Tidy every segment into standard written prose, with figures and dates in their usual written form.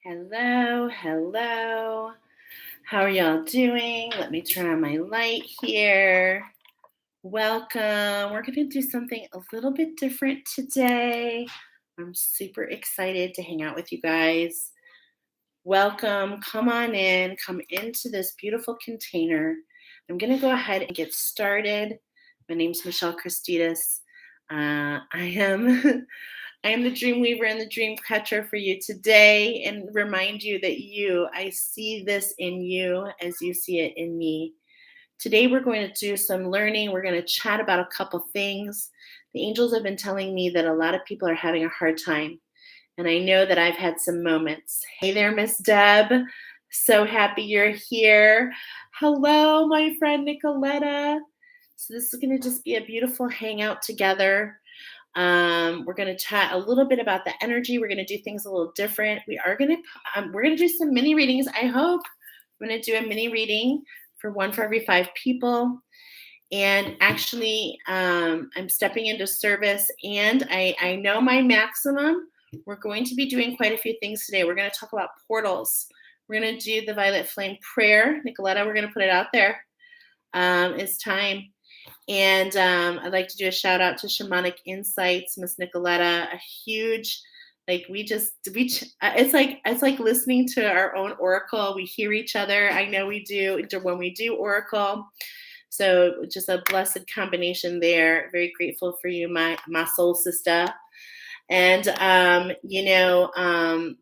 Hello, hello. How are y'all doing? Let me turn on my light here. Welcome. We're going to do something a little bit different today. I'm super excited to hang out with you guys. Welcome. Come on in. Come into this beautiful container. I'm going to go ahead and get started. My name's Michelle Christidis. I am I am the dream weaver and the dream catcher for you today, and remind you that I see this in you as you see it in me. Today, we're going to do some learning. We're going to chat about a couple things. The angels have been telling me that a lot of people are having a hard time, and I know that I've had some moments. Hey there, Miss Deb. So happy you're here. Hello, my friend Nicoleta. So, this is going to just be a beautiful hangout together. We're going to chat a little bit about the energy. We're going to do things a little different. We're going to do some mini readings. I hope I'm going to do a mini reading for one for every 5 people. And actually, I'm stepping into service, and I know my maximum. We're going to be doing quite a few things today. We're going to talk about portals. We're going to do the violet flame prayer. Nicoleta, we're going to put it out there. It's time. And I'd like to do a shout out to Shamanic Insights, Miss Nicoleta, a huge, it's like listening to our own oracle. We hear each other. I know we do when we do oracle. So just a blessed combination there. Very grateful for you, my soul sister. And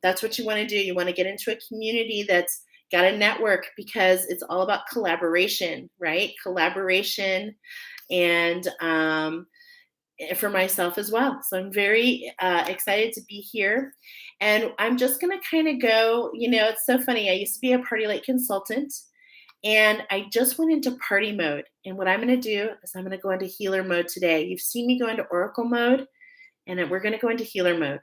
that's what you want to do. You want to get into a community that's got a network, because it's all about collaboration, right? Collaboration. And for myself as well. So I'm very excited to be here. And I'm just going to kind of go, it's so funny. I used to be a party light consultant, and I just went into party mode. And what I'm going to do is I'm going to go into healer mode today. You've seen me go into oracle mode, and we're going to go into healer mode.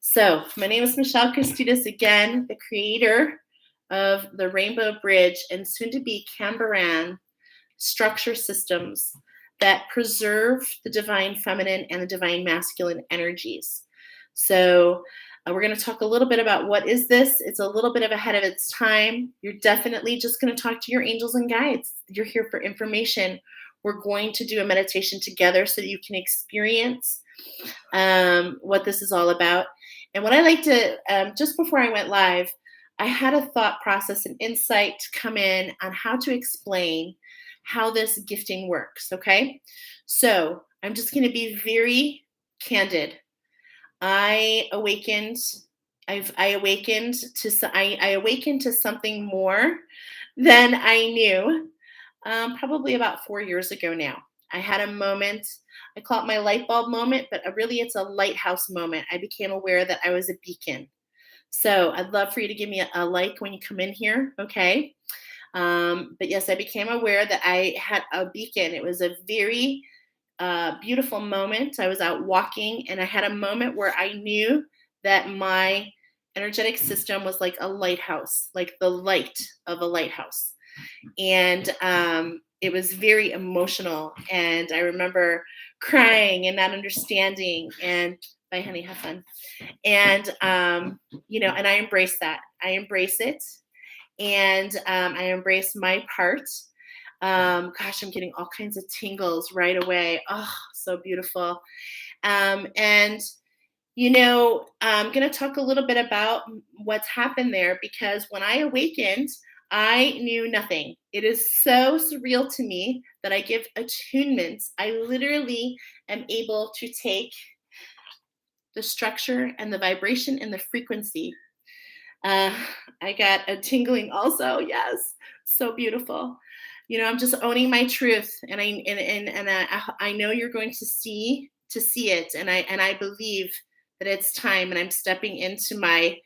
So my name is Michelle Christidis, again, the creator of the Rainbow Bridge and soon to be Cambaran structure systems that preserve the divine feminine and the divine masculine energies. So we're going to talk a little bit about what is this. It's a little bit of ahead of its time. You're definitely just going to talk to your angels and guides. You're here for information. We're going to do a meditation together so that you can experience what this is all about. And what I like to, just before I went live, I had a thought process and insight come in on how to explain how this gifting works, okay? So I'm just going to be very candid. I awakened to something more than I knew, probably about 4 years ago now. I had a moment. I call it my light bulb moment, but really it's a lighthouse moment. I became aware that I was a beacon. So I'd love for you to give me a like when you come in here, okay? But yes, I became aware that I had a beacon. It was a very beautiful moment. I was out walking, and I had a moment where I knew that my energetic system was like a lighthouse, like the light of a lighthouse. And it was very emotional. And I remember crying and not understanding. And bye, honey, have fun. And, and I embrace that. I embrace it. And I embrace my part. Gosh, I'm getting all kinds of tingles right away. Oh, so beautiful. I'm going to talk a little bit about what's happened there, because when I awakened, I knew nothing. It is so surreal to me that I give attunements. I literally am able to take the structure and the vibration and the frequency. I got a tingling also. Yes, so beautiful. I'm just owning my truth, and I know you're going to see it, and I believe that it's time, and I'm stepping into my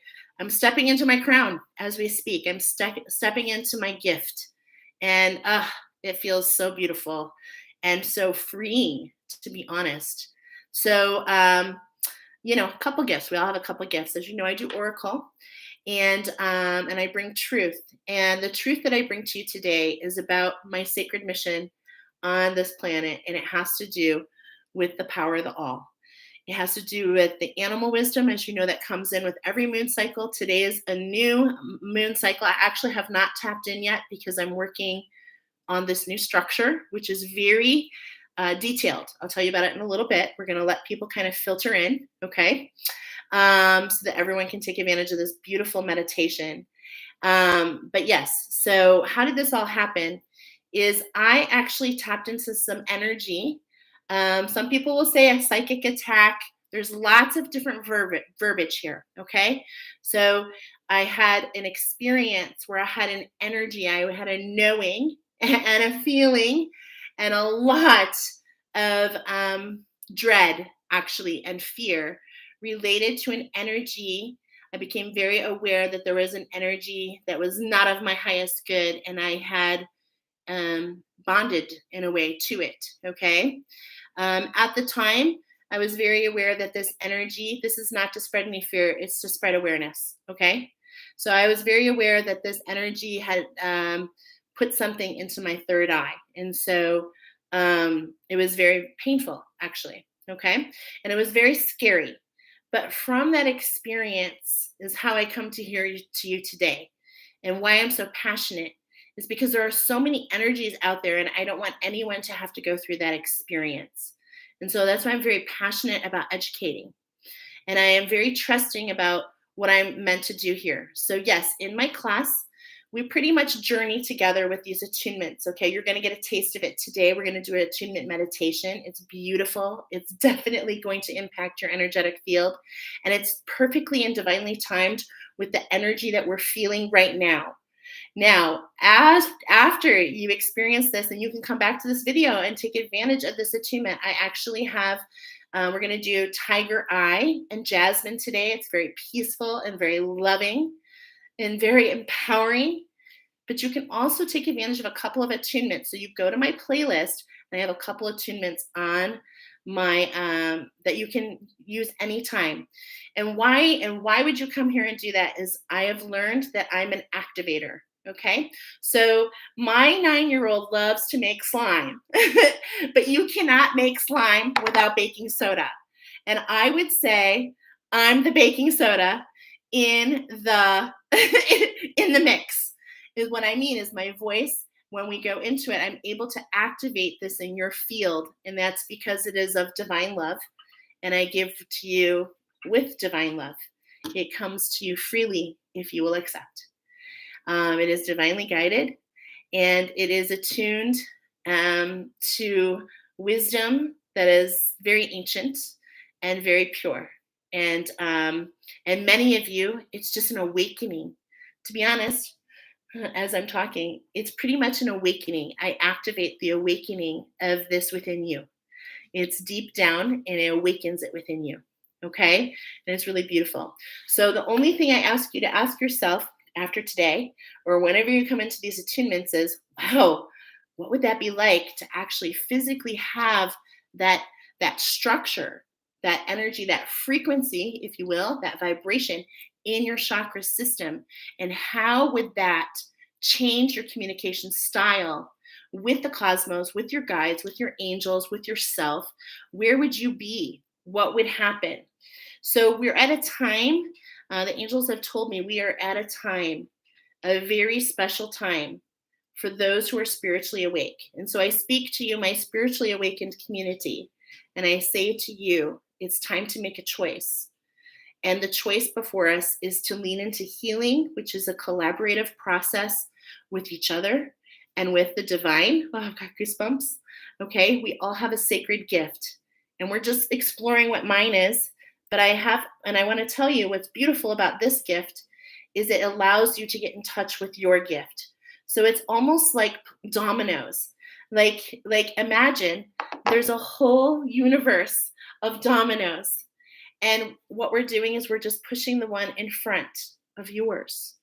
crown as we speak. I'm stepping into my gift, and it feels so beautiful and so freeing, to be honest. So, a couple gifts. We all have a couple gifts. As you know, I do oracle. And I bring truth. And the truth that I bring to you today is about my sacred mission on this planet, and it has to do with the power of the all. It has to do with the animal wisdom, as you know, that comes in with every moon cycle. Today is a new moon cycle. I actually have not tapped in yet because I'm working on this new structure, which is very detailed. I'll tell you about it in a little bit. We're going to let people kind of filter in, okay? So that everyone can take advantage of this beautiful meditation. But yes, so how did this all happen? Is I actually tapped into some energy. Some people will say a psychic attack. There's lots of different verbiage here, okay? So I had an experience where I had an energy, I had a knowing and a feeling and a lot of dread, actually, and fear related to an energy. I became very aware that there was an energy that was not of my highest good, and I had bonded in a way to it. Okay. At the time, I was very aware that this energy, this is not to spread any fear, it's to spread awareness. Okay. So I was very aware that this energy had put something into my third eye. And so it was very painful, actually. Okay. And it was very scary. But from that experience is how I come to you today. And why I'm so passionate is because there are so many energies out there, and I don't want anyone to have to go through that experience. And so that's why I'm very passionate about educating. And I am very trusting about what I'm meant to do here. So, yes, in my class, we pretty much journey together with these attunements. Okay, you're going to get a taste of it today. We're going to do an attunement meditation. It's beautiful. It's definitely going to impact your energetic field. And it's perfectly and divinely timed with the energy that we're feeling right now. Now, after you experience this, and you can come back to this video and take advantage of this attunement, I actually have, we're going to do Tiger Eye and Jasmine today. It's very peaceful and very loving and very empowering. But you can also take advantage of a couple of attunements. So you go to my playlist, and I have a couple of attunements on my that you can use anytime. And why would you come here and do that is I have learned that I'm an activator. Okay, so my 9-year-old loves to make slime, but you cannot make slime without baking soda. And I would say I'm the baking soda in the in the mix. Is what I mean is my voice. When we go into it, I'm able to activate this in your field, and that's because it is of divine love, and I give to you with divine love. It comes to you freely if you will accept. It is divinely guided, and it is attuned to wisdom that is very ancient and very pure. And many of you, it's just an awakening. To be honest, as I'm talking, it's pretty much an awakening. I activate the awakening of this within you. It's deep down, and it awakens it within you. Okay? And it's really beautiful. So the only thing I ask you to ask yourself after today, or whenever you come into these attunements, is, wow, what would that be like to actually physically have that structure, that energy, that frequency, if you will, that vibration in your chakra system? And how would that change your communication style with the cosmos, with your guides, with your angels, with yourself? Where would you be? What would happen? So we're at a time, the angels have told me we are at a time, a very special time for those who are spiritually awake. And so I speak to you, my spiritually awakened community, and I say to you, it's time to make a choice. And the choice before us is to lean into healing, which is a collaborative process with each other and with the divine. Oh, I've got goosebumps. Okay, we all have a sacred gift, and we're just exploring what mine is. But I want to tell you what's beautiful about this gift is it allows you to get in touch with your gift. So it's almost like dominoes. Like imagine there's a whole universe of dominoes. And what we're doing is we're just pushing the one in front of yours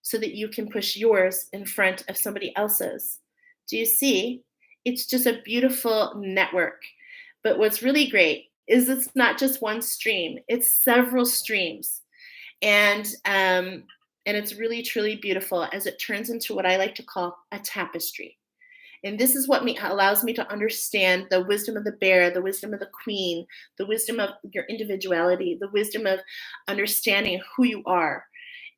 so that you can push yours in front of somebody else's. Do you see? It's just a beautiful network. But what's really great is it's not just one stream, it's several streams. And it's really, truly beautiful as it turns into what I like to call a tapestry. And this is what allows me to understand the wisdom of the bear, the wisdom of the queen, the wisdom of your individuality, the wisdom of understanding who you are.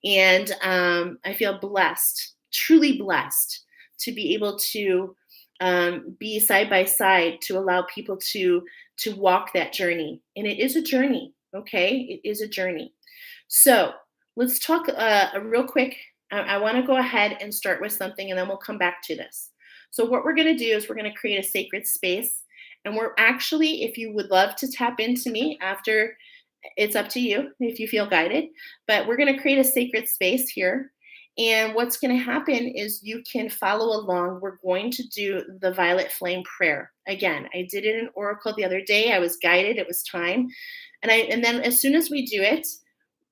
And I feel blessed, truly blessed, to be able to be side by side, to allow people to walk that journey. And it is a journey, okay? It is a journey. So let's talk real quick. I want to go ahead and start with something, and then we'll come back to this. So what we're going to do is we're going to create a sacred space. And we're actually, if you would love to tap into me after, it's up to you if you feel guided, but we're going to create a sacred space here. And what's going to happen is you can follow along. We're going to do the violet flame prayer. Again, I did it in Oracle the other day. I was guided. It was time. And then as soon as we do it,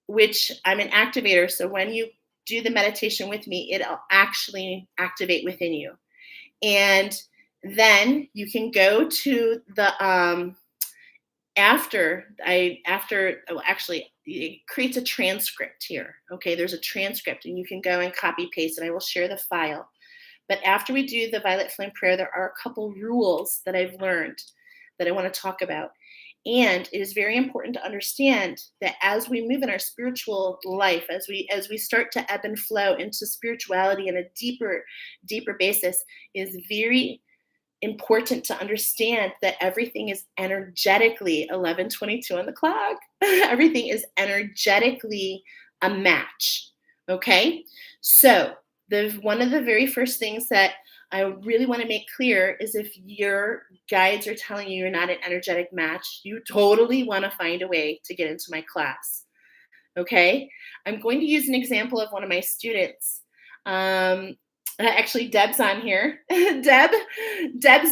which I'm an activator, so when you do the meditation with me, it'll actually activate within you. And then you can go to the it creates a transcript here. Okay, there's a transcript, and you can go and copy paste, and I will share the file. But after we do the violet flame prayer, there are a couple rules that I've learned that I want to talk about. And it is very important to understand that as we move in our spiritual life, as we start to ebb and flow into spirituality in a deeper basis, it is very important to understand that everything is energetically 11:22 on the clock. Everything is energetically a match. Okay, so one of the very first things that I really want to make clear is if your guides are telling you you're not an energetic match, you totally want to find a way to get into my class. Okay, I'm going to use an example of one of my students. Actually, Deb's on here. Deb's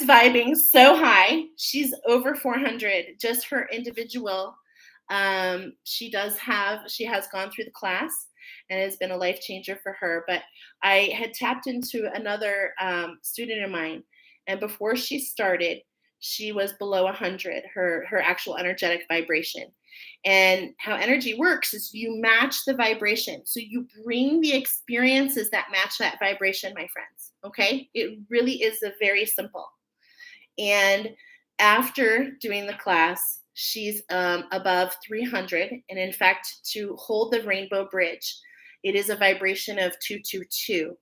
vibing so high. She's over 400. Just her individual. She has gone through the class, and it has been a life changer for her. But I had tapped into another student of mine, and before she started, she was below 100, her actual energetic vibration. And how energy works is you match the vibration. So you bring the experiences that match that vibration, my friends. Okay? It really is very simple. And after doing the class, she's above 300. And in fact, to hold the rainbow bridge, it is a vibration of 222.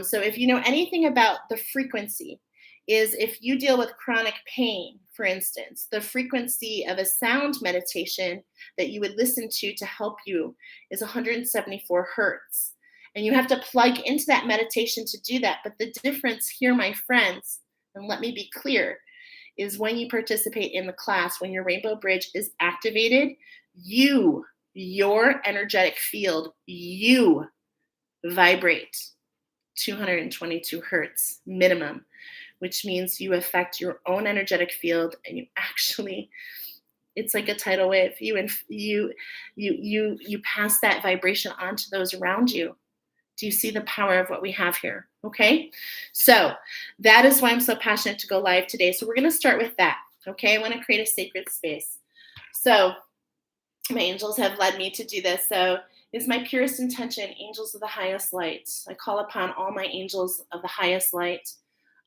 So if you know anything about the frequency, is if you deal with chronic pain, for instance, the frequency of a sound meditation that you would listen to help you is 174 hertz. And you have to plug into that meditation to do that. But the difference here, my friends, and let me be clear, is when you participate in the class, when your rainbow bridge is activated, your energetic field, you vibrate 222 hertz minimum, which means you affect your own energetic field, and you actually, it's like a tidal wave. You pass that vibration on to those around you. Do you see the power of what we have here? Okay, so that is why I'm so passionate to go live today. So we're going to start with that. Okay, I want to create a sacred space. So my angels have led me to do this. So it's my purest intention, angels of the highest light. I call upon all my angels of the highest light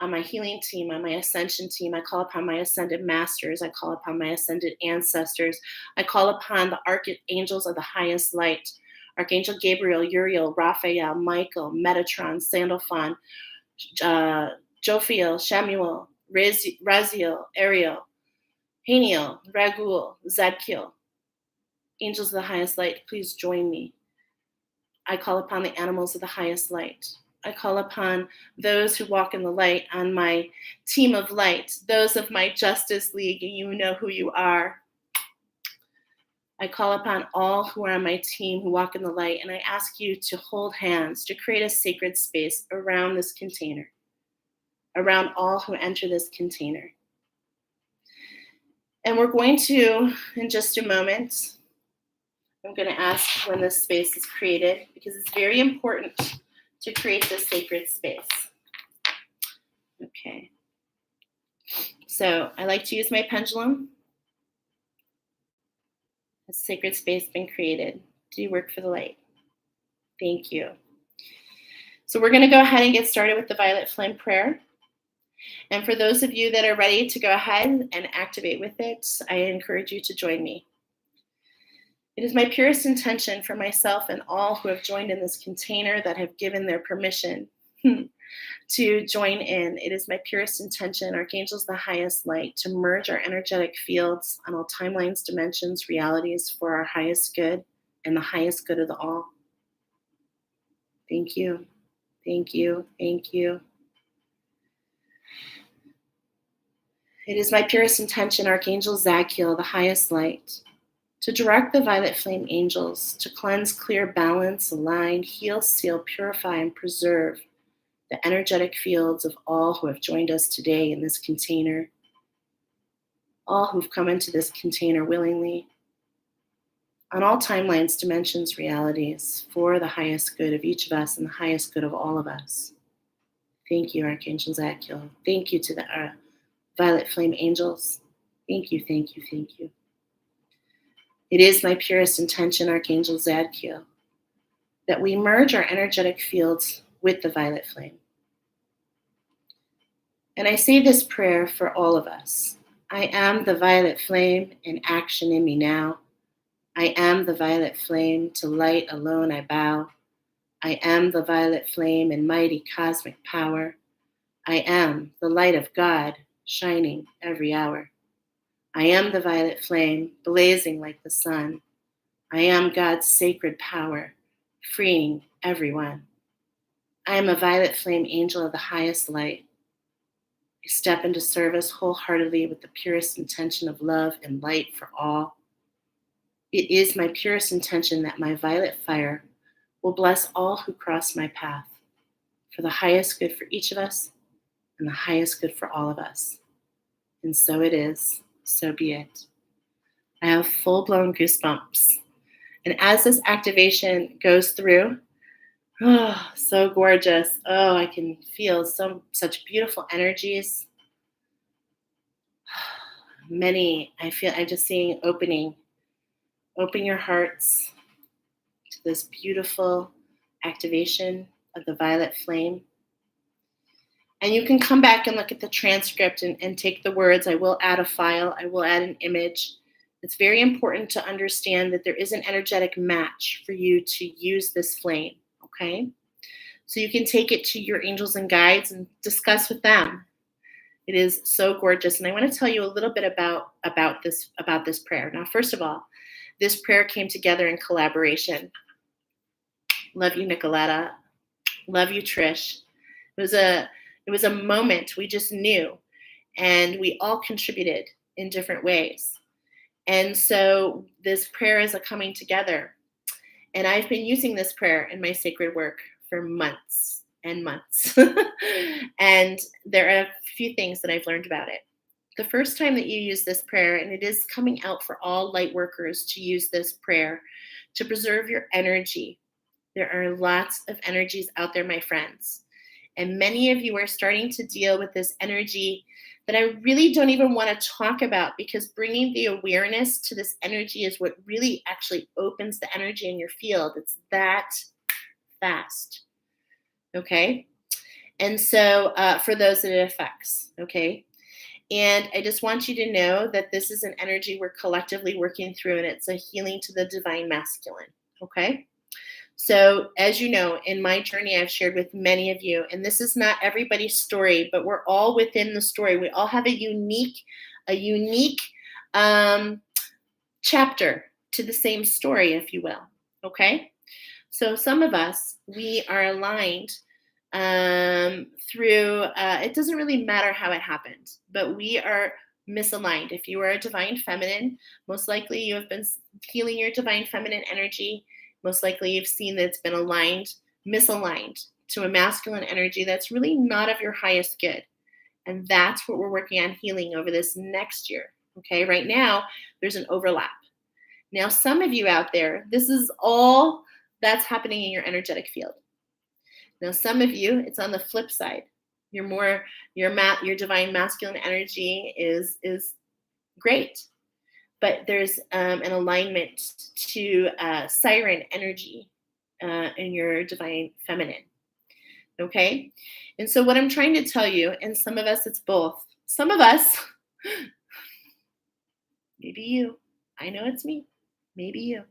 on my healing team, on my ascension team. I call upon my ascended masters. I call upon my ascended ancestors. I call upon the archangels of the highest light. Archangel Gabriel, Uriel, Raphael, Michael, Metatron, Sandalphon, Jophiel, Shemuel, Raziel, Ariel, Haniel, Raguel, Zadkiel. Angels of the highest light, please join me. I call upon the animals of the highest light. I call upon those who walk in the light on my team of light, those of my Justice League, and you know who you are. I call upon all who are on my team who walk in the light, and I ask you to hold hands, to create a sacred space around this container, around all who enter this container. And we're going to, in just a moment, I'm going to ask when this space is created, because it's very important to create this sacred space. Okay. So I like to use my pendulum. A sacred space been created. Do you work for the light? Thank you. So we're going to go ahead and get started with the violet flame prayer. And for those of you that are ready to go ahead and activate with it, I encourage you to join me. It is my purest intention for myself and all who have joined in this container that have given their permission to join in. It is my purest intention, Archangels, the highest light, to merge our energetic fields on all timelines, dimensions, realities for our highest good and the highest good of the all. Thank you. Thank you. Thank you. It is my purest intention, Archangel Zadkiel, the highest light, to direct the violet flame angels to cleanse, clear, balance, align, heal, seal, purify, and preserve the energetic fields of all who have joined us today in this container, all who've come into this container willingly, on all timelines, dimensions, realities, for the highest good of each of us and the highest good of all of us. Thank you, Archangel Zadkiel. Thank you to the violet flame angels. Thank you, thank you, thank you. It is my purest intention, Archangel Zadkiel, that we merge our energetic fields with the violet flame. And I say this prayer for all of us. I am the violet flame in action in me now. I am the violet flame, to light alone I bow. I am the violet flame in mighty cosmic power. I am the light of God, shining every hour. I am the violet flame, blazing like the sun. I am God's sacred power, freeing everyone. I am a violet flame angel of the highest light. I step into service wholeheartedly with the purest intention of love and light for all. It is my purest intention that my violet fire will bless all who cross my path, for the highest good for each of us and the highest good for all of us. And so it is, so be it. I have full-blown goosebumps. And as this activation goes through, oh, so gorgeous. Oh, I can feel such beautiful energies. I'm just seeing opening. Open your hearts to this beautiful activation of the violet flame. And you can come back and look at the transcript and take the words. I will add a file. I will add an image. It's very important to understand that there is an energetic match for you to use this flame, okay? So you can take it to your angels and guides and discuss with them. It is so gorgeous. And I want to tell you a little bit about this prayer. Now, first of all, this prayer came together in collaboration. Love you, Nicoleta. Love you, Trish. It was a moment we just knew, and we all contributed in different ways. And so this prayer is a coming together. And I've been using this prayer in my sacred work for months and months. And there are a few things that I've learned about it. The first time that you use this prayer, and it is coming out for all light workers to use this prayer to preserve your energy. There are lots of energies out there, my friends. And many of you are starting to deal with this energy that I really don't even want to talk about, because bringing the awareness to this energy is what really actually opens the energy in your field. It's that fast. Okay? And so for those that it affects, okay? And I just want you to know that this is an energy we're collectively working through, and it's a healing to the divine masculine, okay? So as you know, in my journey, I've shared with many of you, and this is not everybody's story, but we're all within the story. We all have a unique chapter to the same story, if you will, okay? So some of us, we are aligned through, it doesn't really matter how it happened, but we are misaligned. If you are a divine feminine, most likely you have been healing your divine feminine energy. Most likely you've seen that it's been misaligned to a masculine energy that's really not of your highest good. And that's what we're working on healing over this next year. Okay, right now there's an overlap. Now, some of you out there, this is all that's happening in your energetic field. Now, some of you, it's on the flip side. Your divine masculine energy is great, but there's an alignment to siren energy in your divine feminine. Okay. And so, what I'm trying to tell you, and some of us, it's both. Some of us, maybe you, I know it's me, maybe you.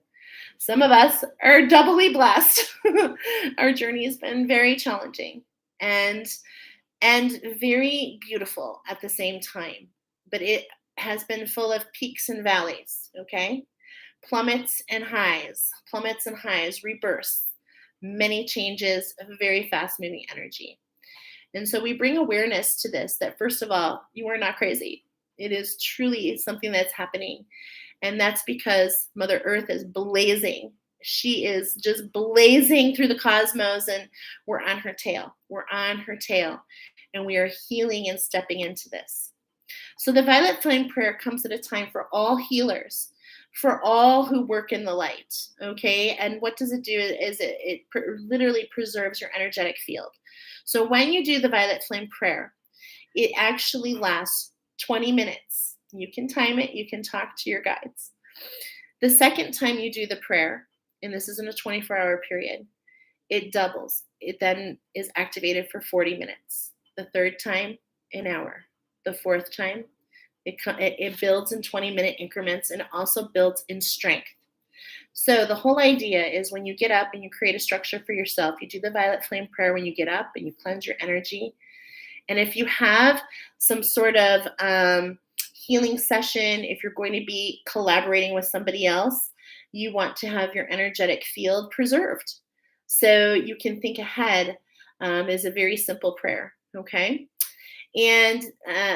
Some of us are doubly blessed. Our journey has been very challenging and very beautiful at the same time. But it has been full of peaks and valleys, okay? Plummets and highs, rebirths, many changes of very fast moving energy. And so we bring awareness to this that, first of all, you are not crazy. It is truly something that's happening. And that's because Mother Earth is blazing. She is just blazing through the cosmos, and we're on her tail. We're on her tail. And we are healing and stepping into this. So the violet flame prayer comes at a time for all healers, for all who work in the light. Okay. And what does it do is it literally preserves your energetic field. So when you do the violet flame prayer, it actually lasts 20 minutes. You can time it, you can talk to your guides. The second time you do the prayer, and this is in a 24-hour period, it doubles. It then is activated for 40 minutes. The third time, an hour. The fourth time, it builds in 20-minute increments, and it also builds in strength. So the whole idea is when you get up and you create a structure for yourself, you do the violet flame prayer when you get up and you cleanse your energy. And if you have some sort of healing session, if you're going to be collaborating with somebody else, you want to have your energetic field preserved. So you can think ahead is a very simple prayer, okay? And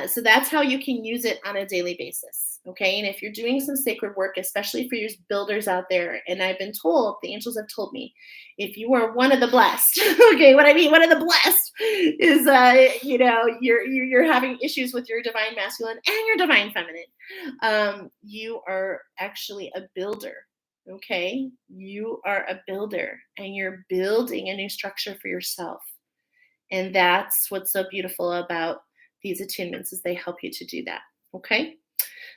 so that's how you can use it on a daily basis, okay? And if you're doing some sacred work, especially for you builders out there, and I've been told, the angels have told me, if you are one of the blessed, okay, what I mean, one of the blessed is, you're having issues with your divine masculine and your divine feminine. You are actually a builder, okay? You are a builder, and you're building a new structure for yourself. And that's what's so beautiful about these attunements is they help you to do that. Okay.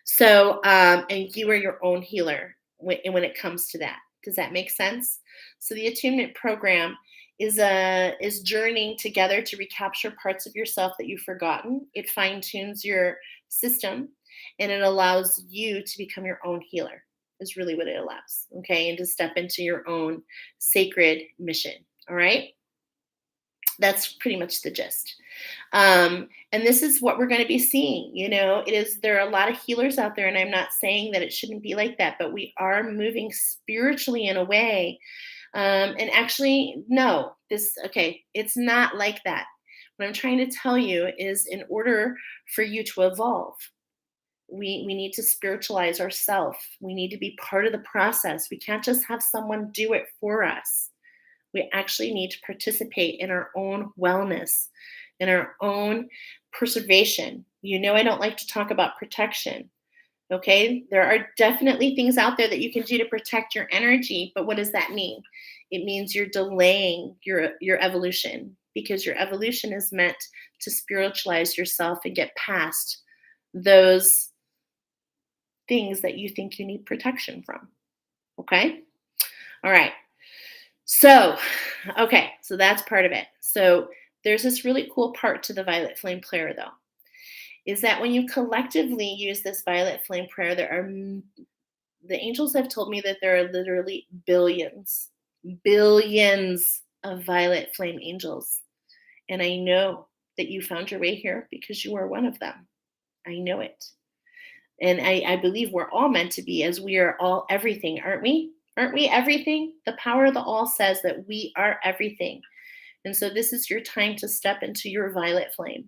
So, and you are your own healer when it comes to that. Does that make sense? So the attunement program is journeying together to recapture parts of yourself that you've forgotten. It fine tunes your system, and it allows you to become your own healer. Is really what it allows. Okay. And to step into your own sacred mission. All right. That's pretty much the gist. And this is what we're going to be seeing. There are a lot of healers out there, and I'm not saying that it shouldn't be like that, but we are moving spiritually in a way. And actually, no, it's not like that. What I'm trying to tell you is in order for you to evolve, we need to spiritualize ourselves. We need to be part of the process. We can't just have someone do it for us. We actually need to participate in our own wellness, in our own preservation. I don't like to talk about protection. Okay, there are definitely things out there that you can do to protect your energy, but what does that mean? It means you're delaying your evolution, because your evolution is meant to spiritualize yourself and get past those things that you think you need protection from. Okay, all right. So that's part of it. So there's this really cool part to the violet flame prayer, though, is that when you collectively use this violet flame prayer, the angels have told me that there are literally billions of violet flame angels. And I know that you found your way here because you are one of them. I know it. And I believe we're all meant to be, as we are all everything, aren't we? Aren't we everything? The power of the all says that we are everything. And so this is your time to step into your violet flame,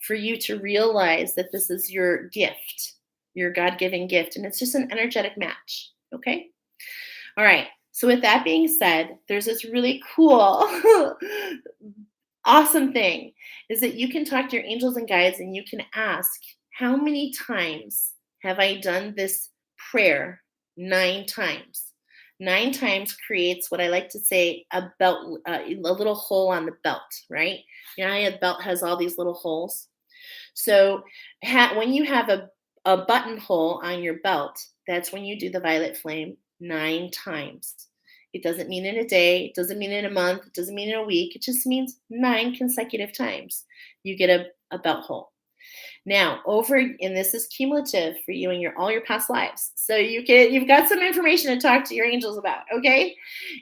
for you to realize that this is your gift, your God-given gift, and it's just an energetic match. Okay? All right. So with that being said, there's this really cool, awesome thing is that you can talk to your angels and guides, and you can ask, how many times have I done this prayer? 9 times. 9 times creates what I like to say a belt, a little hole on the belt, right? How a belt has all these little holes. So when you have a buttonhole on your belt, that's when you do the violet flame 9 times. It doesn't mean in a day. It doesn't mean in a month. It doesn't mean in a week. It just means 9 consecutive times you get a belt hole. Now, and this is cumulative for you and all your past lives. So you've got some information to talk to your angels about, okay?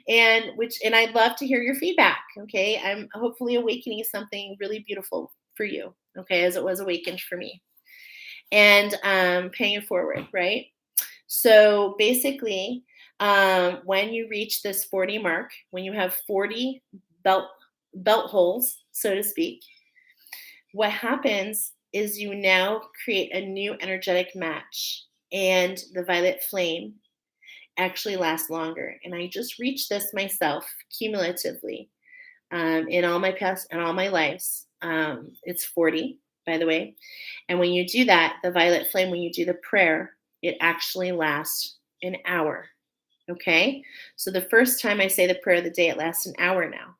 And I'd love to hear your feedback, okay? I'm hopefully awakening something really beautiful for you, okay, as it was awakened for me. And paying it forward, right? So basically, when you reach this 40 mark, when you have 40 belt holes, so to speak, what happens is you now create a new energetic match, and the violet flame actually lasts longer. And I just reached this myself cumulatively in all my past and all my lives. It's 40, by the way. And when you do that, the violet flame, when you do the prayer, it actually lasts an hour. Okay? So the first time I say the prayer of the day, it lasts an hour now.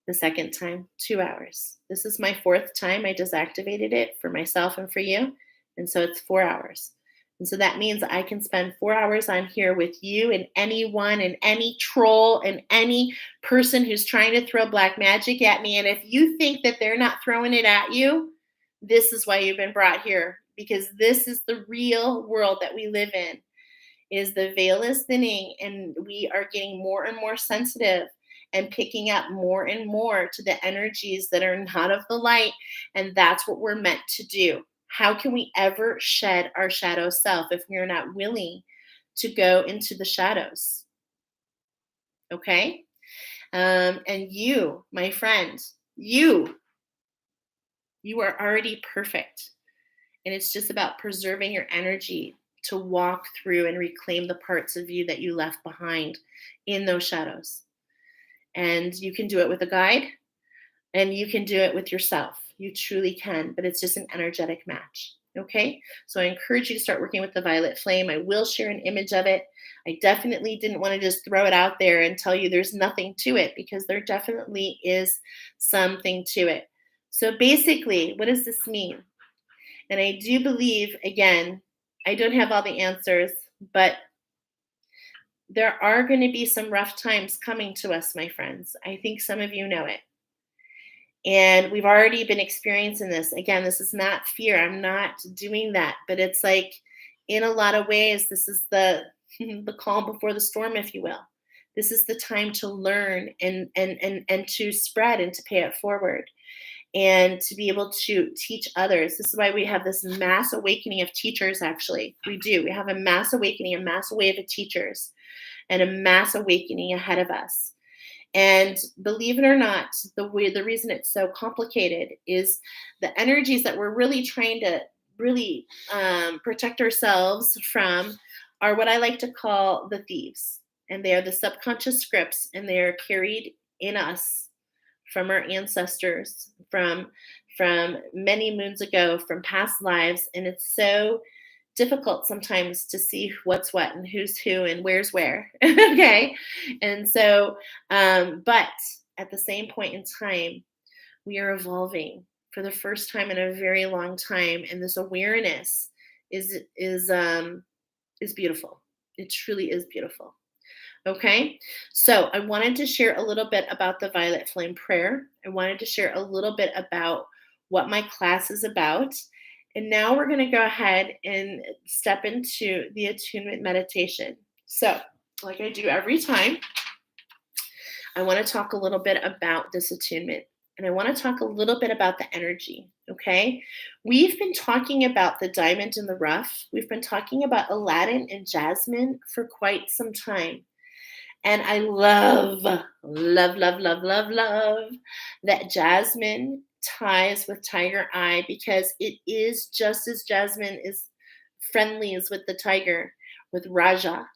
The second time, 2 hours. This is my 4th time I just activated it for myself and for you. And so it's 4 hours. And so that means I can spend 4 hours on here with you and anyone and any troll and any person who's trying to throw black magic at me. And if you think that they're not throwing it at you, this is why you've been brought here, because this is the real world that we live in. Is the veil is thinning, and we are getting more and more sensitive and picking up more and more to the energies that are not of the light. And that's what we're meant to do. How can we ever shed our shadow self if we're not willing to go into the shadows? Okay? And you, my friend, you are already perfect. And it's just about preserving your energy to walk through and reclaim the parts of you that you left behind in those shadows. And you can do it with a guide, and you can do it with yourself. You truly can, but it's just an energetic match. Okay? So I encourage you to start working with the violet flame. I will share an image of it. I definitely didn't want to just throw it out there and tell you there's nothing to it, because there definitely is something to it. So basically, what does this mean? And I do believe, again, I don't have all the answers, but there are going to be some rough times coming to us, my friends. I think some of you know it. And we've already been experiencing this. Again, this is not fear. I'm not doing that. But it's like, in a lot of ways, this is the calm before the storm, if you will. This is the time to learn and to spread and to pay it forward, and to be able to teach others. This is why we have this mass awakening of teachers, actually. We do. We have a mass awakening, a mass wave of teachers, and a mass awakening ahead of us. And believe it or not, the reason it's so complicated is the energies that we're really trying to really protect ourselves from are what I like to call the thieves. And they are the subconscious scripts, and they are carried in us from our ancestors, from many moons ago, from past lives. And it's so difficult sometimes to see what's what and who's who and where's where. Okay. And so, but at the same point in time, we are evolving for the first time in a very long time. And this awareness is beautiful. It truly is beautiful. Okay, so I wanted to share a little bit about the Violet Flame Prayer. I wanted to share a little bit about what my class is about. And now we're going to go ahead and step into the attunement meditation. So, like I do every time, I want to talk a little bit about this attunement. And I want to talk a little bit about the energy, okay? We've been talking about the diamond in the rough. We've been talking about Aladdin and Jasmine for quite some time. And I love that Jasmine ties with Tiger Eye, because it is just as Jasmine is friendly as with the tiger, with Raja.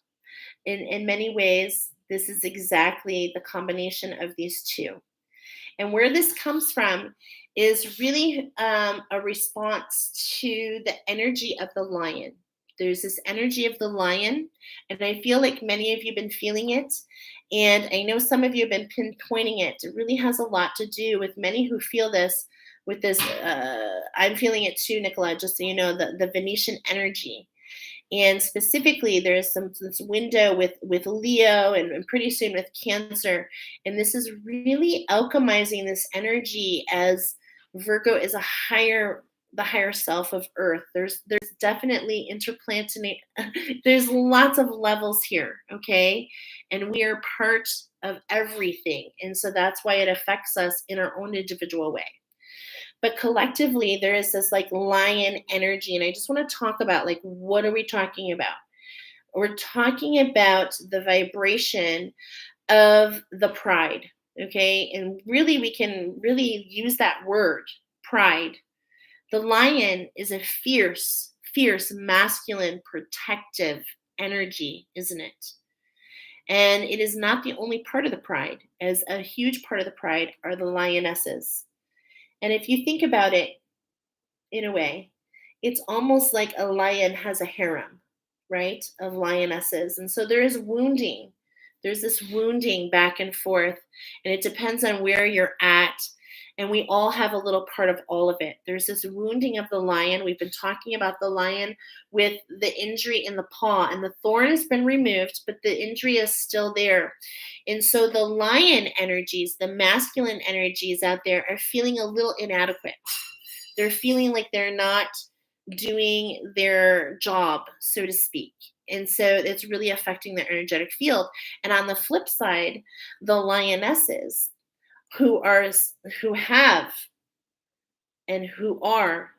In many ways, this is exactly the combination of these two. And where this comes from is really a response to the energy of the lion. There's this energy of the lion, and I feel like many of you have been feeling it. And I know some of you have been pinpointing it. It really has a lot to do with many who feel this, with this. I'm feeling it too, Nicoleta, just so you know, the Venetian energy. And specifically, there's this window with Leo and pretty soon with Cancer. And this is really alchemizing this energy as Virgo is the higher self of Earth. There's definitely interplanetary, there's lots of levels here, okay? And we are part of everything. And so that's why it affects us in our own individual way. But collectively, there is this like lion energy. And I just want to talk about like, what are we talking about? We're talking about the vibration of the pride. Okay. And really, we can really use that word, pride. The lion is a fierce, masculine, protective energy, isn't it? And it is not the only part of the pride, as a huge part of the pride are the lionesses. And if you think about it in a way, it's almost like a lion has a harem, right, of lionesses. And so there is wounding. There's this wounding back and forth, and it depends on where you're at. And we all have a little part of all of it. There's this wounding of the lion. We've been talking about the lion with the injury in the paw, and the thorn has been removed, but the injury is still there. And so the lion energies, the masculine energies out there, are feeling a little inadequate. They're feeling like they're not doing their job, so to speak. And so it's really affecting their energetic field. And on the flip side, the lionesses who have and who are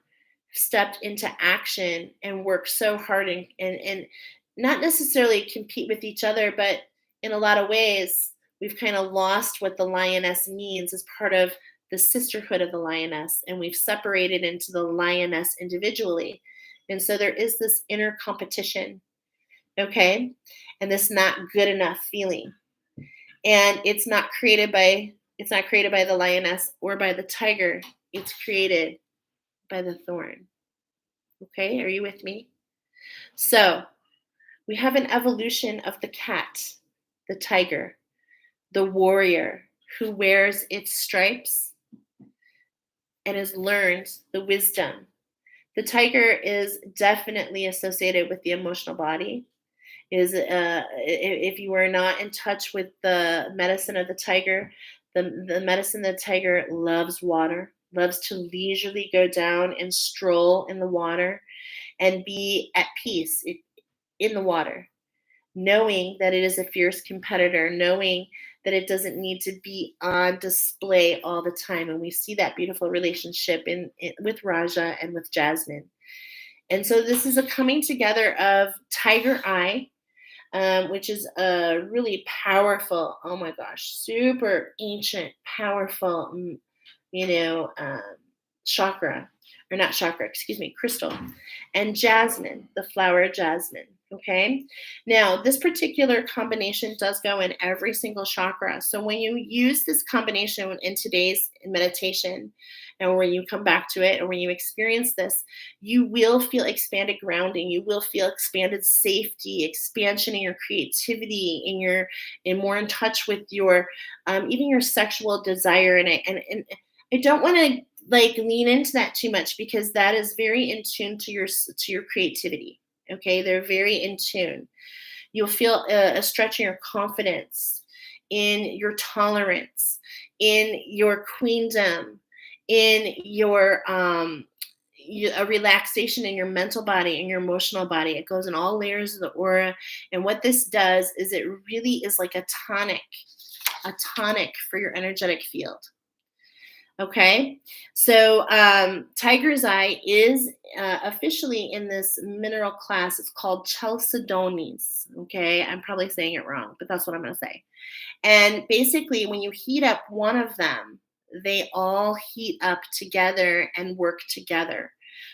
stepped into action and work so hard and not necessarily compete with each other, but in a lot of ways, we've kind of lost what the lioness means as part of the sisterhood of the lioness, and we've separated into the lioness individually. And so there is this inner competition, okay? And this not good enough feeling. And it's not created by the lioness or by the tiger. It's created by the thorn. Okay, are you with me? So we have an evolution of the cat, the tiger, the warrior who wears its stripes and has learned the wisdom. The tiger is definitely associated with the emotional body. If you are not in touch with the medicine of the tiger, the medicine of the tiger loves water, loves to leisurely go down and stroll in the water and be at peace in the water, knowing that it is a fierce competitor, knowing that it doesn't need to be on display all the time. And we see that beautiful relationship with Raja and with Jasmine. And so this is a coming together of Tiger Eye, which is a really powerful, oh my gosh, super ancient, powerful, chakra, or not chakra, excuse me, crystal, and jasmine, the flower jasmine. Okay. Now, this particular combination does go in every single chakra. So when you use this combination in today's meditation, and when you come back to it, or when you experience this, you will feel expanded grounding. You will feel expanded safety, expansion in your creativity, in more in touch with your, even your sexual desire. And I don't want to like lean into that too much, because that is very in tune to your creativity. Okay, they're very in tune. You'll feel a stretch in your confidence, in your tolerance, in your queendom, in your a relaxation in your mental body and your emotional body. It goes in all layers of the aura. And what this does is it really is like a tonic for your energetic field. Okay, so Tiger's Eye is officially in this mineral class. It's called chalcedonis. Okay, I'm probably saying it wrong, but that's what I'm going to say. And basically, when you heat up one of them, they all heat up together and work together.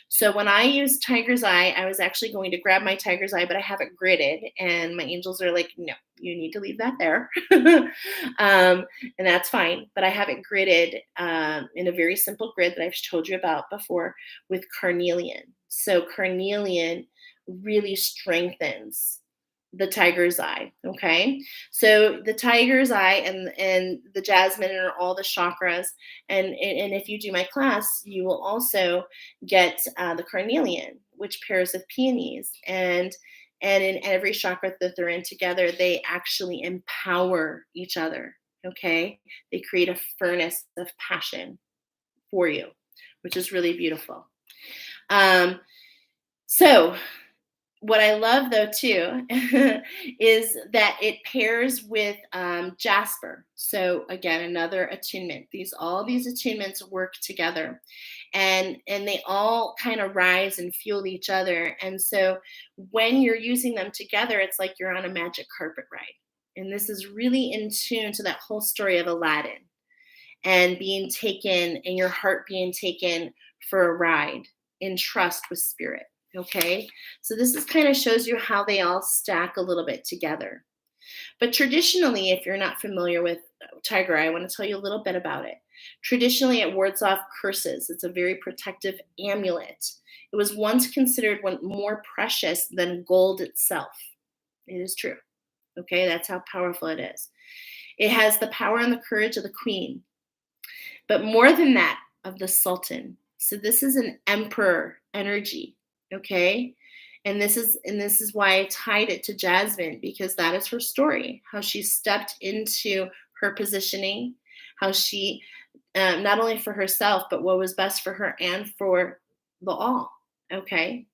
So when I use Tiger's Eye, I was actually going to grab my Tiger's Eye, but I have it gridded, and my angels are like, no, you need to leave that there. And that's fine. But I have it gridded in a very simple grid that I've told you about before with carnelian. So carnelian really strengthens the tiger's eye. Okay, so the tiger's eye and the jasmine are all the chakras, and if you do my class, you will also get the carnelian, which pairs with peonies. And in every chakra that they're in together, they actually empower each other. Okay. They create a furnace of passion for you, which is really beautiful. So what I love though too is that it pairs with jasper. So again, another attunement. All these attunements work together, and they all kind of rise and fuel each other. And so when you're using them together, it's like you're on a magic carpet ride. And this is really in tune to that whole story of Aladdin and being taken, and your heart being taken for a ride in trust with spirit. Okay, so this is kind of shows you how they all stack a little bit together. But traditionally, if you're not familiar with tiger eye, I want to tell you a little bit about it. Traditionally, it wards off curses. It's a very protective amulet. It was once considered one more precious than gold itself. It is true. Okay, that's how powerful it is. It has the power and the courage of the queen, but more than that, of the sultan. So this is an emperor energy. Okay. And this is why I tied it to Jasmine, because that is her story, how she stepped into her positioning, how she, not only for herself, but what was best for her and for the all. Okay.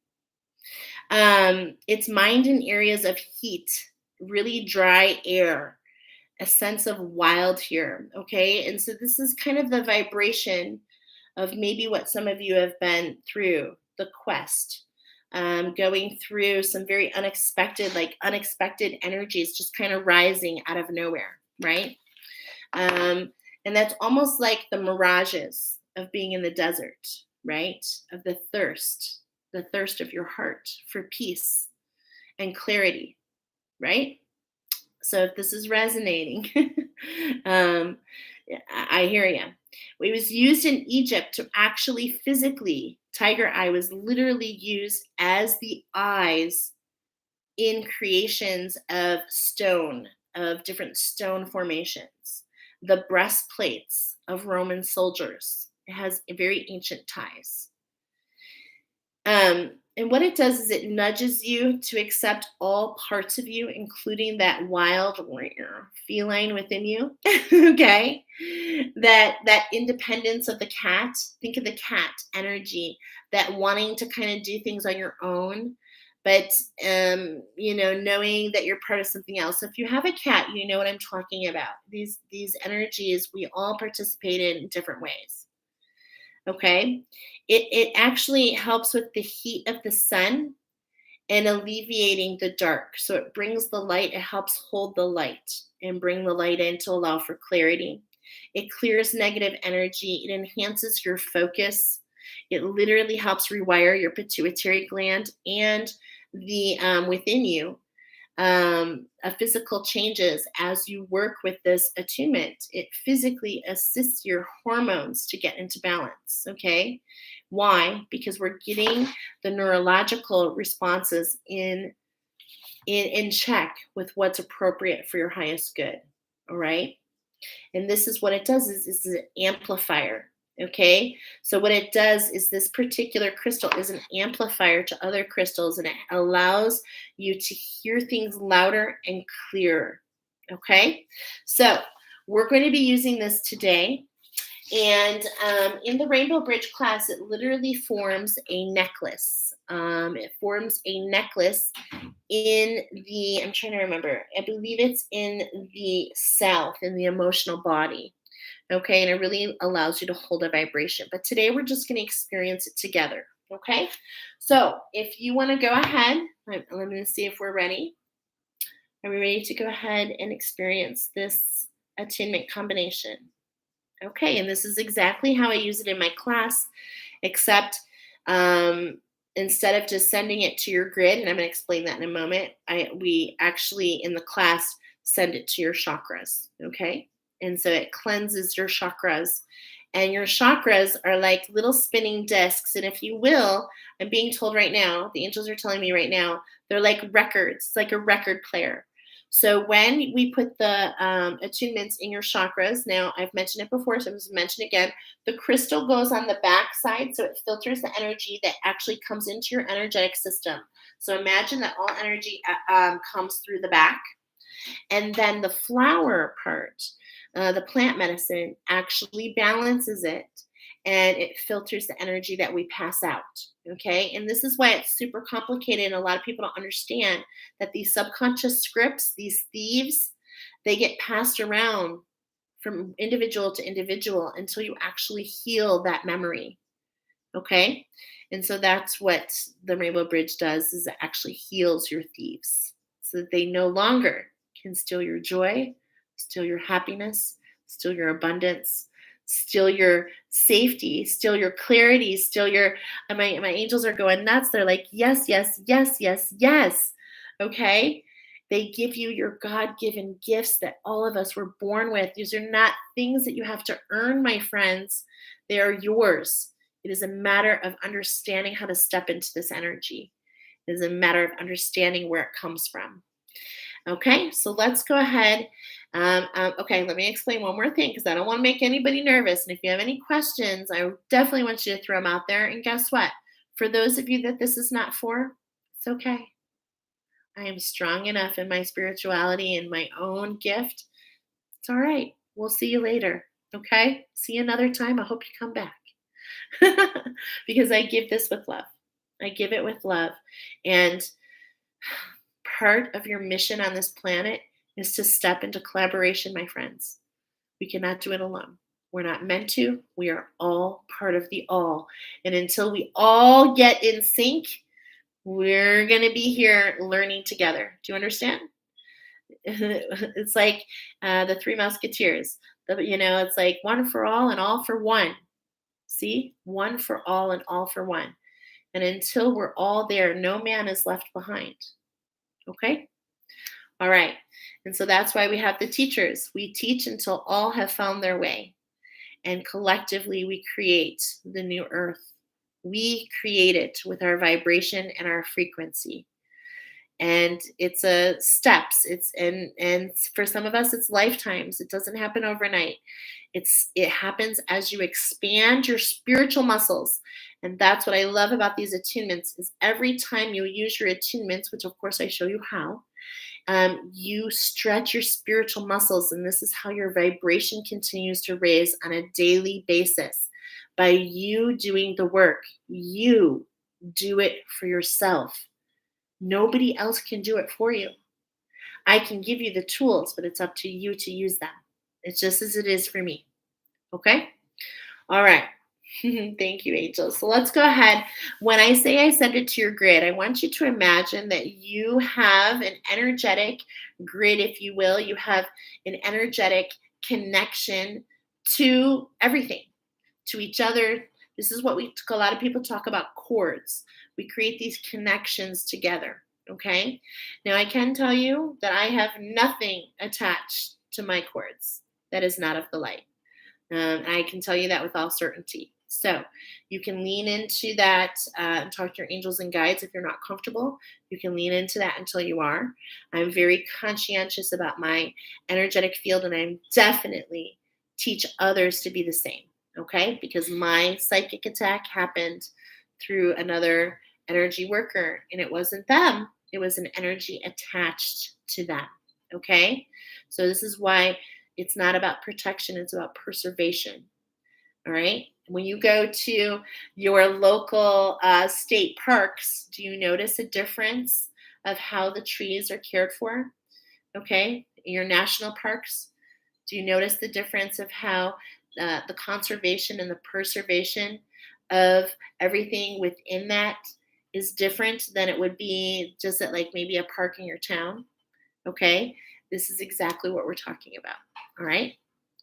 It's mined in areas of heat, really dry air, a sense of wild here. Okay. And so this is kind of the vibration of maybe what some of you have been through, the quest. Going through some very unexpected energies just kind of rising out of nowhere, right? And that's almost like the mirages of being in the desert, right? Of the thirst of your heart for peace and clarity, right? So if this is resonating, I hear you. It was used in Egypt to actually physically, tiger eye was literally used as the eyes in creations of stone, of different stone formations, the breastplates of Roman soldiers. It has very ancient ties. And what it does is it nudges you to accept all parts of you, including that wild feline within you. Okay, that independence of the cat. Think of the cat energy, that wanting to kind of do things on your own, but knowing that you're part of something else. So if you have a cat, you know what I'm talking about. These energies, we all participate in different ways. Okay, it actually helps with the heat of the sun and alleviating the dark. So it brings the light, it helps hold the light and bring the light in to allow for clarity. It clears negative energy, it enhances your focus. It literally helps rewire your pituitary gland and the within you. Physical changes as you work with this attunement. It physically assists your hormones to get into balance. Okay. Why? Because we're getting the neurological responses in check with what's appropriate for your highest good. All right. And this is what it does is an amplifier. Okay, so what it does is this particular crystal is an amplifier to other crystals, and it allows you to hear things louder and clearer. Okay, so we're going to be using this today. And in the Rainbow Bridge class, it literally forms a necklace. It forms a necklace in the, I'm trying to remember, I believe it's in the south, in the emotional body. Okay, and it really allows you to hold a vibration. But today we're just going to experience it together. Okay, so if you want to go ahead, let me see if we're ready. Are we ready to go ahead and experience this attunement combination? Okay, and this is exactly how I use it in my class, except instead of just sending it to your grid, and I'm going to explain that in a moment, we actually in the class send it to your chakras. Okay. And so it cleanses your chakras. And your chakras are like little spinning discs. And if you will, I'm being told right now, the angels are telling me right now, they're like records. It's like a record player. So when we put the attunements in your chakras, now I've mentioned it before, so I'm just mention it again. The crystal goes on the back side, so it filters the energy that actually comes into your energetic system. So imagine that all energy comes through the back, and then the flower part, the plant medicine, actually balances it and it filters the energy that we pass out. Okay. And this is why it's super complicated. And a lot of people don't understand that these subconscious scripts, these thieves, they get passed around from individual to individual until you actually heal that memory. Okay. And so that's what the Rainbow Bridge does, is it actually heals your thieves so that they no longer can steal your joy, steal your happiness, steal your abundance, steal your safety, steal your clarity, steal your my angels are going nuts. They're like, yes, yes, yes, yes, yes. Okay. They give you your God-given gifts that all of us were born with. These are not things that you have to earn, my friends. They are yours. It is a matter of understanding how to step into this energy. It is a matter of understanding where it comes from. Okay, so let's go ahead. Okay, let me explain one more thing because I don't want to make anybody nervous. And if you have any questions, I definitely want you to throw them out there. And guess what? For those of you that this is not for, it's okay. I am strong enough in my spirituality and my own gift. It's all right. We'll see you later. Okay, see you another time. I hope you come back. Because I give this with love. I give it with love. And part of your mission on this planet is to step into collaboration, my friends. We cannot do it alone. We're not meant to. We are all part of the all. And until we all get in sync, we're going to be here learning together. Do you understand? It's like the Three Musketeers. It's like one for all and all for one. See? One for all and all for one. And until we're all there, no man is left behind. Okay? All right. And so that's why we have the teachers. We teach until all have found their way. And collectively, we create the new earth. We create it with our vibration and our frequency. And it's a steps. And for some of us, it's lifetimes. It doesn't happen overnight. It happens as you expand your spiritual muscles. And that's what I love about these attunements, is every time you use your attunements, which of course I show you how, you stretch your spiritual muscles. And this is how your vibration continues to raise on a daily basis. By you doing the work, you do it for yourself. Nobody else can do it for you. I can give you the tools, but it's up to you to use them. It's just as it is for me. Okay? All right. Thank you, angels. So let's go ahead. When I say I send it to your grid, I want you to imagine that you have an energetic grid, if you will. You have an energetic connection to everything, to each other. This is what a lot of people talk about, cords. We create these connections together. Okay. Now I can tell you that I have nothing attached to my cords that is not of the light. I can tell you that with all certainty. So you can lean into that and talk to your angels and guides if you're not comfortable. You can lean into that until you are. I'm very conscientious about my energetic field, and I'm definitely teach others to be the same. Okay, because my psychic attack happened through another energy worker, and it wasn't them. It was an energy attached to them. Okay, so this is why it's not about protection, it's about preservation. All right. When you go to your local state parks, do you notice a difference of how the trees are cared for? Okay. Your national parks, do you notice the difference of how the conservation and the preservation of everything within that is different than it would be just at like maybe a park in your town? Okay. This is exactly what we're talking about. All right.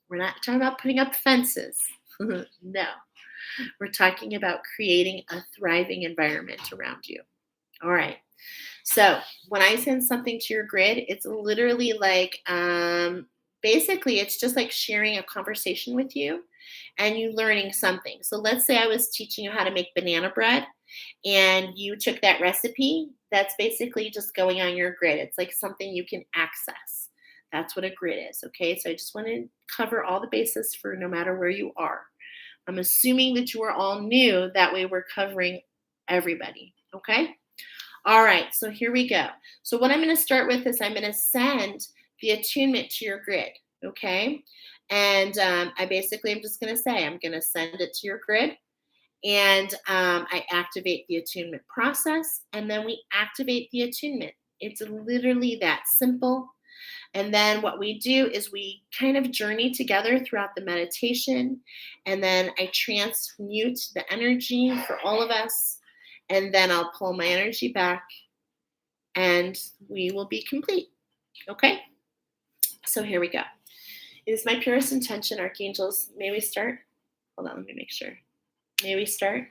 We're not talking about putting up fences. No. We're talking about creating a thriving environment around you. All right. So when I send something to your grid, it's literally like, basically, it's just like sharing a conversation with you and you learning something. So let's say I was teaching you how to make banana bread and you took that recipe, that's basically just going on your grid. It's like something you can access. That's what a grid is. Okay. So I just want to cover all the bases for no matter where you are. I'm assuming that you are all new. That way we're covering everybody. Okay. All right. So here we go. So what I'm going to start with is I'm going to send the attunement to your grid. Okay. And I basically am just going to say, I'm going to send it to your grid. And I activate the attunement process, and then we activate the attunement. It's literally that simple. And then what we do is we kind of journey together throughout the meditation, and then I transmute the energy for all of us, and then I'll pull my energy back, and we will be complete. Okay? So here we go. It is my purest intention, archangels. May we start? Hold on, let me make sure. May we start?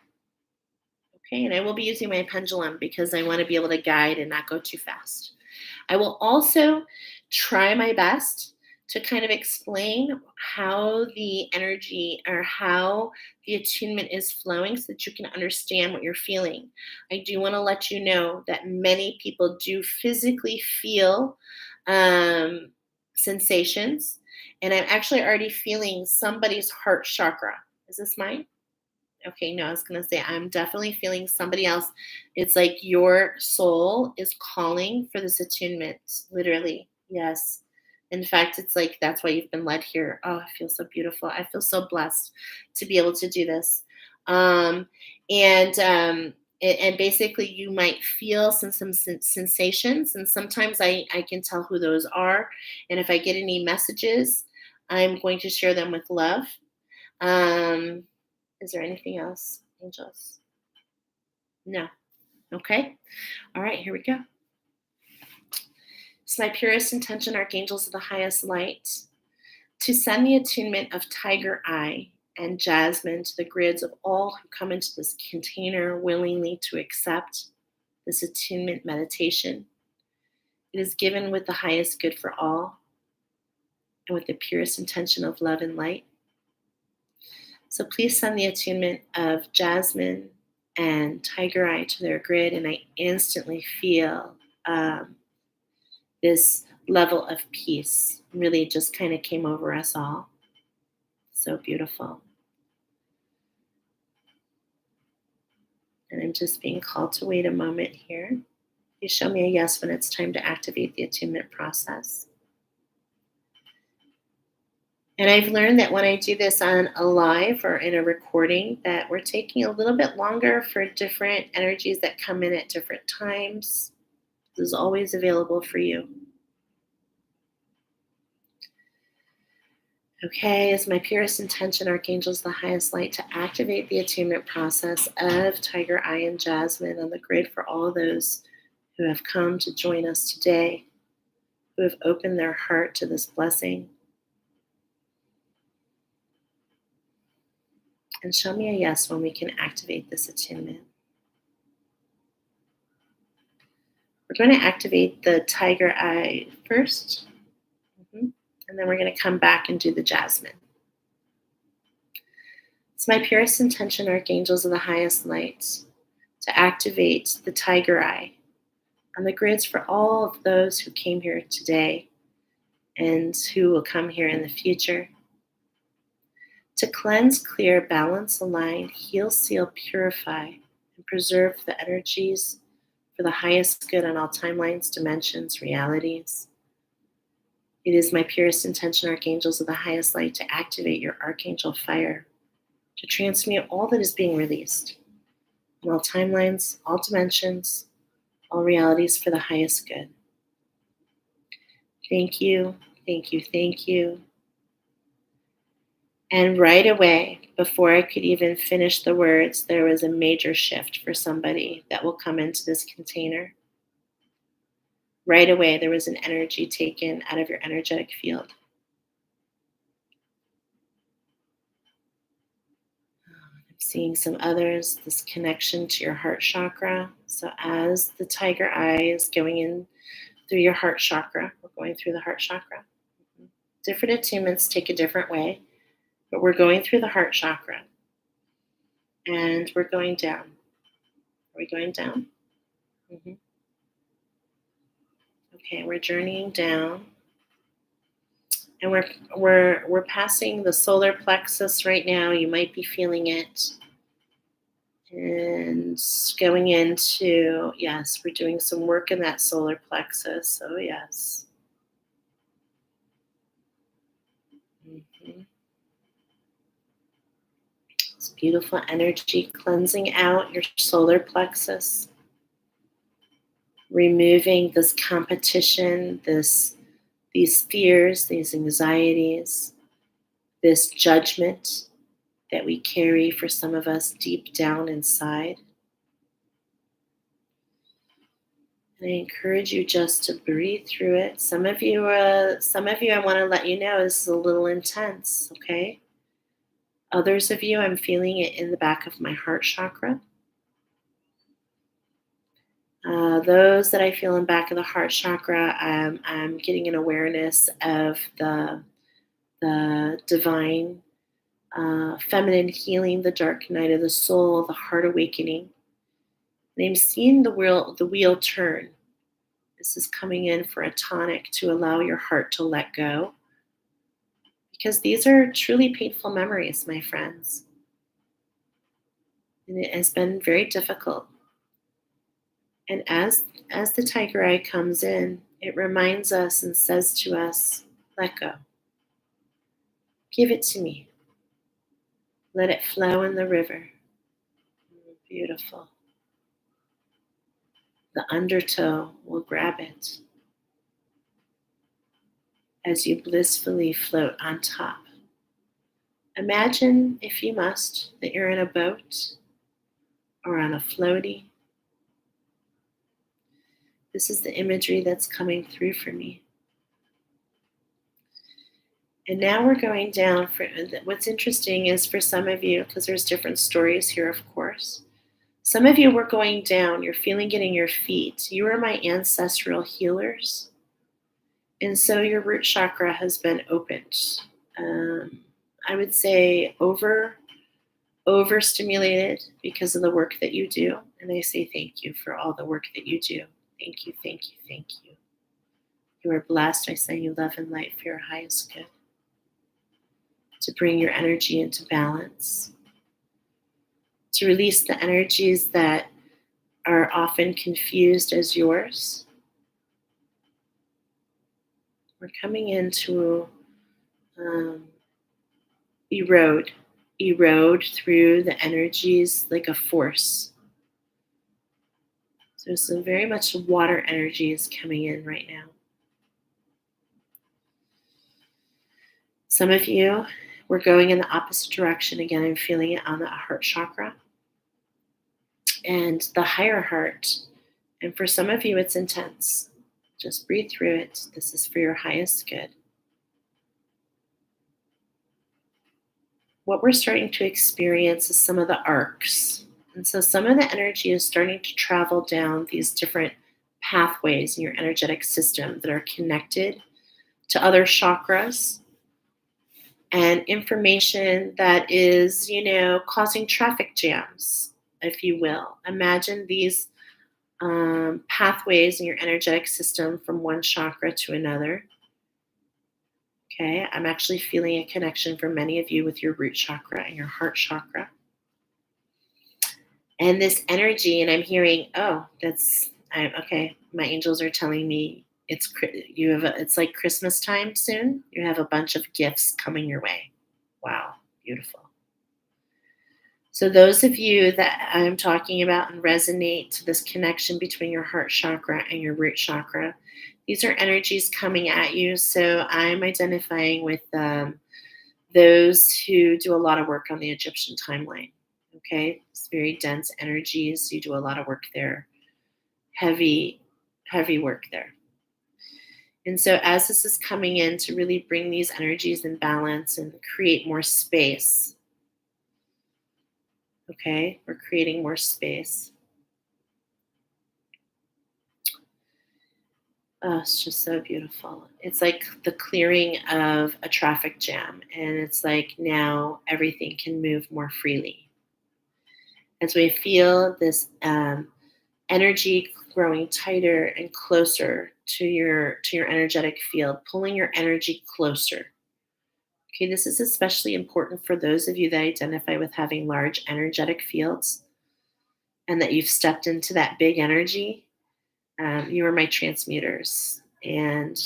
Okay, and I will be using my pendulum because I want to be able to guide and not go too fast. I will also try my best to kind of explain how the energy or how the attunement is flowing so that you can understand what you're feeling. I do want to let you know that many people do physically feel sensations, and I'm actually already feeling somebody's heart chakra. Is this mine? Okay, no, I was going to say, I'm definitely feeling somebody else. It's like your soul is calling for this attunement, literally. Yes. In fact, it's like that's why you've been led here. Oh, I feel so beautiful. I feel so blessed to be able to do this. Um, and basically, you might feel some sensations, and sometimes I can tell who those are. And if I get any messages, I'm going to share them with love. Is there anything else, angels? No. Okay. All right, here we go. It's my purest intention, archangels of the highest light, to send the attunement of Tiger Eye and Jasmine to the grids of all who come into this container willingly to accept this attunement meditation. It is given with the highest good for all and with the purest intention of love and light. So please send the attunement of Jasmine and Tiger Eye to their grid, and I instantly feel this level of peace really just kind of came over us all. So beautiful. And I'm just being called to wait a moment here. You show me a yes when it's time to activate the attunement process. And I've learned that when I do this on a live or in a recording, that we're taking a little bit longer for different energies that come in at different times. This is always available for you. Okay, it's my purest intention, archangels, the highest light, to activate the attunement process of Tiger Eye and Jasmine on the grid for all those who have come to join us today, who have opened their heart to this blessing. And show me a yes when we can activate this attunement. We're going to activate the Tiger Eye first, and then we're going to come back and do the Jasmine. It's my purest intention, archangels of the highest light, to activate the Tiger Eye on the grids for all of those who came here today and who will come here in the future. To cleanse, clear, balance, align, heal, seal, purify, and preserve the energies for the highest good on all timelines, dimensions, realities. It is my purest intention, archangels of the highest light, to activate your archangel fire, to transmute all that is being released on all timelines, all dimensions, all realities for the highest good. Thank you, thank you, thank you. And right away, before I could even finish the words, there was a major shift for somebody that will come into this container. Right away, there was an energy taken out of your energetic field. I'm seeing some others, this connection to your heart chakra. So as the Tiger Eye is going in through your heart chakra, we're going through the heart chakra. Different attunements take a different way. But we're going through the heart chakra, and we're going down. Are we going down? Mm-hmm. Okay, we're journeying down. And we're passing the solar plexus right now. You might be feeling it. And going into, yes, we're doing some work in that solar plexus. Oh, yes. Mm-hmm. It's beautiful energy cleansing out your solar plexus, removing this competition, these fears, these anxieties, this judgment that we carry for some of us deep down inside. And I encourage you just to breathe through it. Some of you, I want to let you know this is a little intense, okay? Others of you, I'm feeling it in the back of my heart chakra. Those that I feel in back of the heart chakra, I'm getting an awareness of the divine feminine healing, the dark night of the soul, the heart awakening. And I'm seeing the wheel turn. This is coming in for a tonic to allow your heart to let go. Because these are truly painful memories, my friends. And it has been very difficult. And as the tiger eye comes in, it reminds us and says to us, let go. Give it to me. Let it flow in the river. Beautiful. The undertow will grab it as you blissfully float on top. Imagine, if you must, that you're in a boat or on a floaty. This is the imagery that's coming through for me. And now we're going down. What's interesting is for some of you, because there's different stories here, of course. Some of you were going down. You're feeling it in your feet. You are my ancestral healers. And so your root chakra has been opened. I would say overstimulated because of the work that you do. And I say thank you for all the work that you do. Thank you, thank you, thank you. You are blessed. I send you love and light for your highest good. To bring your energy into balance. To release the energies that are often confused as yours. We're coming in to erode through the energies like a force. So some very much water energy is coming in right now. Some of you, we're going in the opposite direction. Again, I'm feeling it on the heart chakra and the higher heart. And for some of you, it's intense. Just breathe through it. This is for your highest good. What we're starting to experience is some of the arcs. And so some of the energy is starting to travel down these different pathways in your energetic system that are connected to other chakras and information that is, causing traffic jams, if you will. Imagine these pathways in your energetic system from one chakra to another. Okay, I'm actually feeling a connection for many of you with your root chakra and your heart chakra. And this energy, and I'm hearing, okay, my angels are telling me it's like Christmas time soon. You have a bunch of gifts coming your way. Wow, beautiful. So those of you that I'm talking about and resonate to this connection between your heart chakra and your root chakra, these are energies coming at you. So I'm identifying with those who do a lot of work on the Egyptian timeline. Okay, it's very dense energies. You do a lot of work there, heavy work there. And so as this is coming in to really bring these energies in balance and create more space. Okay, we're creating more space. Oh, it's just so beautiful. It's like the clearing of a traffic jam. And it's like now everything can move more freely. as we feel this energy growing tighter and closer to your energetic field, pulling your energy closer. Okay, this is especially important for those of you that identify with having large energetic fields and that you've stepped into that big energy. You are my transmuters, and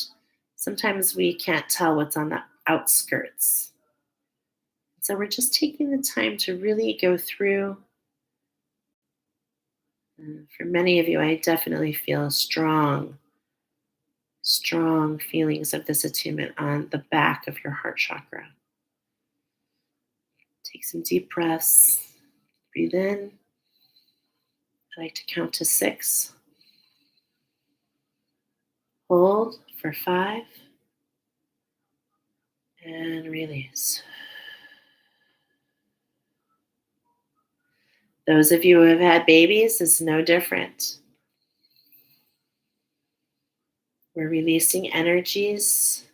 sometimes we can't tell what's on the outskirts. So we're just taking the time to really go through. For many of you, I definitely feel strong feelings of this attunement on the back of your heart chakra. Take some deep breaths. Breathe in. I like to count to 6. Hold for 5. And release. Those of you who have had babies, it's no different. We're releasing energies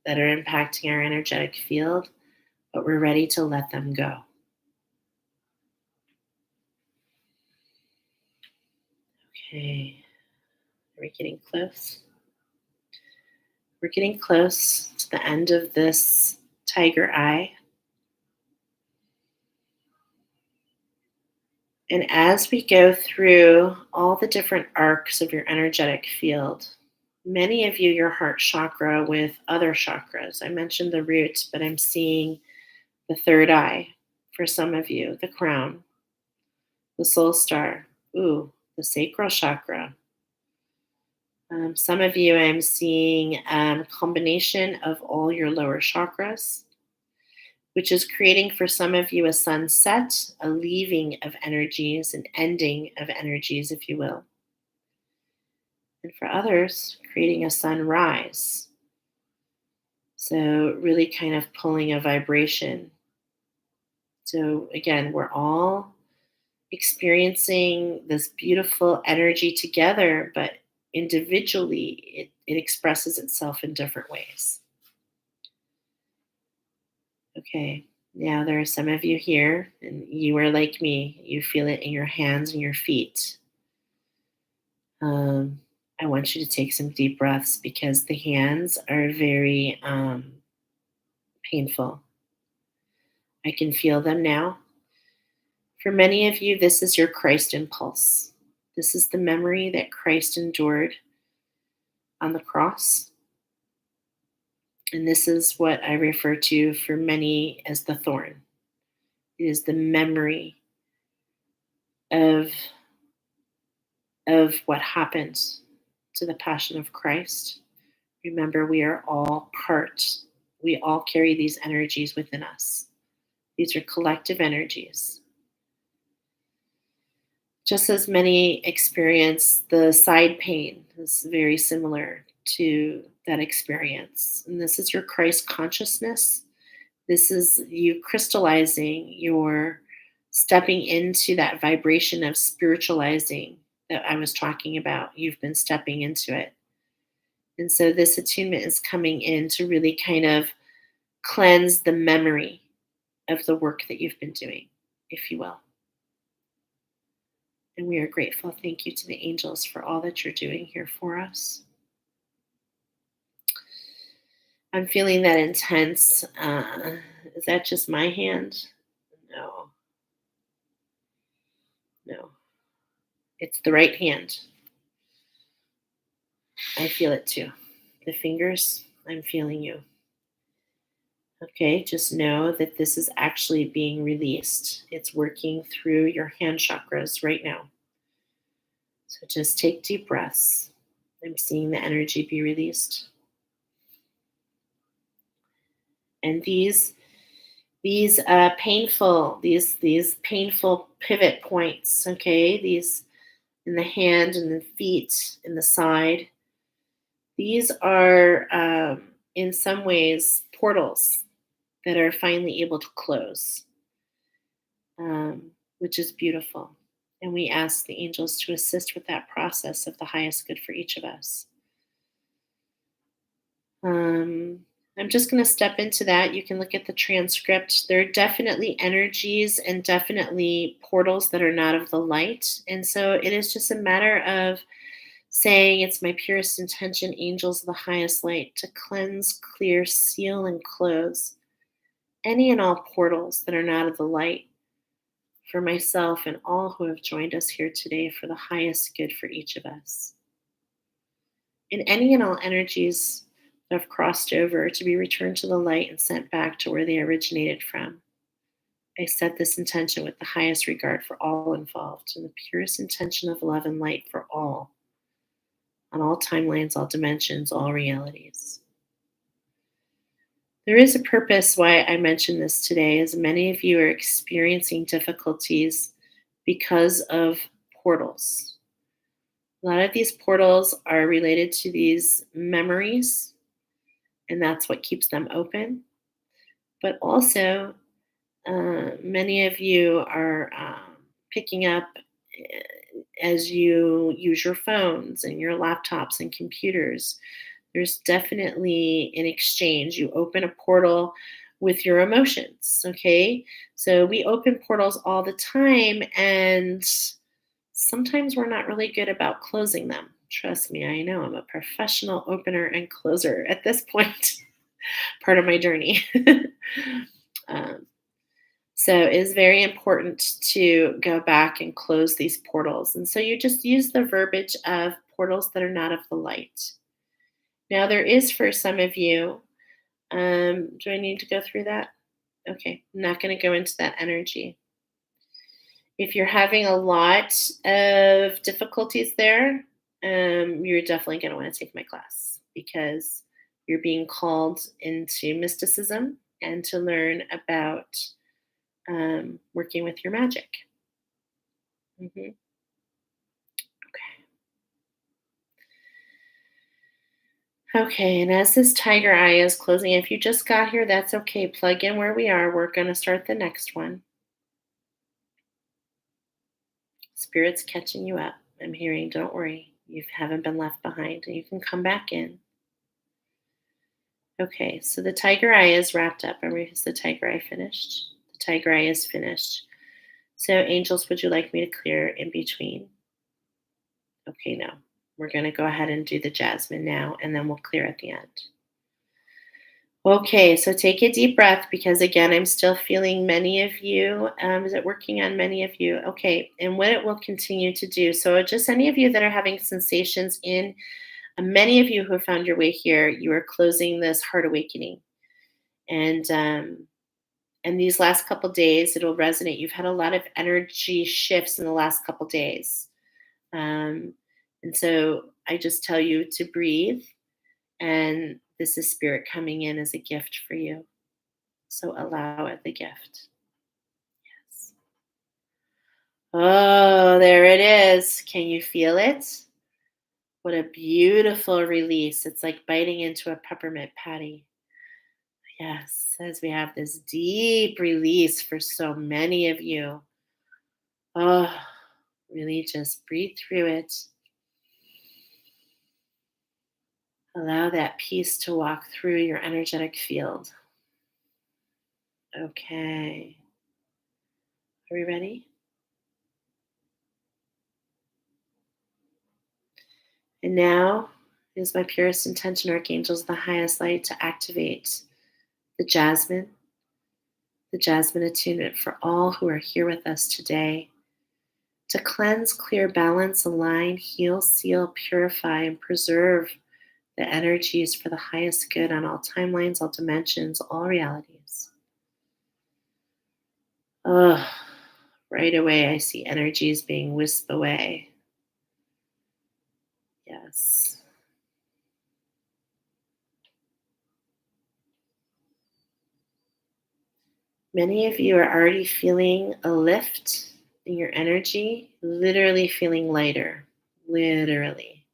that are impacting our energetic field, but we're ready to let them go. Okay, are we getting close? We're getting close to the end of this tiger eye. And as we go through all the different arcs of your energetic field, many of you, your heart chakra with other chakras. I mentioned the root, but I'm seeing the third eye for some of you, the crown, the soul star, the sacral chakra. Some of you, I'm seeing a combination of all your lower chakras, which is creating for some of you a sunset, a leaving of energies, an ending of energies, if you will. And for others, creating a sunrise. So really kind of pulling a vibration. So again, we're all experiencing this beautiful energy together, but individually it expresses itself in different ways. Okay, now there are some of you here, and you are like me. You feel it in your hands and your feet. I want you to take some deep breaths because the hands are very painful. I can feel them now. For many of you, this is your Christ impulse. This is the memory that Christ endured on the cross. And this is what I refer to for many as the thorn. It is the memory of what happened to the passion of Christ. Remember, we are all we all carry these energies within us. These are collective energies. Just as many experience the side pain is very similar to that experience. And this is your Christ consciousness. This is you crystallizing, your stepping into that vibration of spiritualizing that I was talking about. You've been stepping into it. And so this attunement is coming in to really kind of cleanse the memory of the work that you've been doing, if you will. And we are grateful. Thank you to the angels for all that you're doing here for us. I'm feeling that intense. Is that just my hand? No. It's the right hand. I feel it too. The fingers, I'm feeling you. Okay, just know that this is actually being released. It's working through your hand chakras right now. So just take deep breaths. I'm seeing the energy be released. And these painful pivot points, okay, these in the hand and the feet and the side, these are in some ways portals that are finally able to close, which is beautiful. And we ask the angels to assist with that process of the highest good for each of us. I'm just going to step into that. You can look at the transcript. There are definitely energies and definitely portals that are not of the light. And so it is just a matter of saying, it's my purest intention, angels of the highest light, to cleanse, clear, seal, and close any and all portals that are not of the light for myself and all who have joined us here today for the highest good for each of us. And any and all energies that have crossed over to be returned to the light and sent back to where they originated from. I set this intention with the highest regard for all involved and the purest intention of love and light for all, on all timelines, all dimensions, all realities. There is a purpose why I mention this today, as many of you are experiencing difficulties because of portals. A lot of these portals are related to these memories, and that's what keeps them open. But also, many of you are picking up as you use your phones and your laptops and computers. There's definitely an exchange. You open a portal with your emotions, okay? So we open portals all the time, and sometimes we're not really good about closing them. Trust me, I know I'm a professional opener and closer at this point, part of my journey. um, so it is very important to go back and close these portals. And so you just use the verbiage of portals that are not of the light. Now, there is for some of you, do I need to go through that? Okay, I'm not going to go into that energy. If you're having a lot of difficulties there, you're definitely going to want to take my class, because you're being called into mysticism and to learn about working with your magic. Mhm. Okay, and as this tiger eye is closing, if you just got here, that's okay. Plug in where we are. We're going to start the next one. Spirit's catching you up. I'm hearing, don't worry. You haven't been left behind, and you can come back in. Okay, so the tiger eye is wrapped up. Is the tiger eye finished? The tiger eye is finished. So, angels, would you like me to clear in between? Okay, no. We're going to go ahead and do the jasmine now, and then we'll clear at the end. Okay, so take a deep breath, because again, I'm still feeling many of you. Is it working on many of you? Okay, and what it will continue to do. So, just any of you that are having sensations in, many of you who have found your way here, you are closing this heart awakening. And these last couple days, it'll resonate. You've had a lot of energy shifts in the last couple days. And so I just tell you to breathe, and this is spirit coming in as a gift for you. So allow it the gift. Yes. Oh, there it is. Can you feel it? What a beautiful release. It's like biting into a peppermint patty. Yes, as we have this deep release for so many of you. Oh, really just breathe through it. Allow that peace to walk through your energetic field. Okay. Are we ready? And now is my purest intention, archangels of the highest light, to activate the jasmine attunement for all who are here with us today, to cleanse, clear, balance, align, heal, seal, purify, and preserve the energies for the highest good on all timelines, all dimensions, all realities. Oh, right away I see energies being whisked away. Yes. Many of you are already feeling a lift in your energy, literally feeling lighter. Literally.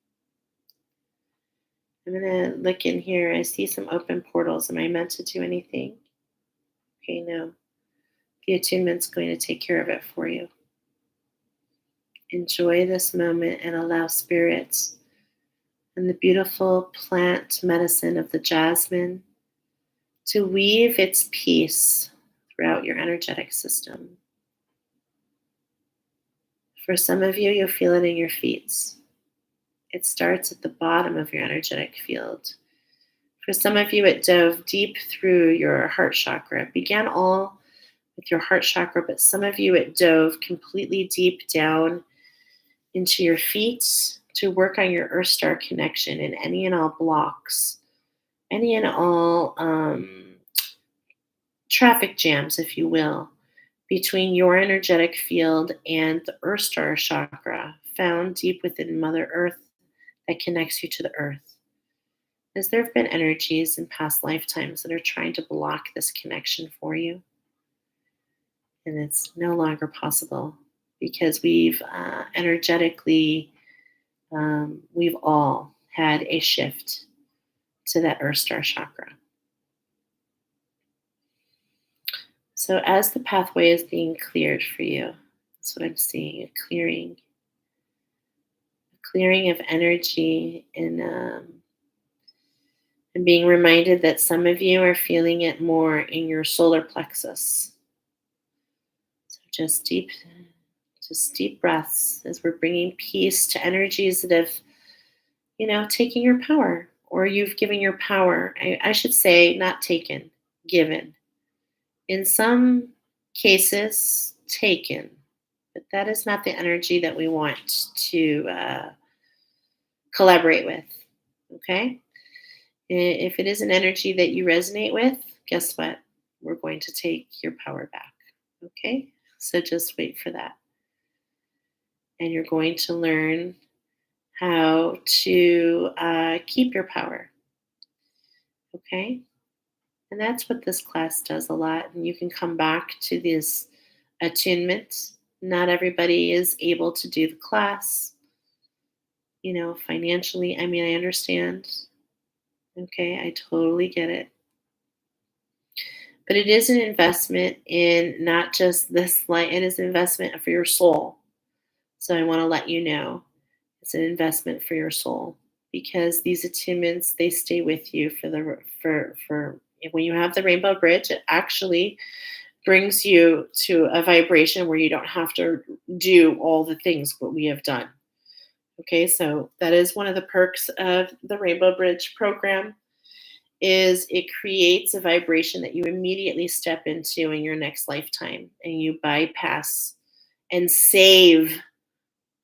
I'm going to look in here. I see some open portals. Am I meant to do anything? Okay, no. The attunement's going to take care of it for you. Enjoy this moment and allow spirits and the beautiful plant medicine of the jasmine to weave its peace throughout your energetic system. For some of you, you'll feel it in your feet. It starts at the bottom of your energetic field. For some of you, it dove deep through your heart chakra. It began all with your heart chakra, but some of you, it dove completely deep down into your feet to work on your Earth Star connection and any and all blocks, any and all traffic jams, if you will, between your energetic field and the Earth Star chakra found deep within Mother Earth that connects you to the Earth. As there have been energies in past lifetimes that are trying to block this connection for you, and it's no longer possible because we've energetically, we've all had a shift to that Earth Star chakra. So as the pathway is being cleared for you, that's what I'm seeing, a clearing of energy, and being reminded that some of you are feeling it more in your solar plexus. So just deep breaths as we're bringing peace to energies that have, taken your power, or you've given your power. I should say not taken, given. In some cases, taken. But that is not the energy that we want to collaborate with. Okay? If it is an energy that you resonate with, guess what? We're going to take your power back. Okay? So just wait for that. And you're going to learn how to keep your power. Okay? And that's what this class does a lot. And you can come back to this attunement. Not everybody is able to do the class, financially. I mean, I understand. Okay, I totally get it. But it is an investment in not just this life, it is an investment for your soul. So I want to let you know it's an investment for your soul, because these attunements, they stay with you for when you have the rainbow bridge. It actually brings you to a vibration where you don't have to do all the things what we have done. Okay, so that is one of the perks of the Rainbow Bridge program, is it creates a vibration that you immediately step into in your next lifetime, and you bypass and save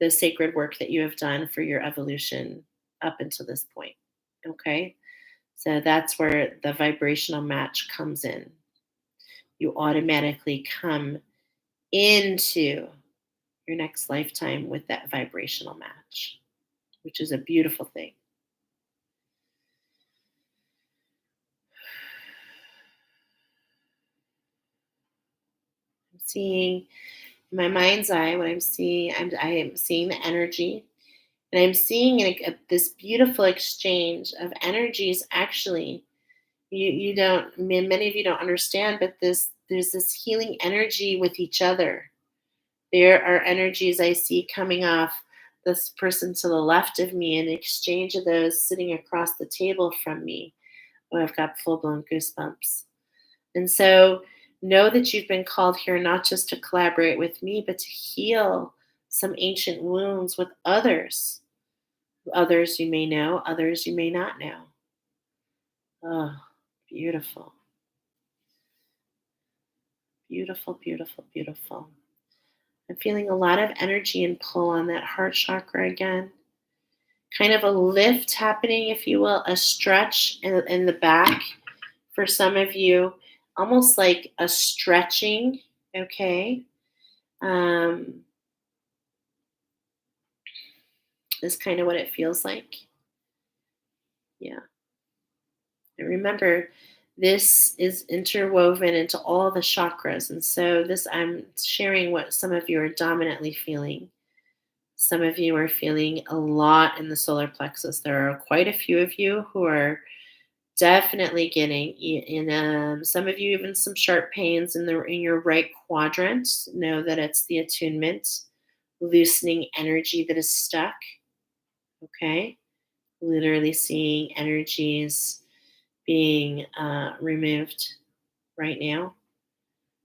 the sacred work that you have done for your evolution up until this point. Okay, so that's where the vibrational match comes in. You automatically come into your next lifetime with that vibrational match, which is a beautiful thing. I'm seeing in my mind's eye what I'm seeing. I am seeing the energy, and I'm seeing this beautiful exchange of energies. Actually, you don't. Many of you don't understand, but there's this healing energy with each other. There are energies I see coming off this person to the left of me, in exchange of those sitting across the table from me. Oh, I've got full blown goosebumps. And so know that you've been called here not just to collaborate with me, but to heal some ancient wounds with others. Others you may know, others you may not know. Oh, beautiful. Beautiful, beautiful, beautiful. I'm feeling a lot of energy and pull on that heart chakra again. Kind of a lift happening, if you will, a stretch in the back for some of you, almost like a stretching, okay? Is kind of what it feels like. Yeah. And remember, this is interwoven into all the chakras. And so I'm sharing what some of you are dominantly feeling. Some of you are feeling a lot in the solar plexus. There are quite a few of you who are definitely getting in some of you even some sharp pains in your right quadrant. Know that it's the attunement, loosening energy that is stuck. Okay, literally seeing energies being removed right now.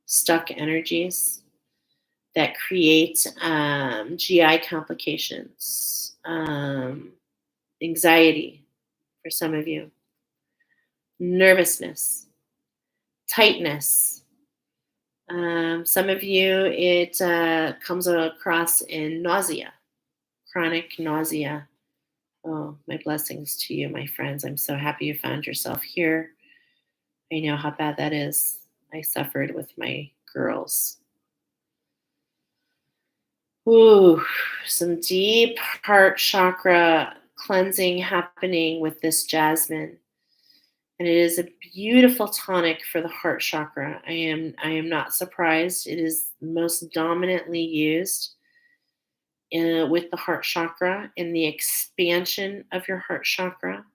Stuck energies that create GI complications, anxiety for some of you, nervousness, tightness. Some of you, it comes across in nausea, chronic nausea. Oh, my blessings to you, my friends. I'm so happy you found yourself here. I know how bad that is. I suffered with my girls. Ooh, some deep heart chakra cleansing happening with this jasmine. And it is a beautiful tonic for the heart chakra. I am not surprised. It is most dominantly used with the heart chakra in the expansion of your heart chakra.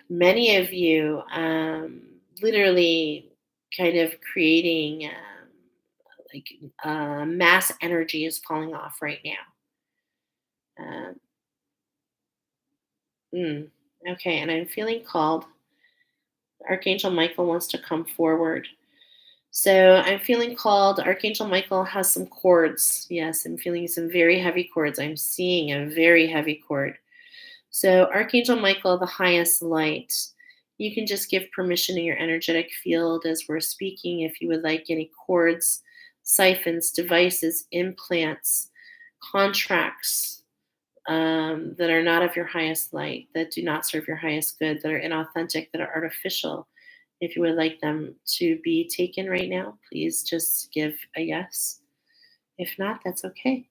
Many of you literally kind of creating mass energy is falling off right now. Okay, and I'm feeling called. Archangel Michael wants to come forward. So I'm feeling called. Archangel Michael has some cords. Yes, I'm feeling some very heavy cords. I'm seeing a very heavy cord. So Archangel Michael, the highest light, you can just give permission in your energetic field as we're speaking if you would like any cords, siphons, devices, implants, contracts that are not of your highest light, that do not serve your highest good, that are inauthentic, that are artificial. If you would like them to be taken right now, please just give a yes. If not, that's okay.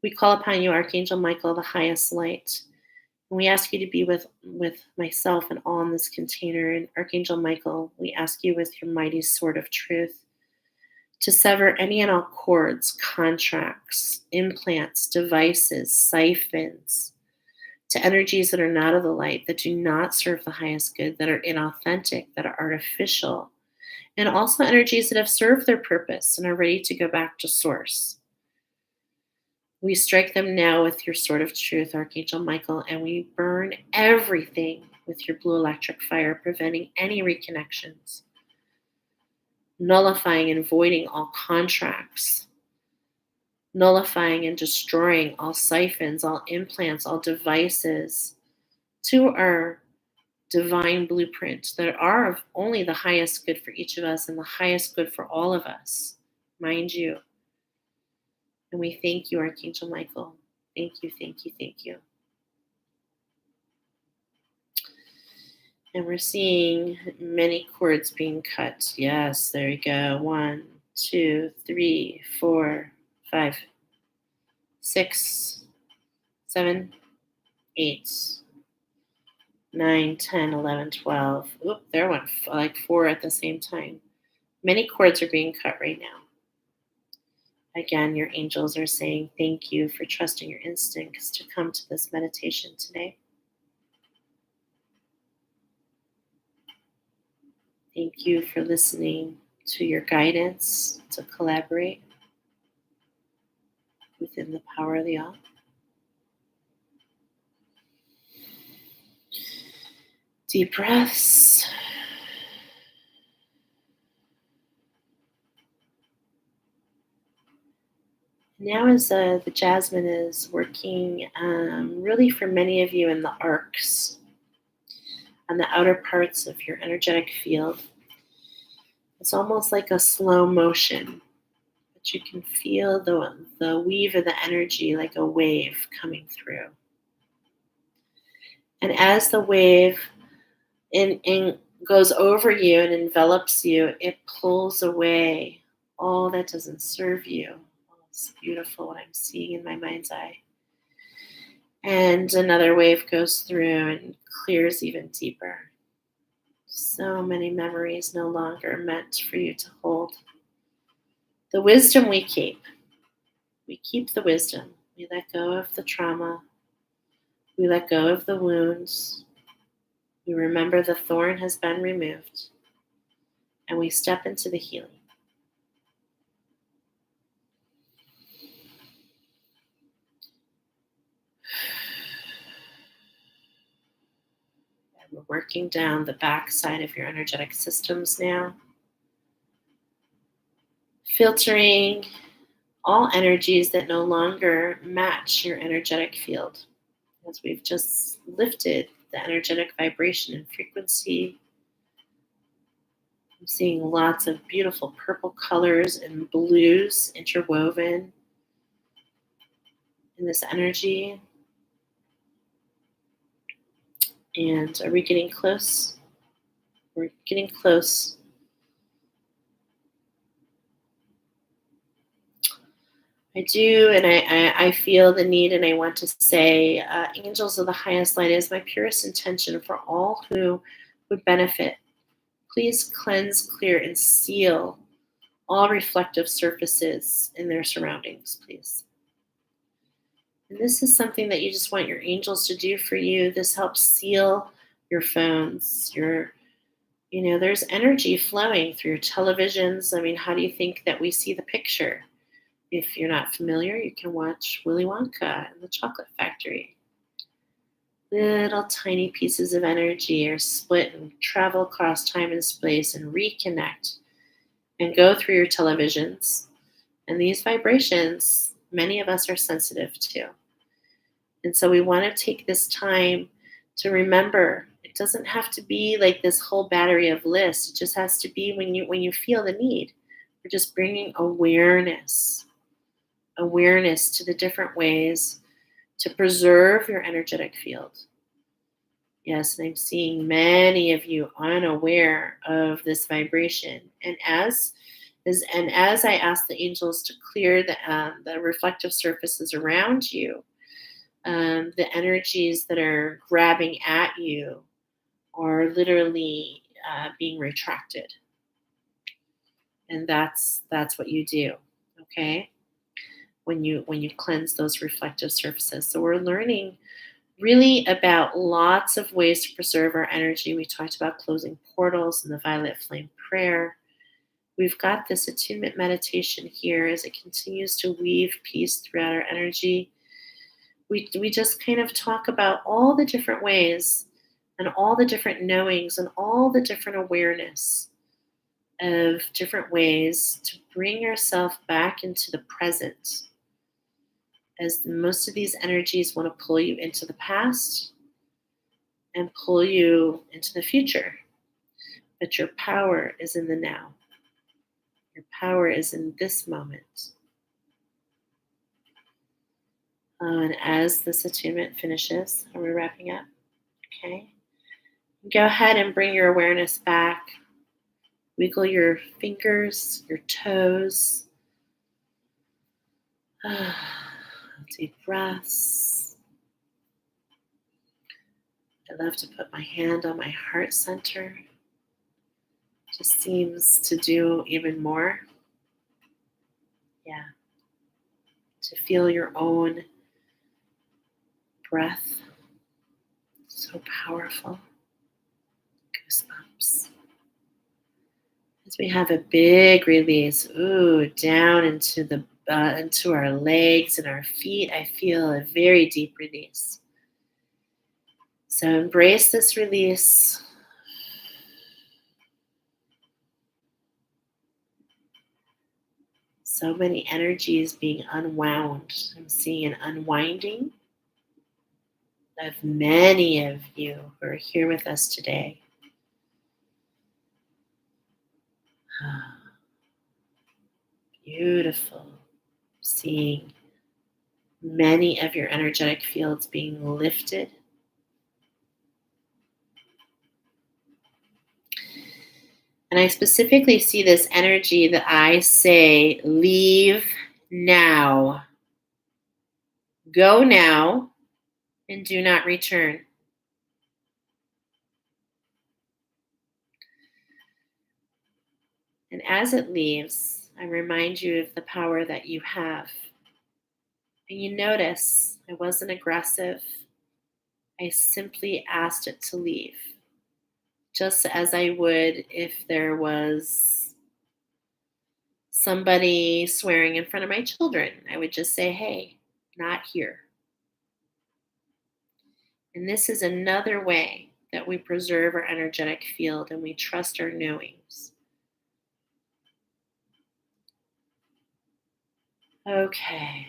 We call upon you, Archangel Michael, the highest light. And we ask you to be with myself and all in this container. And Archangel Michael, we ask you with your mighty sword of truth to sever any and all cords, contracts, implants, devices, siphons, to energies that are not of the light, that do not serve the highest good, that are inauthentic, that are artificial, and also energies that have served their purpose and are ready to go back to source. We strike them now with your sword of truth, Archangel Michael, and we burn everything with your blue electric fire, preventing any reconnections, nullifying and voiding all contracts, nullifying and destroying all siphons, all implants, all devices to our divine blueprint that are of only the highest good for each of us and the highest good for all of us, mind you. And we thank you, Archangel Michael. Thank you, thank you, thank you. And we're seeing many cords being cut. Yes, there you go. 1, 2, 3, 4, 5, 6, 7, 8, 9, 10, 11, 12. Oop, there went like 4 at the same time. Many cords are being cut right now. Again, your angels are saying thank you for trusting your instincts to come to this meditation today. Thank you for listening to your guidance to collaborate within the power of the all. Deep breaths. Now as the jasmine is working really for many of you in the arcs, on the outer parts of your energetic field, it's almost like a slow motion, but you can feel the weave of the energy like a wave coming through. And as the wave goes over you and envelops you, it pulls away all that doesn't serve you. Oh, it's beautiful what I'm seeing in my mind's eye. And another wave goes through and clears even deeper. So many memories no longer meant for you to hold. The wisdom we keep the wisdom. We let go of the trauma. We let go of the wounds. We remember the thorn has been removed. And we step into the healing. working down the back side of your energetic systems now, filtering all energies that no longer match your energetic field. As we've just lifted the energetic vibration and frequency, I'm seeing lots of beautiful purple colors and blues interwoven in this energy. And are we getting close? We're getting close. I do, and I feel the need, and I want to say, angels of the highest light, is my purest intention for all who would benefit. Please cleanse, clear, and seal all reflective surfaces in their surroundings, please. And this is something that you just want your angels to do for you. This helps seal your phones, there's energy flowing through your televisions. I mean, how do you think that we see the picture? If you're not familiar, you can watch Willy Wonka and the Chocolate Factory. Little tiny pieces of energy are split and travel across time and space and reconnect and go through your televisions. And these vibrations, many of us are sensitive to. And so we want to take this time to remember it doesn't have to be like this whole battery of lists. It just has to be when you feel the need. We're just bringing awareness to the different ways to preserve your energetic field. Yes, and I'm seeing many of you unaware of this vibration. And as I ask the angels to clear the reflective surfaces around you, the energies that are grabbing at you are literally being retracted. And that's what you do, okay? When you cleanse those reflective surfaces. So we're learning really about lots of ways to preserve our energy. We talked about closing portals and the violet flame prayer. We've got this attunement meditation here as it continues to weave peace throughout our energy. We just kind of talk about all the different ways and all the different knowings and all the different awareness of different ways to bring yourself back into the present, as most of these energies want to pull you into the past and pull you into the future. But your power is in the now. Your power is in this moment. And as this attunement finishes, are we wrapping up? Okay. Go ahead and bring your awareness back. Wiggle your fingers, your toes. Deep breaths. I love to put my hand on my heart center. Just seems to do even more. Yeah. To feel your own breath. So powerful. Goosebumps. As we have a big release, down into our legs and our feet, I feel a very deep release. So embrace this release. So many energies being unwound. I'm seeing an unwinding of many of you who are here with us today. Beautiful. Seeing many of your energetic fields being lifted. And I specifically see this energy that I say, leave now. Go now and do not return. And as it leaves, I remind you of the power that you have. And you notice I wasn't aggressive. I simply asked it to leave. Just as I would if there was somebody swearing in front of my children. I would just say, hey, not here. And this is another way that we preserve our energetic field and we trust our knowings. Okay,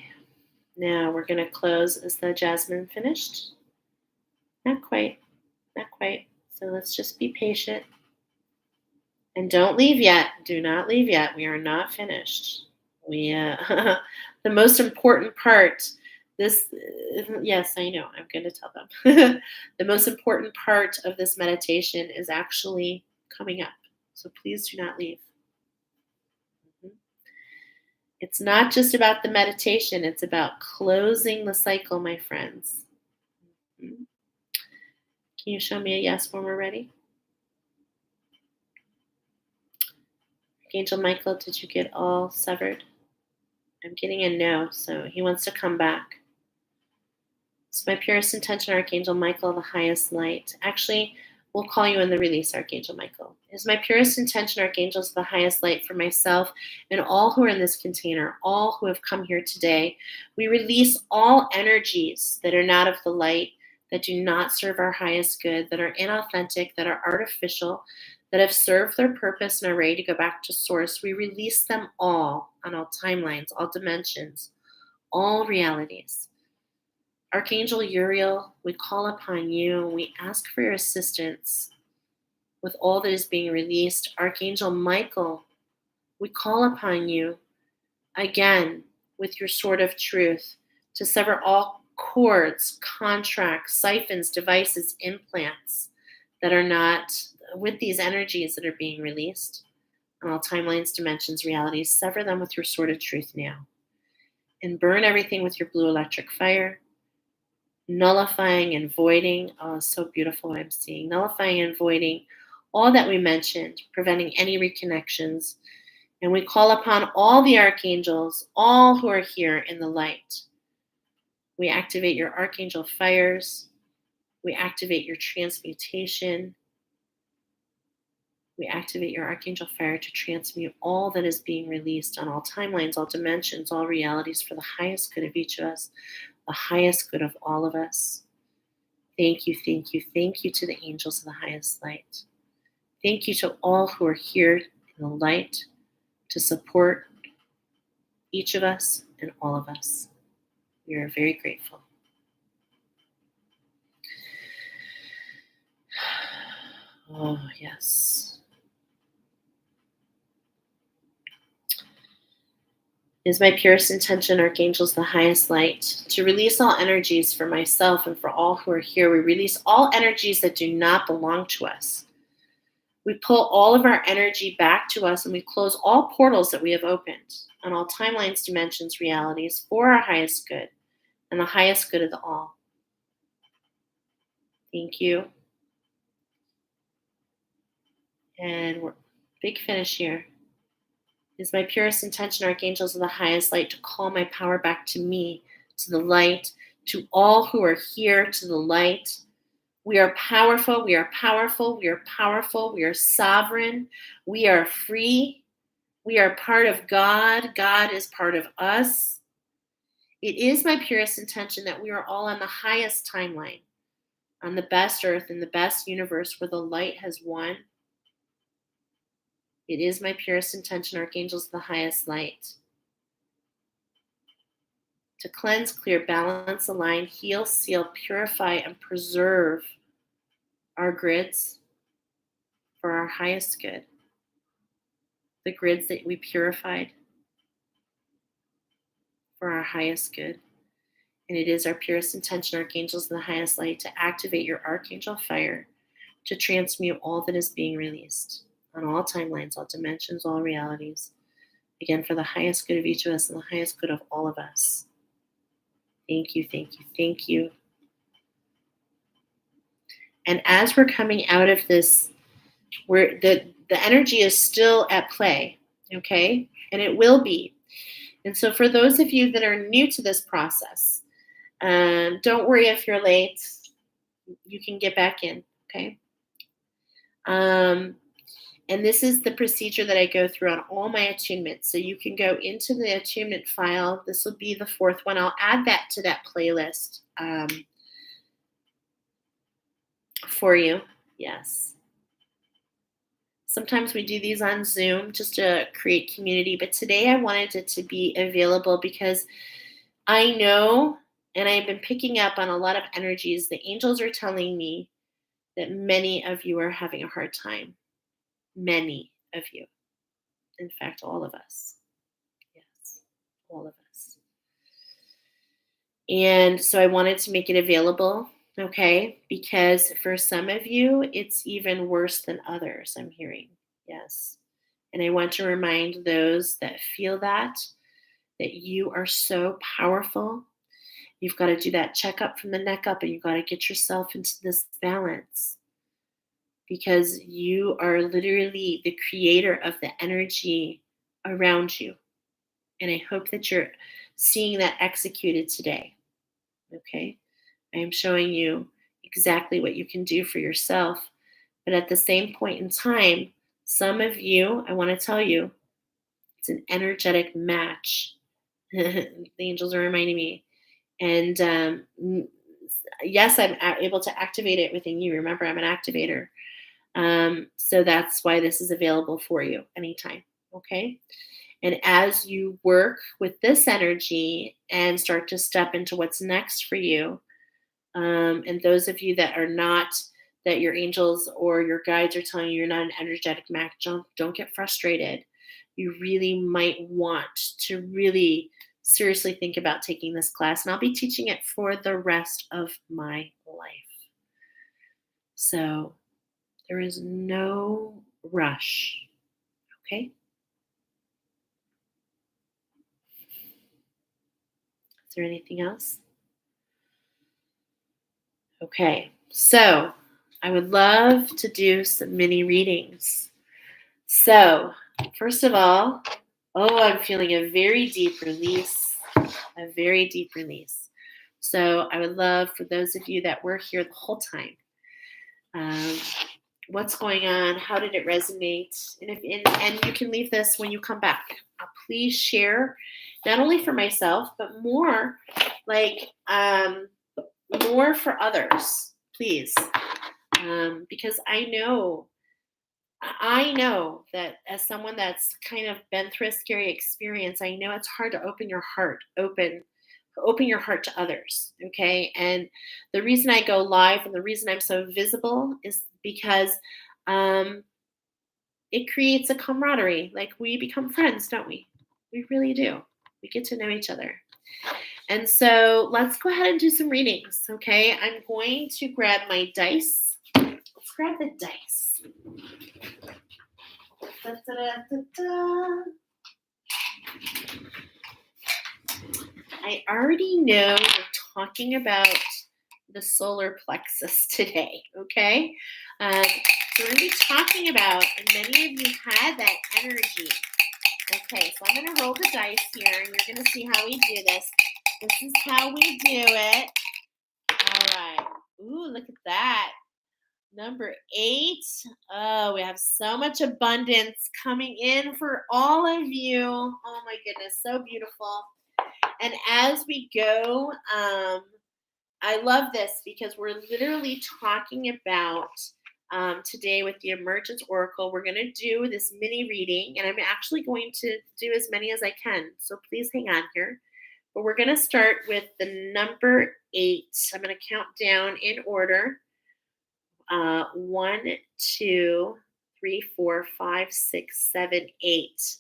now we're going to close. Is the jasmine finished? Not quite, not quite. So let's just be patient. And don't leave yet. Do not leave yet. We are not finished. The most important part, yes, I know, I'm going to tell them. The most important part of this meditation is actually coming up. So please do not leave. It's not just about the meditation, it's about closing the cycle, my friends. Can you show me a yes when we're ready? Archangel Michael, did you get all severed? I'm getting a no, so he wants to come back. It's my purest intention, Archangel Michael, the highest light. Actually, we'll call you in the release, Archangel Michael. It's my purest intention, archangels, the highest light for myself and all who are in this container, all who have come here today. We release all energies that are not of the light, that do not serve our highest good, that are inauthentic, that are artificial, that have served their purpose and are ready to go back to source. We release them all on all timelines, all dimensions, all realities. Archangel Uriel, we call upon you and we ask for your assistance with all that is being released. Archangel Michael, we call upon you again with your sword of truth to sever all cords, contracts, siphons, devices, implants that are not with these energies that are being released on all timelines, dimensions, realities. Sever them with your sword of truth now. And burn everything with your blue electric fire. Nullifying and voiding, oh, so beautiful what I'm seeing. Nullifying and voiding all that we mentioned, preventing any reconnections. And we call upon all the archangels, all who are here in the light. We activate your archangel fires. We activate your transmutation. We activate your archangel fire to transmute all that is being released on all timelines, all dimensions, all realities for the highest good of each of us, the highest good of all of us. Thank you, thank you, thank you to the angels of the highest light. Thank you to all who are here in the light to support each of us and all of us. We are very grateful. Oh, yes. It is my purest intention, archangels, the highest light, to release all energies for myself and for all who are here. We release all energies that do not belong to us. We pull all of our energy back to us and we close all portals that we have opened on all timelines, dimensions, realities for our highest good and the highest good of the all. Thank you. And we're big finish here. It is my purest intention, archangels of the highest light, to call my power back to me, to the light, to all who are here, to the light. We are powerful, we are powerful, we are powerful, we are sovereign, we are free, we are part of God, God is part of us. It is my purest intention that we are all on the highest timeline, on the best earth, in the best universe where the light has won. It is my purest intention, archangels of the highest light, to cleanse, clear, balance, align, heal, seal, purify, and preserve our grids for our highest good. The grids that we purified for our highest good. And it is our purest intention, archangels in the highest light, to activate your archangel fire to transmute all that is being released on all timelines, all dimensions, all realities. Again, for the highest good of each of us and the highest good of all of us. Thank you, thank you, thank you. And as we're coming out of this, the energy is still at play, okay? And it will be. And so for those of you that are new to this process, don't worry if you're late. You can get back in, okay? And this is the procedure that I go through on all my attunements. So you can go into the attunement file. This will be the fourth one. I'll add that to that playlist. for you. Yes. Sometimes we do these on Zoom just to create community, but today I wanted it to be available because I know, and I've been picking up on a lot of energies. The angels are telling me that many of you are having a hard time. Many of you. In fact, all of us. Yes, all of us. And so I wanted to make it available, okay? Because for some of you, it's even worse than others, I'm hearing. Yes. And I want to remind those that feel that you are so powerful. You've got to do that checkup from the neck up, and you've got to get yourself into this balance because you are literally the creator of the energy around you. And I hope that you're seeing that executed today. Okay. I am showing you exactly what you can do for yourself. But at the same point in time, some of you, I want to tell you, it's an energetic match. The angels are reminding me. And yes, I'm able to activate it within you. Remember, I'm an activator. So that's why this is available for you anytime. Okay. And as you work with this energy and start to step into what's next for you, and those of you that are not, that your angels or your guides are telling you you're not an energetic match, don't get frustrated. You really might want to really seriously think about taking this class. And I'll be teaching it for the rest of my life. So there is no rush. Okay? Is there anything else? Okay, so I would love to do some mini readings. So, first of all, I'm feeling a very deep release, a very deep release. So, I would love for those of you that were here the whole time, what's going on? How did it resonate? And you can leave this when you come back. Please share, not only for myself, but more like more for others, please, because I know that as someone that's kind of been through a scary experience, I know it's hard to open your heart, open your heart to others. Okay. And the reason I go live and the reason I'm so visible is because um, it creates a camaraderie. Like we become friends, don't we? We really do. We get to know each other. And so let's go ahead and do some readings. Okay. I'm going to grab my dice. Let's grab the dice. Da, da, da, da. I already know we're talking about the solar plexus today, okay? So we're going to be talking about, and many of you had that energy. Okay, so I'm going to roll the dice here, and you're going to see how we do this. This is how we do it. All right. Ooh, look at that. Number 8. Oh, we have so much abundance coming in for all of you. Oh my goodness, so beautiful. And as we go, I love this because we're literally talking about today with the Emergence Oracle. We're going to do this mini reading, and I'm actually going to do as many as I can. So please hang on here. But we're going to start with the number 8. I'm going to count down in order. 1, 2, 3, 4, 5, 6, 7, 8.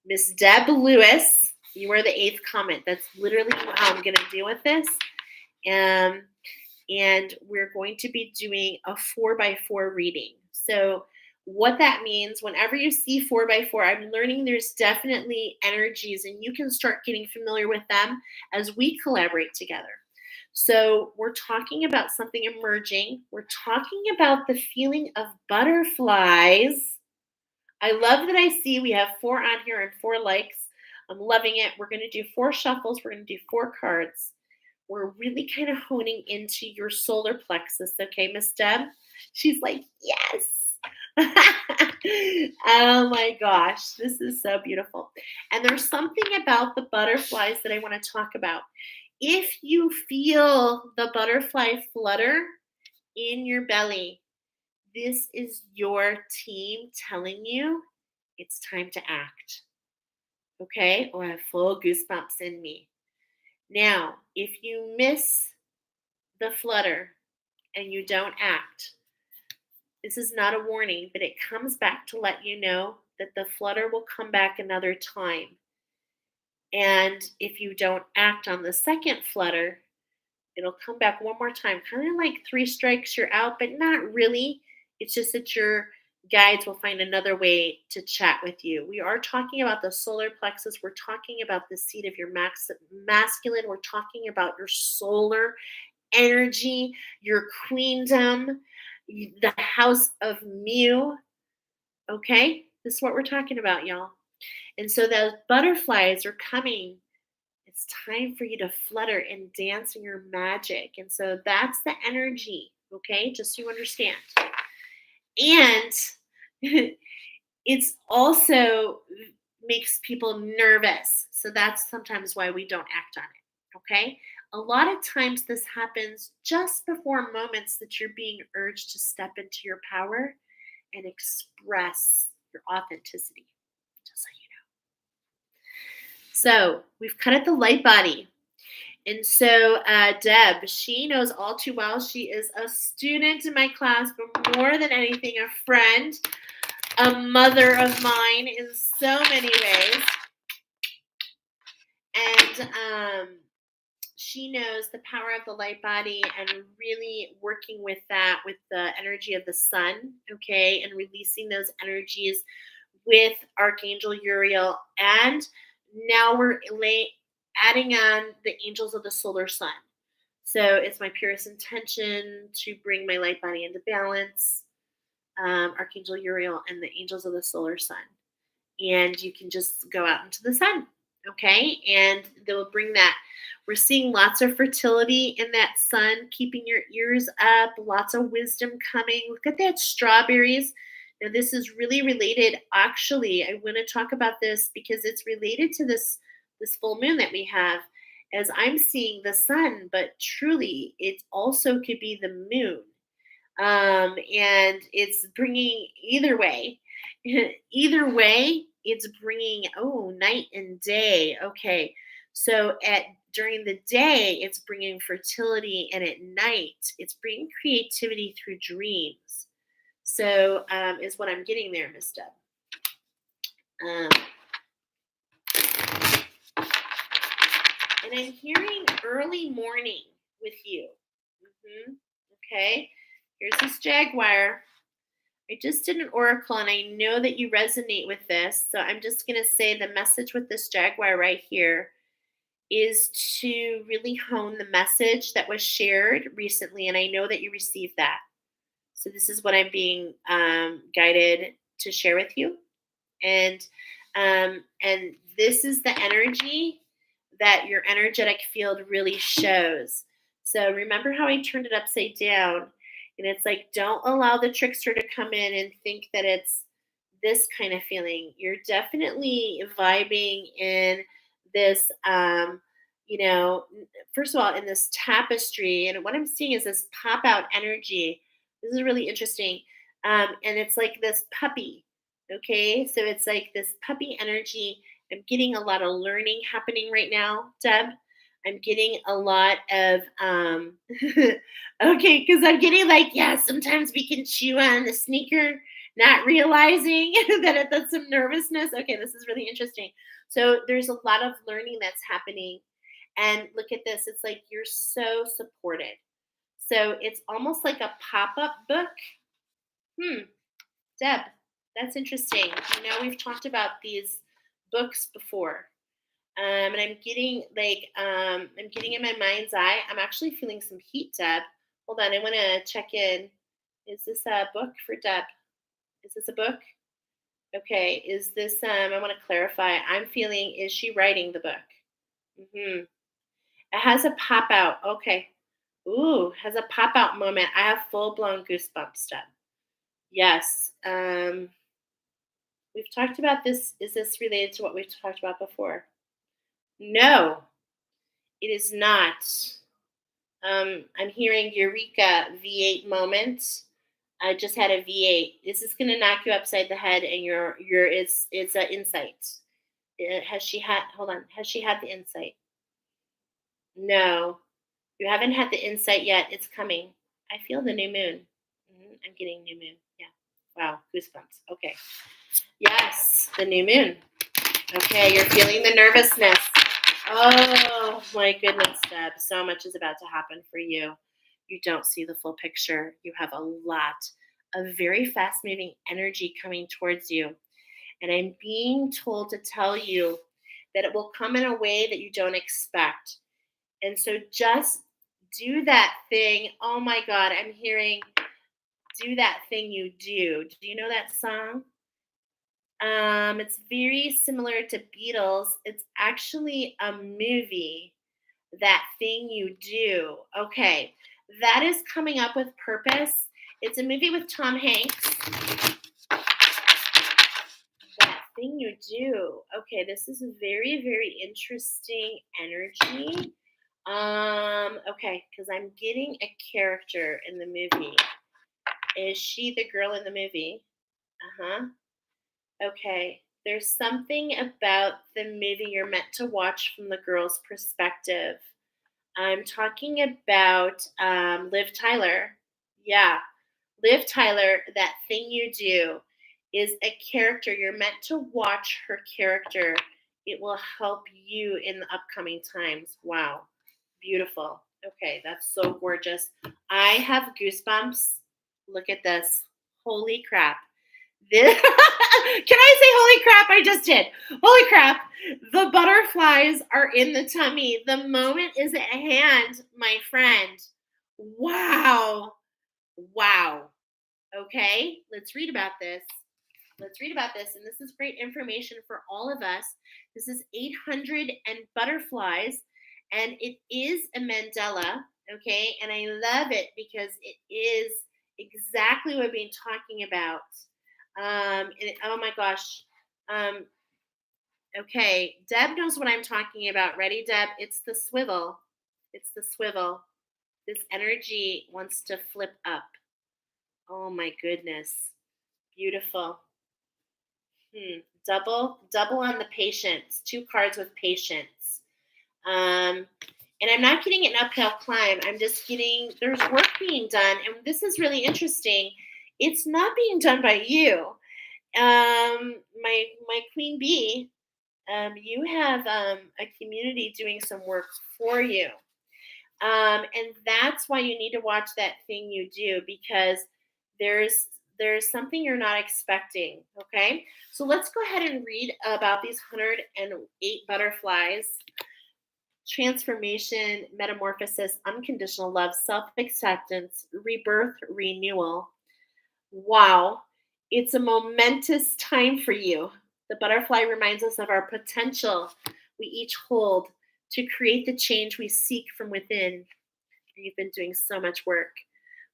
Miss Deb Lewis, you are the 8th comment. That's literally how I'm going to deal with this. And we're going to be doing a 4x4 reading. So what that means, whenever you see 4x4, I'm learning there's definitely energies, and you can start getting familiar with them as we collaborate together. So we're talking about something emerging. We're talking about the feeling of butterflies. I love that I see we have 4 on here and 4 likes. I'm loving it. We're going to do 4 shuffles. We're going to do 4 cards. We're really kind of honing into your solar plexus. Okay, Miss Deb? She's like, yes. Oh my gosh, this is so beautiful. And there's something about the butterflies that I want to talk about. If you feel the butterfly flutter, in your belly. This is your team telling you it's time to act. Okay? Oh, I have full goosebumps in me. Now, if you miss the flutter and you don't act, this is not a warning, but it comes back to let you know that the flutter will come back another time. And if you don't act on the second flutter, it'll come back one more time. Kind of like three strikes, you're out, but not really. It's just that your guides will find another way to chat with you. We are talking about the solar plexus. We're talking about the seat of your masculine. We're talking about your solar energy, your queendom, the house of Mu. Okay? This is what we're talking about, y'all. And so those butterflies are coming. It's time for you to flutter and dance in your magic. And so that's the energy, okay? Just so you understand. And it's also makes people nervous. So that's sometimes why we don't act on it, okay? A lot of times this happens just before moments that you're being urged to step into your power and express your authenticity, just so you know. So we've cut at the light body. And so Deb, she knows all too well. She is a student in my class, but more than anything, a friend, a mother of mine in so many ways. And she knows the power of the light body and really working with that, with the energy of the sun, okay, and releasing those energies with Archangel Uriel. And now we're adding on the angels of the solar sun. So it's my purest intention to bring my light body into balance, Archangel Uriel and the angels of the solar sun. And you can just go out into the sun, okay? And they'll bring that. We're seeing lots of fertility in that sun, keeping your ears up, lots of wisdom coming. Look at that, strawberries. Now, this is really related. Actually, I want to talk about this because it's related to this full moon that we have. As I'm seeing the sun, but truly, it also could be the moon. And it's bringing either way. Either way, it's bringing night and day. Okay, so at during the day, it's bringing fertility, and at night, it's bringing creativity through dreams. So is what I'm getting there, Miss Deb. And I'm hearing early morning with you. Okay, here's this jaguar. I just did an oracle, and I know that you resonate with this. So I'm just going to say the message with this jaguar right here is to really hone the message that was shared recently. And I know that you received that. So this is what I'm being guided to share with you. And this is the energy that your energetic field really shows. So remember how I turned it upside down? And it's like, don't allow the trickster to come in and think that it's this kind of feeling. You're definitely vibing in this, first of all, in this tapestry. And what I'm seeing is this pop out energy. This is really interesting. And it's like this puppy. Okay. So it's like this puppy energy. I'm getting a lot of learning happening right now, Deb. I'm getting a lot of okay, because I'm getting like, yeah, sometimes we can chew on the sneaker, not realizing that that's some nervousness. Okay, this is really interesting. So there's a lot of learning that's happening. And look at this. It's like you're so supported. So it's almost like a pop-up book. Deb, that's interesting. We've talked about these books before. And I'm getting I'm getting in my mind's eye. I'm actually feeling some heat, Deb. Hold on, I want to check in. Is this a book for Deb? Is this a book? Okay. Is this I want to clarify. I'm feeling, is she writing the book? It has a pop out. Okay. Ooh, has a pop out moment. I have full blown goosebumps, Deb. Yes. We've talked about this. Is this related to what we've talked about before? No, it is not. I'm hearing Eureka V8 moment. I just had a V8. This is gonna knock you upside the head, and it's an insight. Has she had? Hold on. Has she had the insight? No, you haven't had the insight yet. It's coming. I feel the new moon. I'm getting new moon. Yeah. Wow. Goosebumps. Okay. Yes, the new moon. Okay, you're feeling the nervousness. Oh my goodness, Deb. So much is about to happen for you. You don't see the full picture. You have a lot of very fast moving energy coming towards you. And I'm being told to tell you that it will come in a way that you don't expect. And so just do that thing. Oh my God, I'm hearing do that thing you do. Do you know that song? It's very similar to Beatles. It's actually a movie, That Thing You Do. Okay, that is coming up with purpose. It's a movie with Tom Hanks. That Thing You Do. Okay, this is a very, very interesting energy. Okay, because I'm getting a character in the movie. Is she the girl in the movie? Uh-huh. Okay. There's something about the movie you're meant to watch from the girl's perspective. I'm talking about Liv Tyler. Yeah. Liv Tyler, That Thing You Do, is a character. You're meant to watch her character. It will help you in the upcoming times. Wow. Beautiful. Okay, that's so gorgeous. I have goosebumps. Look at this. Holy crap. This, can I say holy crap? I just did. Holy crap. The butterflies are in the tummy. The moment is at hand, my friend. Wow. Wow. Okay, let's read about this. Let's read about this. And this is great information for all of us. This is 800 and butterflies, and it is a mandala. Okay, and I love it because it is exactly what we've been talking about. Oh my gosh. Um, okay, Deb knows what I'm talking about. Ready, Deb? It's the swivel. It's the swivel. This energy wants to flip up. Oh my goodness. Beautiful. Double on the patience. Two cards with patience. And I'm not getting an uphill climb. I'm just getting there's work being done, and this is really interesting. It's not being done by you. My queen bee. You have a community doing some work for you. And that's why you need to watch That Thing You Do, because there's there's something you're not expecting. Okay, so let's go ahead and read about these 108 butterflies. Transformation, metamorphosis, unconditional love, self-acceptance, rebirth, renewal. Wow, it's a momentous time for you. The butterfly reminds us of our potential we each hold to create the change we seek from within. You've been doing so much work.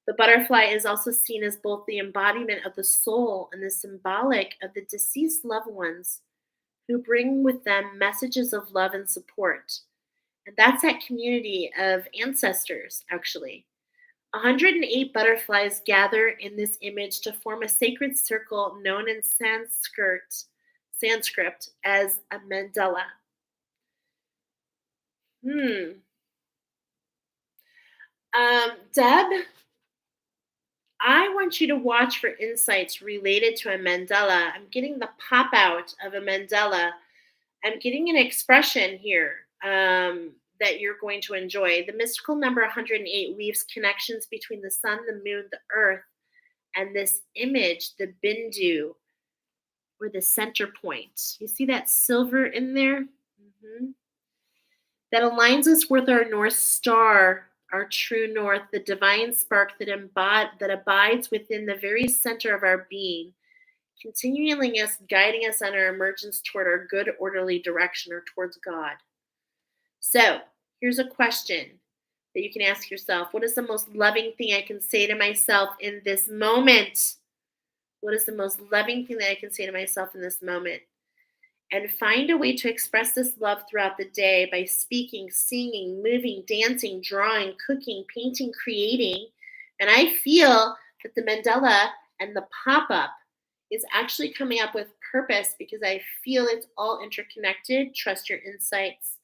The butterfly is also seen as both the embodiment of the soul and the symbolic of the deceased loved ones who bring with them messages of love and support. And that's that community of ancestors, actually. 108 butterflies gather in this image to form a sacred circle known in Sanskrit as a mandala. Deb, I want you to watch for insights related to a mandala. I'm getting the pop out of a mandala. I'm getting an expression here that you're going to enjoy. The mystical number 108 weaves connections between the sun, the moon, the earth, and this image, the bindu, or the center point. You see that silver in there? That aligns us with our North Star, our true north, the divine spark that abides within the very center of our being, continually guiding us on our emergence toward our good, orderly direction or towards God. So, here's a question that you can ask yourself. What is the most loving thing I can say to myself in this moment? What is the most loving thing that I can say to myself in this moment? and find a way to express this love throughout the day by speaking, singing, moving, dancing, drawing, cooking, painting, creating. And I feel that the mandala and the pop up is actually coming up with purpose because I feel it's all interconnected. Trust your insights.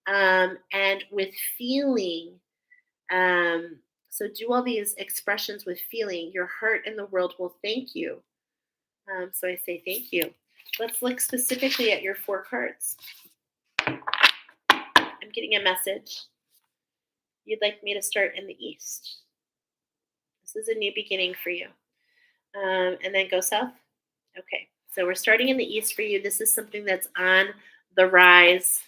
And with feeling, um, so do all these expressions with feeling. Your heart and the world will thank you. So I say thank you. Let's look specifically at your 4 cards. I'm getting a message. You'd like me to start in the east. This is a new beginning for you. And then go south. Okay. So we're starting in the east for you. This is something that's on the rise.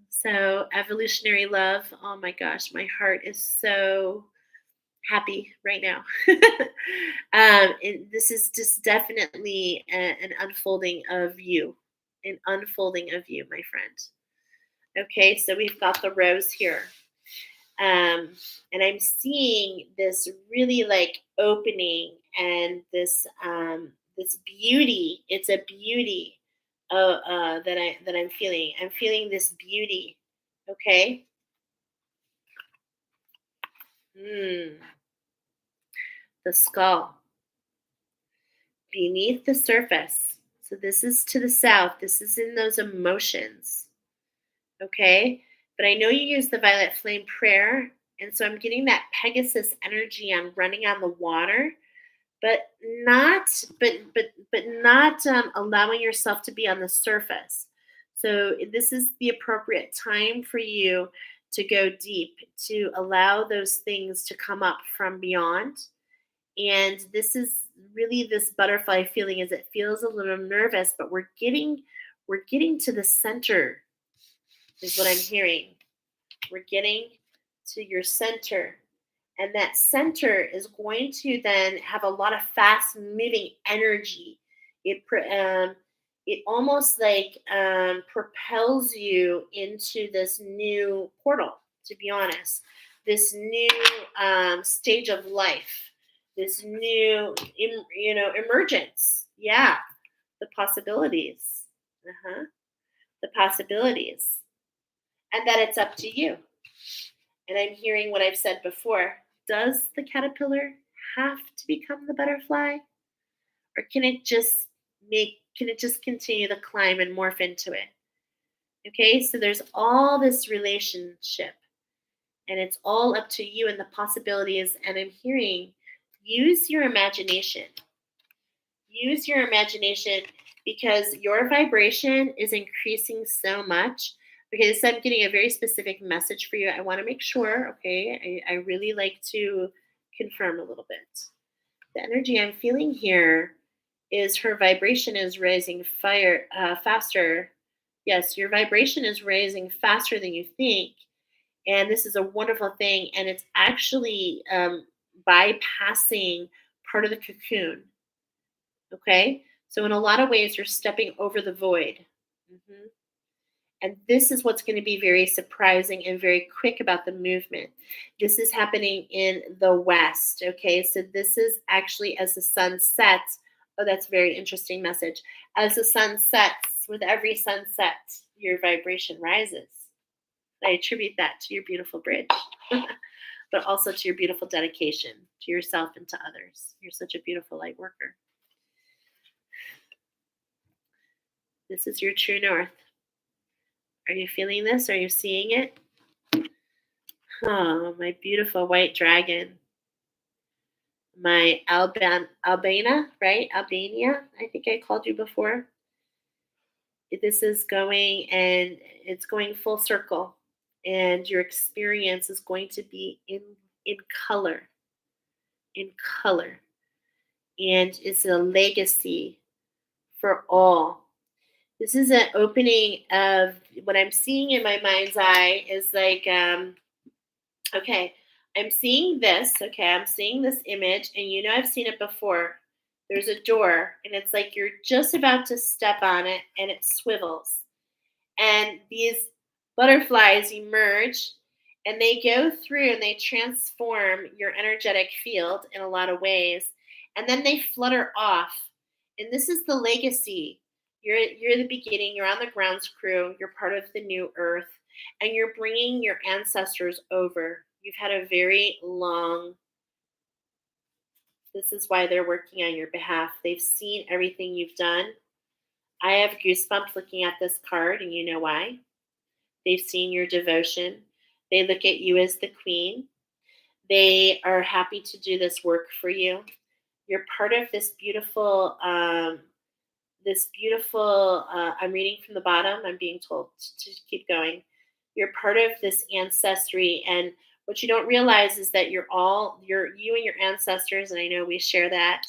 So evolutionary love. Oh my gosh, my heart is so happy right now. And this is just definitely an unfolding of you, my friend. Okay, so we've got the rose here. And I'm seeing this really like opening and this beauty. It's a beauty that I'm feeling. I'm feeling this beauty. Okay. Mm, the skull beneath the surface. So this is to the south. This is in those emotions. Okay. But I know you use the violet flame prayer. And so I'm getting that Pegasus energy on running on the water, but not allowing yourself to be on the surface. So this is the appropriate time for you to go deep, to allow those things to come up from beyond. And this is really this butterfly feeling as it feels a little nervous, but we're getting to the center is what I'm hearing. We're getting to your center. And that center is going to then have a lot of fast moving energy. It almost like propels you into this new portal, to be honest, this new stage of life, this new, emergence. Yeah, the possibilities. Uh-huh. The possibilities. And that it's up to you. And I'm hearing what I've said before. Does the caterpillar have to become the butterfly? Or can it just continue the climb and morph into it? Okay, so there's all this relationship and it's all up to you and the possibilities. And I'm hearing use your imagination. Use your imagination because your vibration is increasing so much. Okay, so I'm getting a very specific message for you. I want to make sure, okay, I really like to confirm a little bit. The energy I'm feeling here is her vibration is raising faster. Yes, your vibration is raising faster than you think. And this is a wonderful thing. And it's actually bypassing part of the cocoon. Okay. So, in a lot of ways, you're stepping over the void. Mhm. And this is what's going to be very surprising and very quick about the movement. This is happening in the West. Okay. So, this is actually as the sun sets. Oh, that's a very interesting message. As the sun sets, with every sunset, your vibration rises. I attribute that to your beautiful bridge, but also to your beautiful dedication to yourself and to others. You're such a beautiful light worker. This is your true north. Are you feeling this? Are you seeing it? Oh, my beautiful white dragon. My Albania, right? Albania, I think I called you before. This is going and it's going full circle. And your experience is going to be in color. In color. And it's a legacy for all. This is an opening of what I'm seeing in my mind's eye is like, okay, I'm seeing this. Okay, I'm seeing this image, and I've seen it before. There's a door, and it's like you're just about to step on it, and it swivels. And these butterflies emerge, and they go through and they transform your energetic field in a lot of ways. And then they flutter off. And this is the legacy You're the beginning. You're on the grounds crew. You're part of the new earth, and you're bringing your ancestors over. You've had a very long. This is why they're working on your behalf. They've seen everything you've done. I have goosebumps looking at this card, and you know why? They've seen your devotion. They look at you as the queen. They are happy to do this work for you. You're part of this beautiful I'm reading from the bottom. I'm being told to keep going. You're part of this ancestry, and what you don't realize is that you and your ancestors, and I know we share that.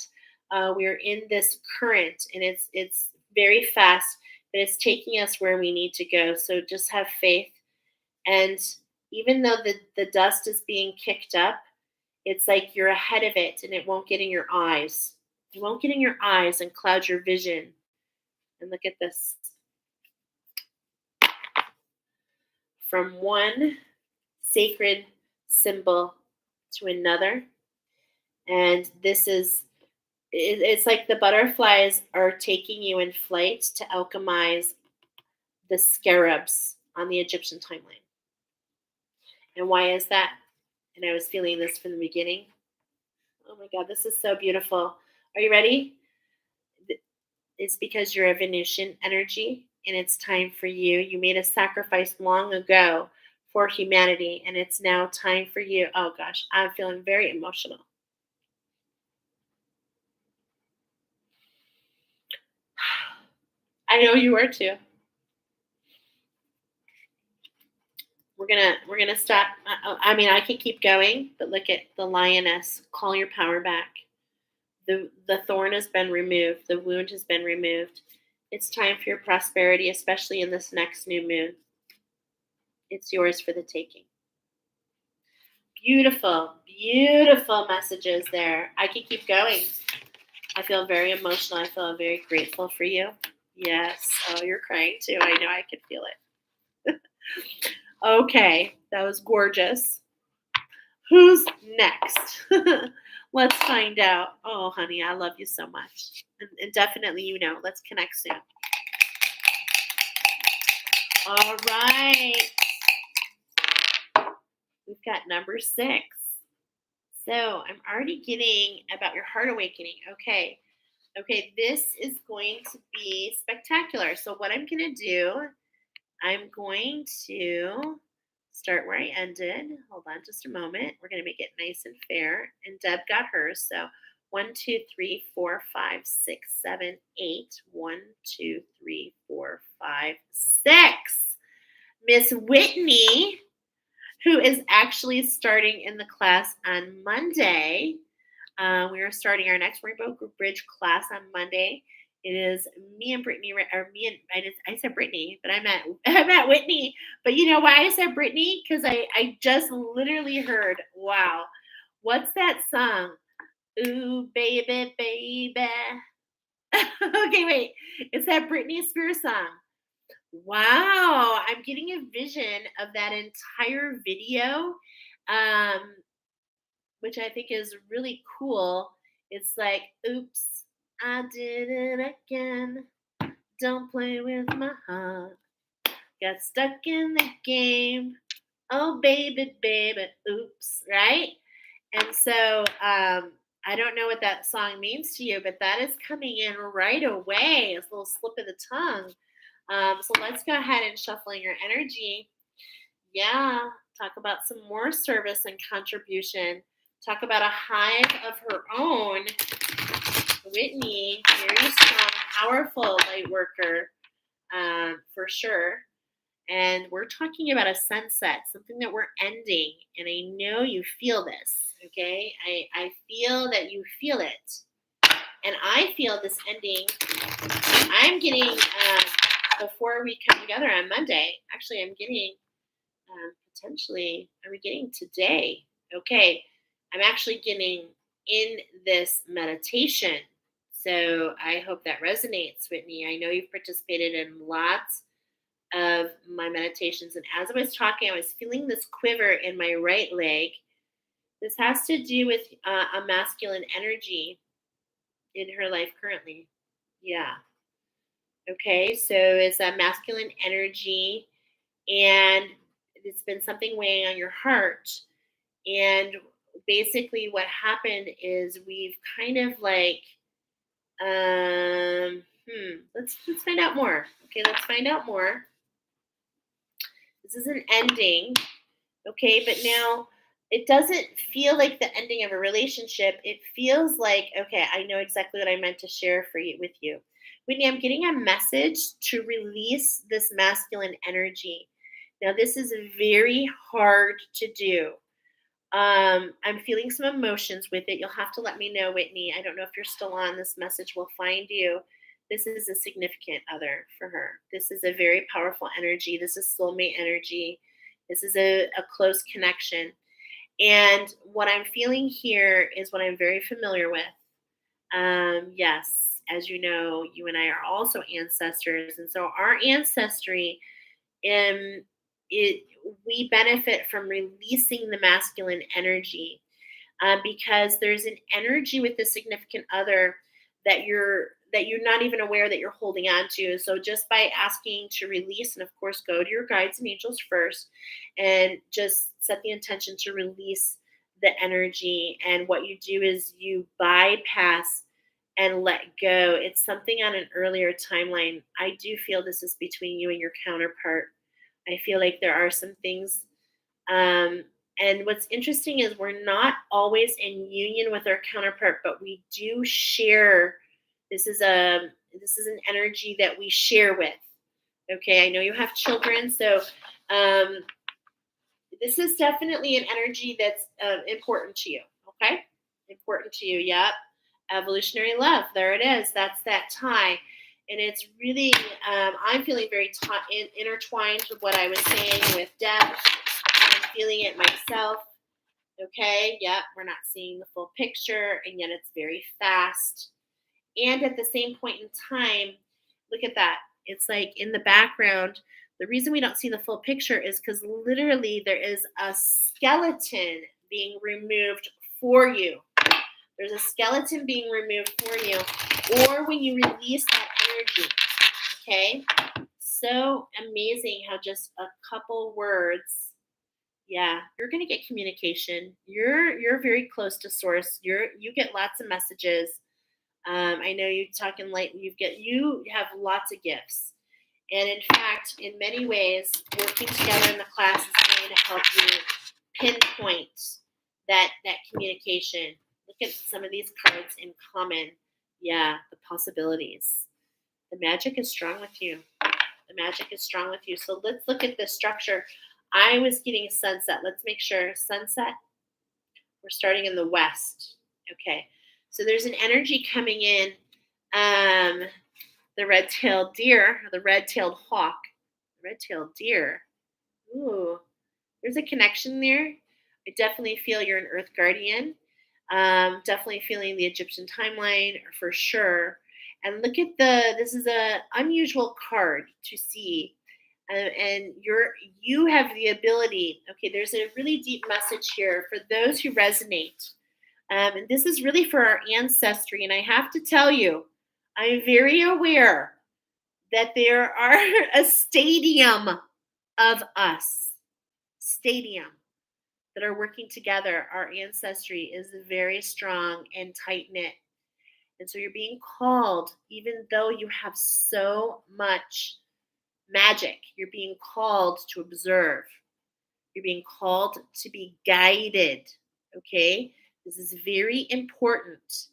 We're in this current, and it's very fast, but it's taking us where we need to go. So just have faith, and even though the dust is being kicked up, it's like you're ahead of it, and it won't get in your eyes. It won't get in your eyes and cloud your vision. And look at this. From one sacred symbol to another. And it's like the butterflies are taking you in flight to alchemize the scarabs on the Egyptian timeline. And why is that? And I was feeling this from the beginning. Oh my God, this is so beautiful. Are you ready? It's because you're a Venusian energy, and it's time for you. You made a sacrifice long ago for humanity, and it's now time for you. Oh gosh, I'm feeling very emotional. I know you are too. We're gonna stop. I mean, I can keep going, but look at the lioness. Call your power back. The thorn has been removed. The wound has been removed. It's time for your prosperity, especially in this next new moon. It's yours for the taking. Beautiful, beautiful messages there. I can keep going. I feel very emotional. I feel very grateful for you. Yes. Oh, you're crying too. I know. I can feel it. Okay. That was gorgeous. Who's next? Let's find out. Oh, honey, I love you so much. And definitely, let's connect soon. All right. We've got number 6. So I'm already getting about your heart awakening. Okay, this is going to be spectacular. So what I'm going to do, I'm going to start where I ended. Hold on just a moment. We're going to make it nice and fair. And Deb got hers. So 1, 2, 3, 4, 5, 6, 7, 8. 1, 2, 3, 4, 5, 6. Miss Whitney, who is actually starting in the class on Monday. We are starting our next Rainbow Bridge class on Monday. It is me and Brittany, I said Brittany, but I meant Whitney. But you know why I said Brittany? Because I just literally heard, wow, what's that song? Ooh, baby, baby. Okay, wait. It's that Britney Spears song. Wow, I'm getting a vision of that entire video, which I think is really cool. It's like, oops, I did it again. Don't play with my heart. Got stuck in the game. Oh, baby, baby, oops, right? And so I don't know what that song means to you, but that is coming in right away. It's a little slip of the tongue. So let's go ahead and shuffle in your energy. Yeah, talk about some more service and contribution. Talk about a hive of her own. Whitney, very strong, powerful light worker, for sure. And we're talking about a sunset, something that we're ending. And I know you feel this, okay? I feel that you feel it. And I feel this ending. I'm getting, before we come together on Monday, actually, I'm getting potentially, are we getting today? Okay, I'm actually getting in this meditation. So I hope that resonates, Whitney. I know you've participated in lots of my meditations. And as I was talking, I was feeling this quiver in my right leg. This has to do with a masculine energy in her life currently. Yeah. Okay, so it's a masculine energy, and it's been something weighing on your heart. And basically, what happened is we've kind of like, let's find out more. Okay, let's find out more. This is an ending. Okay, but now it doesn't feel like the ending of a relationship. It feels like, okay, I know exactly what I meant to share for you with you. Whitney, I'm getting a message to release this masculine energy. Now, this is very hard to do. I'm feeling some emotions with it. You'll have to let me know, Whitney. I don't know if you're still on. This message will find you. This is a significant other for her. This is a very powerful energy. This is soulmate energy. This is a close connection. And what I'm feeling here is what I'm very familiar with. Yes, as you know, you and I are also ancestors. And so our ancestry, um, it, we benefit from releasing the masculine energy, because there's an energy with the significant other that you're not even aware that you're holding on to. So just by asking to release, and of course go to your guides and angels first, and just set the intention to release the energy. And what you do is you bypass and let go. It's something on an earlier timeline. I do feel this is between you and your counterpart. I feel like there are some things, um, and what's interesting is we're not always in union with our counterpart, but we do share. This is an energy that we share with. Okay, I know you have children, so um, this is definitely an energy that's important to you. Okay, important to you. Yep, evolutionary love. There it is. That's that tie. And it's really, I'm feeling very intertwined with what I was saying with Deb. I'm feeling it myself. Okay, yep, we're not seeing the full picture, and yet it's very fast. And at the same point in time, look at that. It's like in the background. The reason we don't see the full picture is because literally there is a skeleton being removed for you. There's a skeleton being removed for you, or when you release that energy. Okay, so amazing how just a couple words. Yeah, you're gonna get communication. You're very close to source. You get lots of messages. I know you talking like you have lots of gifts, and in fact, in many ways, working together in the class is going to help you pinpoint that communication. Look at some of these cards in common. Yeah, the possibilities. The magic is strong with you. The magic is strong with you. So let's look at the structure. I was getting sunset. Let's make sure sunset. We're starting in the west. Okay. So there's an energy coming in. The red-tailed deer, the red-tailed hawk, red-tailed deer. Ooh, there's a connection there. I definitely feel you're an earth guardian. Definitely feeling the Egyptian timeline for sure. And look at this is a unusual card to see. And you have the ability. Okay, there's a really deep message here for those who resonate. And this is really for our ancestry. And I have to tell you, I'm very aware that there are a stadium of us, stadium that are working together. Our ancestry is very strong and tight knit. And so you're being called, even though you have so much magic, you're being called to observe. You're being called to be guided. Okay? This is very important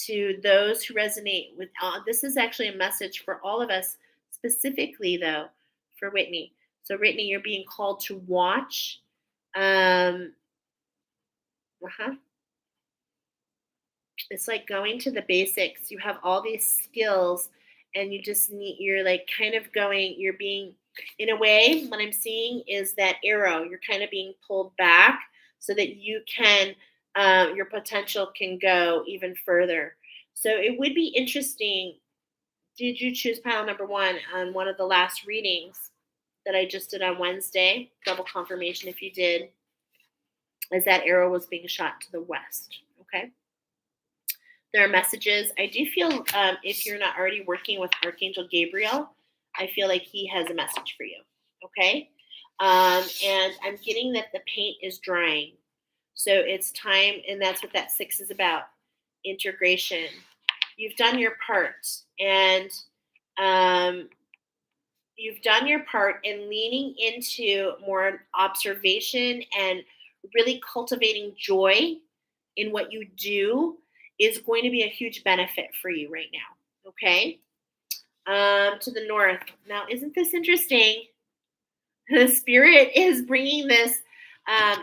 to those who resonate with. This is actually a message for all of us, specifically, though, for Whitney. So, Whitney, you're being called to watch. Uh-huh. It's like going to the basics. You have all these skills, and you're like kind of going, you're being, in a way, what I'm seeing is that arrow, you're kind of being pulled back so that you can, your potential can go even further. So it would be interesting. Did you choose pile number one on one of the last readings that I just did on Wednesday? Double confirmation if you did, as that arrow was being shot to the west. Okay. There are messages. I do feel if you're not already working with Archangel Gabriel, I feel like he has a message for you. Okay. And I'm getting that the paint is drying. So it's time, and that's what that 6 is about, integration. You've done your part, and um, you've done your part in leaning into more observation and really cultivating joy in what you do is going to be a huge benefit for you right now. Okay. To the north. Now, isn't this interesting? The spirit is bringing this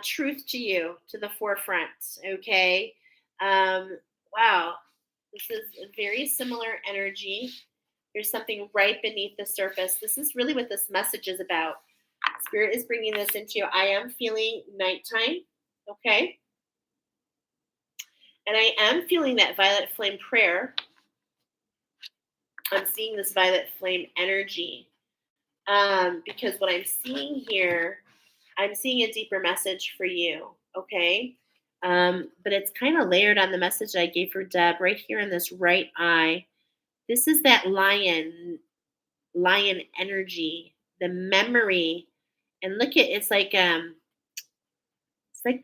truth to you to the forefront. Okay. Wow. This is a very similar energy. There's something right beneath the surface. This is really what this message is about. Spirit is bringing this into you. I am feeling nighttime. Okay. And I am feeling that violet flame prayer. I'm seeing this violet flame energy. Because what I'm seeing here, I'm seeing a deeper message for you. Okay. But it's kind of layered on the message I gave for Deb right here in this right eye. This is that lion energy, the memory. And look at it's like the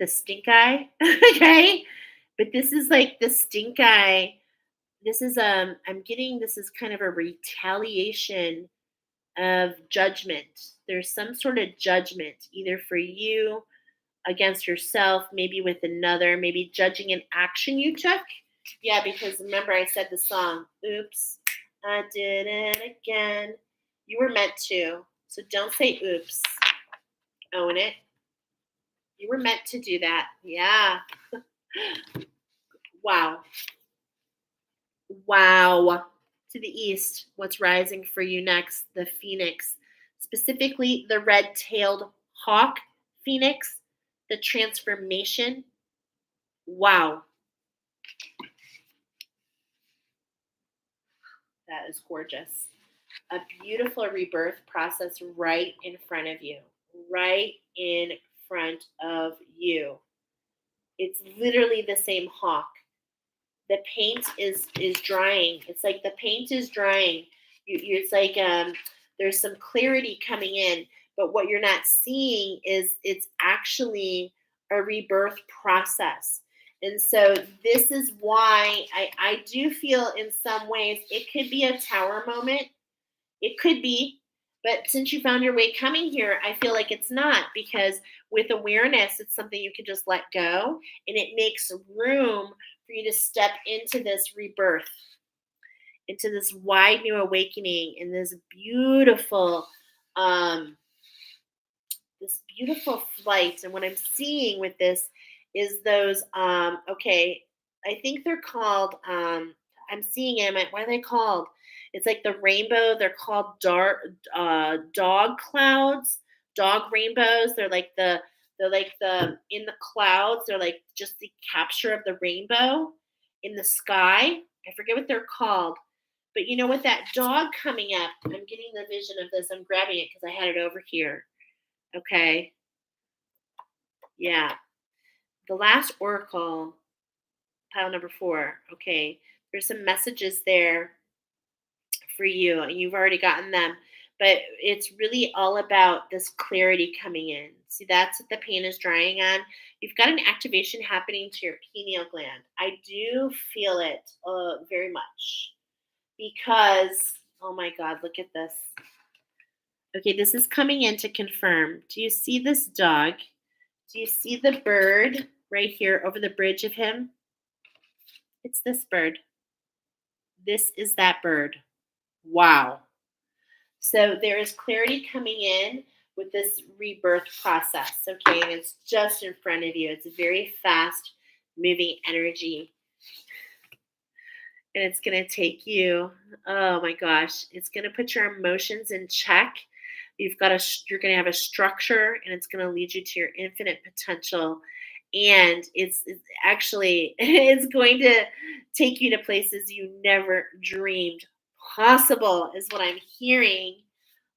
stink eye. Okay. But this is like the stink eye. This is I'm getting this is kind of a retaliation of judgment. There's some sort of judgment, either for you, against yourself, maybe with another, maybe judging an action you took. Yeah, because remember I said the song, oops, I did it again. You were meant to. So don't say oops. Own it. You were meant to do that. Yeah. Wow. Wow. To the east, what's rising for you next? The phoenix, specifically the red tailed hawk phoenix, the transformation. Wow. That is gorgeous. A beautiful rebirth process right in front of you. Right in front of you. It's literally the same hawk. The paint is drying. It's like the paint is drying. It's like there's some clarity coming in, but what you're not seeing is it's actually a rebirth process. And so this is why I do feel in some ways it could be a tower moment. It could be, but since you found your way coming here, I feel like it's not, because with awareness, it's something you can just let go, and it makes room for you to step into this rebirth, into this wide new awakening, in um, this beautiful flight. And what I'm seeing with this is those, okay, I think they're called, I'm seeing them, what are they called? It's like the rainbow. They're called dog clouds, dog rainbows. They're like the, in the clouds, they're like just the capture of the rainbow in the sky. I forget what they're called. But you know, with that dog coming up, I'm getting the vision of this. I'm grabbing it because I had it over here. Okay. Yeah. The last oracle, pile number 4. Okay. There's some messages there for you, and you've already gotten them. But it's really all about this clarity coming in. See, that's what the paint is drying on. You've got an activation happening to your pineal gland. I do feel it very much because, oh my God, look at this. Okay, this is coming in to confirm. Do you see this dog? Do you see the bird right here over the bridge of him? It's this bird. This is that bird. Wow. So there is clarity coming in with this rebirth process. Okay, and it's just in front of you. It's a very fast moving energy. And it's going to take you, oh my gosh, it's going to put your emotions in check. You're going to have a structure, and it's going to lead you to your infinite potential. And it's actually, it's going to take you to places you never dreamed possible, is what I'm hearing.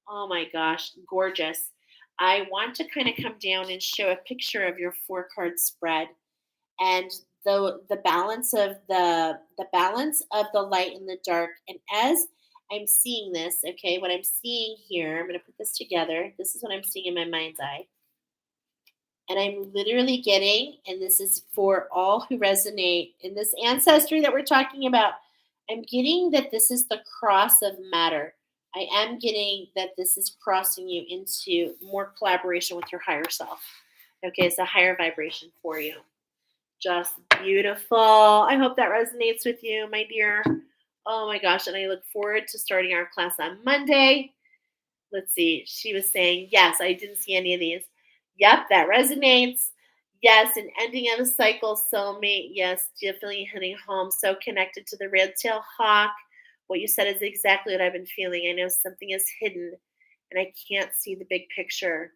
Oh my gosh, gorgeous. I want to kind of come down and show a picture of your 4-card spread. And the balance of the balance of the light and the dark. And as I'm seeing this, okay, what I'm seeing here, I'm going to put this together. This is what I'm seeing in my mind's eye. And I'm literally getting, and this is for all who resonate in this ancestry that we're talking about, I'm getting that this is the cross of matter. I am getting that this is crossing you into more collaboration with your higher self. Okay, it's a higher vibration for you. Just beautiful. I hope that resonates with you, my dear. Oh my gosh, and I look forward to starting our class on Monday. Let's see. She was saying, yes, I didn't see any of these. Yep, that resonates. Yes, an ending of a cycle, soulmate. Yes, definitely hitting home. So connected to the red-tailed hawk. What you said is exactly what I've been feeling. I know something is hidden and I can't see the big picture.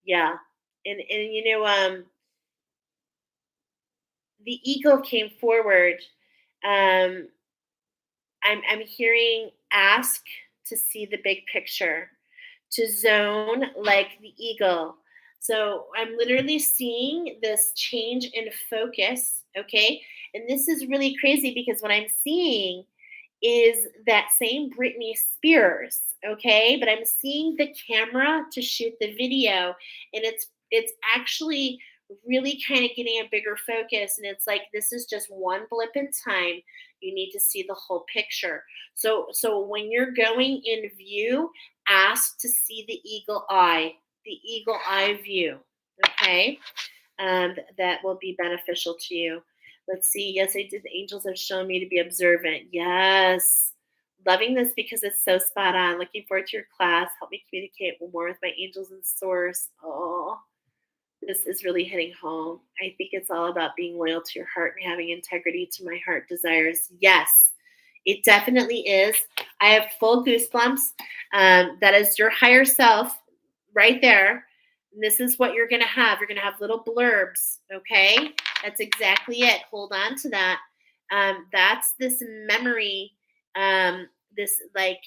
Yeah. And the eagle came forward. Um, I'm hearing ask to see the big picture, to zone like the eagle. So I'm literally seeing this change in focus, okay? And this is really crazy because what I'm seeing is that same Britney Spears, okay? But I'm seeing the camera to shoot the video, and it's actually really kind of getting a bigger focus, and it's like this is just one blip in time. You need to see the whole picture. So when you're going in view, ask to see the eagle eye view, okay? That will be beneficial to you. Let's see. Yes, I did. The angels have shown me to be observant. Yes. Loving this because it's so spot on. Looking forward to your class. Help me communicate more with my angels and source. Oh, this is really hitting home. I think it's all about being loyal to your heart and having integrity to my heart desires. Yes, it definitely is. I have full goosebumps. That is your higher self right there. And this is what you're going to have. You're going to have little blurbs. Okay. That's exactly it. Hold on to that. That's this memory, this like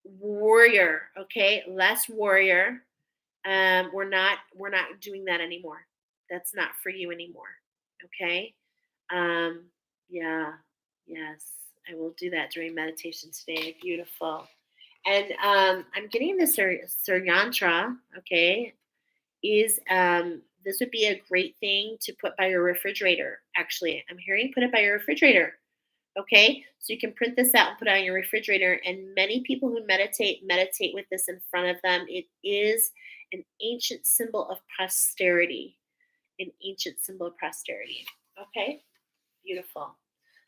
warrior. Okay. Less warrior. We're not doing that anymore. That's not for you anymore. Okay. Um, yeah. Yes. I will do that during meditation today. Beautiful. And I'm getting the Sir Yantra, okay, is this would be a great thing to put by your refrigerator. Actually, I'm hearing put it by your refrigerator. Okay, so you can print this out and put it on your refrigerator. And many people who meditate with this in front of them. It is an ancient symbol of prosperity. An ancient symbol of prosperity. Okay, beautiful.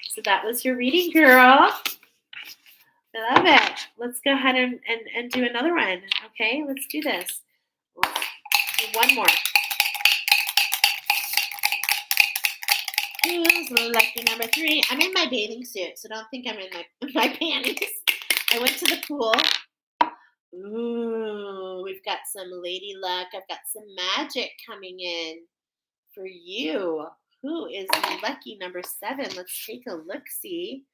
So that was your reading, girl. I love it. Let's go ahead and do another one. Okay, let's do this. Let's do one more. Who's lucky number 3? I'm in my bathing suit, so don't think I'm in my panties. I went to the pool. Ooh, we've got some lady luck. I've got some magic coming in for you. Who is lucky number 7? Let's take a look-see.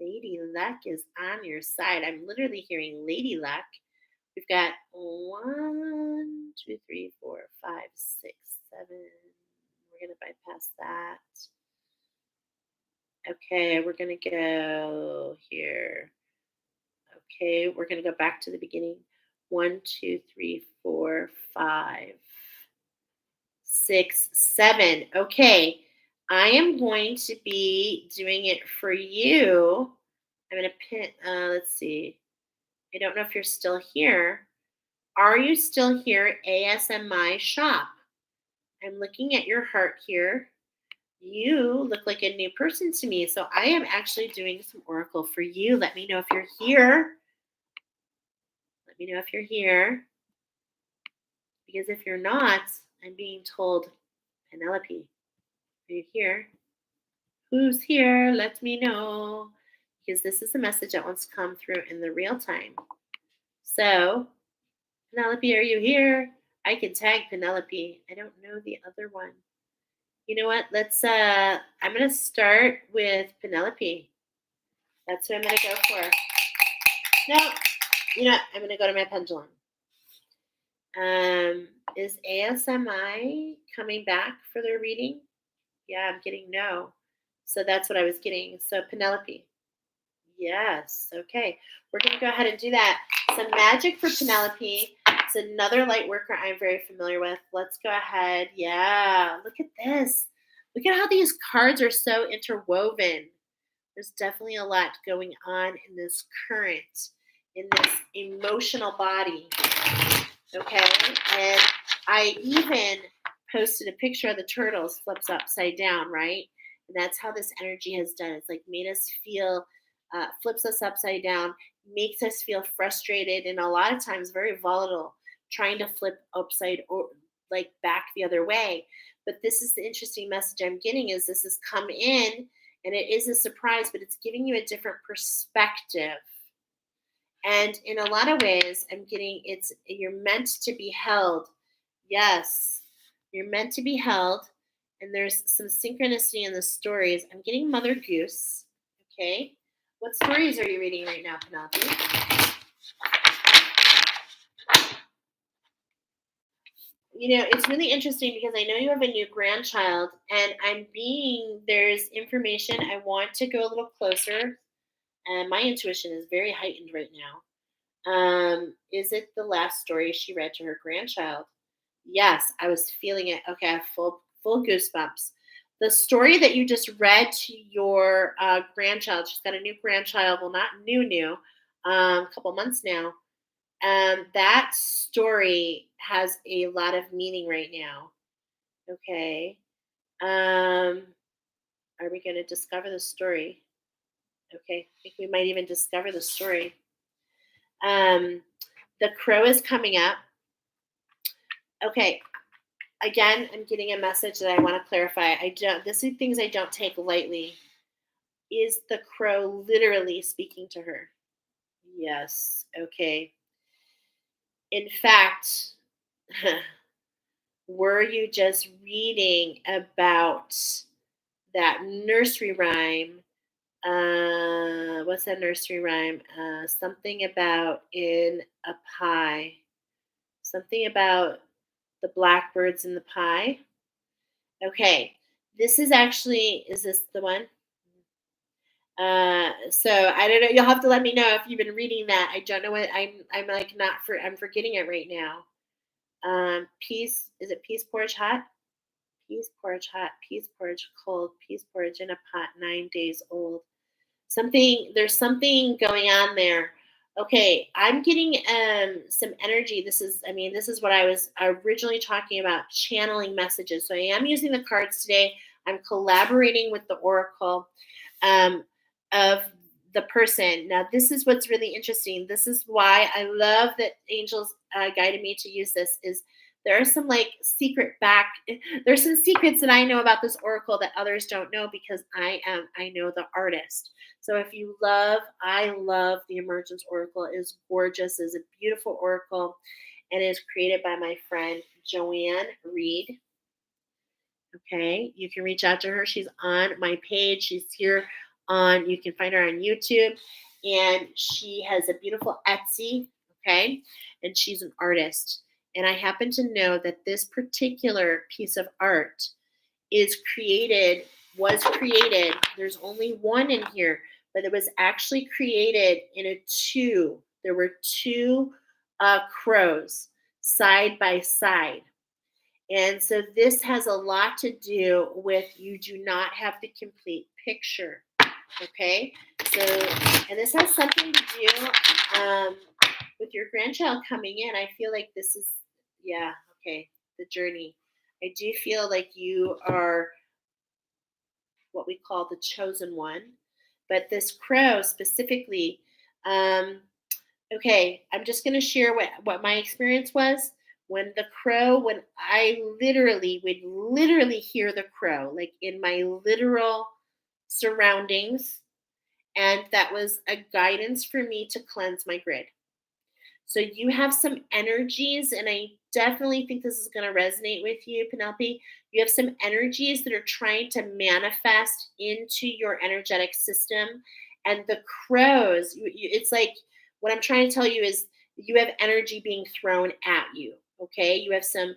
Lady luck is on your side. I'm literally hearing lady luck. We've got 1, 2, 3, 4, 5, 6, 7. We're going to bypass that. Okay, we're going to go here. Okay, we're going to go back to the beginning. 1, 2, 3, 4, 5, 6, 7. Okay, I am going to be doing it for you. I'm going to pin, let's see. I don't know if you're still here. Are you still here at ASMI shop? I'm looking at your heart here. You look like a new person to me. So I am actually doing some oracle for you. Let me know if you're here. Let me know if you're here. Because if you're not, I'm being told, Penelope, are you here? Who's here? Let me know. Because this is a message that wants to come through in the real time. So, Penelope, are you here? I can tag Penelope. I don't know the other one. You know what? I'm going to start with Penelope. That's who I'm going to go for. No, you know what? I'm going to go to my pendulum. Is ASMI coming back for their reading? Yeah, I'm getting no. So that's what I was getting. So Penelope. Yes. Okay. We're going to go ahead and do that. Some magic for Penelope. It's another light worker I'm very familiar with. Let's go ahead. Yeah. Look at this. Look at how these cards are so interwoven. There's definitely a lot going on in this current, in this emotional body. Okay. And I even posted a picture of the turtles flips upside down, right? And that's how this energy has done. It's like made us feel, flips us upside down, makes us feel frustrated, and a lot of times very volatile, trying to flip upside or like back the other way. But this is the interesting message I'm getting is this has come in and it is a surprise, but it's giving you a different perspective. And in a lot of ways, I'm getting it's you're meant to be held. Yes, you're meant to be held. And there's some synchronicity in the stories. I'm getting Mother Goose. Okay. What stories are you reading right now, Penelope? It's really interesting because I know you have a new grandchild, and there's information. I want to go a little closer, and my intuition is very heightened right now. Is it the last story she read to her grandchild? Yes, I was feeling it. Okay, I have full goosebumps. The story that you just read to your grandchild, she's got a new grandchild. Well, not new, a couple months now. That story has a lot of meaning right now. Okay. Um, are we going to discover the story? Okay, I think we might even discover the story. Um, the crow is coming up. Okay, again, I'm getting a message that I want to clarify. This is things I don't take lightly. Is the crow literally speaking to her? Yes. Okay. In fact, were you just reading about that nursery rhyme? What's that nursery rhyme? Something about in a pie. Something about the blackbirds in the pie. Okay. Is this the one? So I don't know. You'll have to let me know if you've been reading that. I don't know what I'm like not for I'm forgetting it right now. Peas is it peas porridge hot? Peas porridge hot, peas porridge cold, peas porridge in a pot 9 days old. There's something going on there. Okay, I'm getting some energy. This is what I was originally talking about, channeling messages. So I am using the cards today. I'm collaborating with the oracle um, of the person. Now, this is what's really interesting. This is why I love that angels guided me to use this. Is there are some like there's some secrets that I know about this oracle that others don't know because I know the artist. So if I love the Emergence Oracle. It is gorgeous. It is a beautiful oracle, and it is created by my friend Joanne Reed. Okay, you can reach out to her. She's on my page. She's here on. You can find her on YouTube, and she has a beautiful Etsy. Okay, and she's an artist. And I happen to know that this particular piece of art was created. There's only one in here, but it was actually created in a two. There were two crows side by side. And so this has a lot to do with you do not have the complete picture. Okay. So, and this has something to do with your grandchild coming in. I feel like this is, yeah, okay, the journey. I do feel like you are what we call the chosen one. But this crow specifically, um, okay, I'm just going to share what my experience was when I literally hear the crow, like in my literal surroundings. And that was a guidance for me to cleanse my grid. So you have some energies, and I definitely think this is going to resonate with you, Penelope. You have some energies that are trying to manifest into your energetic system. And the crows, it's like what I'm trying to tell you is you have energy being thrown at you. Okay, you have some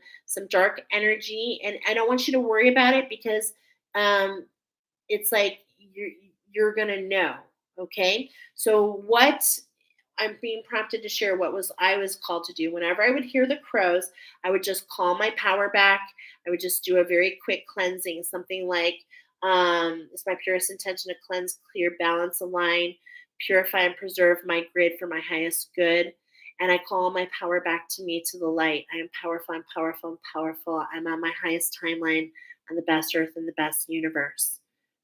dark energy, and I don't want you to worry about it because um, it's like you're gonna know. Okay, so what I'm being prompted to share what was I was called to do. Whenever I would hear the crows, I would just call my power back. I would just do a very quick cleansing, something like, it's my purest intention to cleanse, clear, balance, align, purify, and preserve my grid for my highest good. And I call my power back to me, to the light. I am powerful, I'm powerful, I'm powerful. I'm on my highest timeline, on the best earth and the best universe.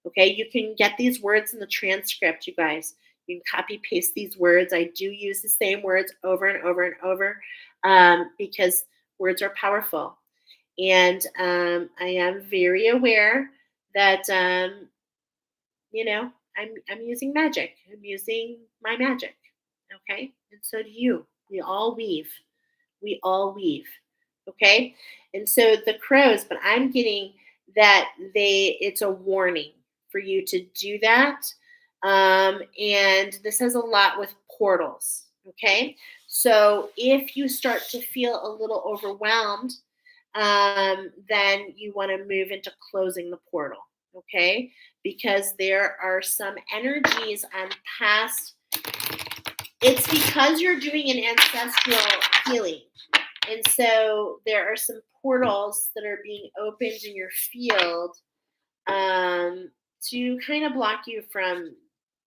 Okay, you can get these words in the transcript, you guys. You can copy paste these words. I do use the same words over and over and over, because words are powerful. And I am very aware that, I'm using magic. I'm using my magic. Okay, and so do you. We all weave. We all weave. Okay, and so the crows, but I'm getting that it's a warning for you to do that. And this has a lot with portals. Okay, so if you start to feel a little overwhelmed, then you want to move into closing the portal. Okay, because there are some energies on past. It's because you're doing an ancestral healing. And so there are some portals that are being opened in your field, to kind of block you from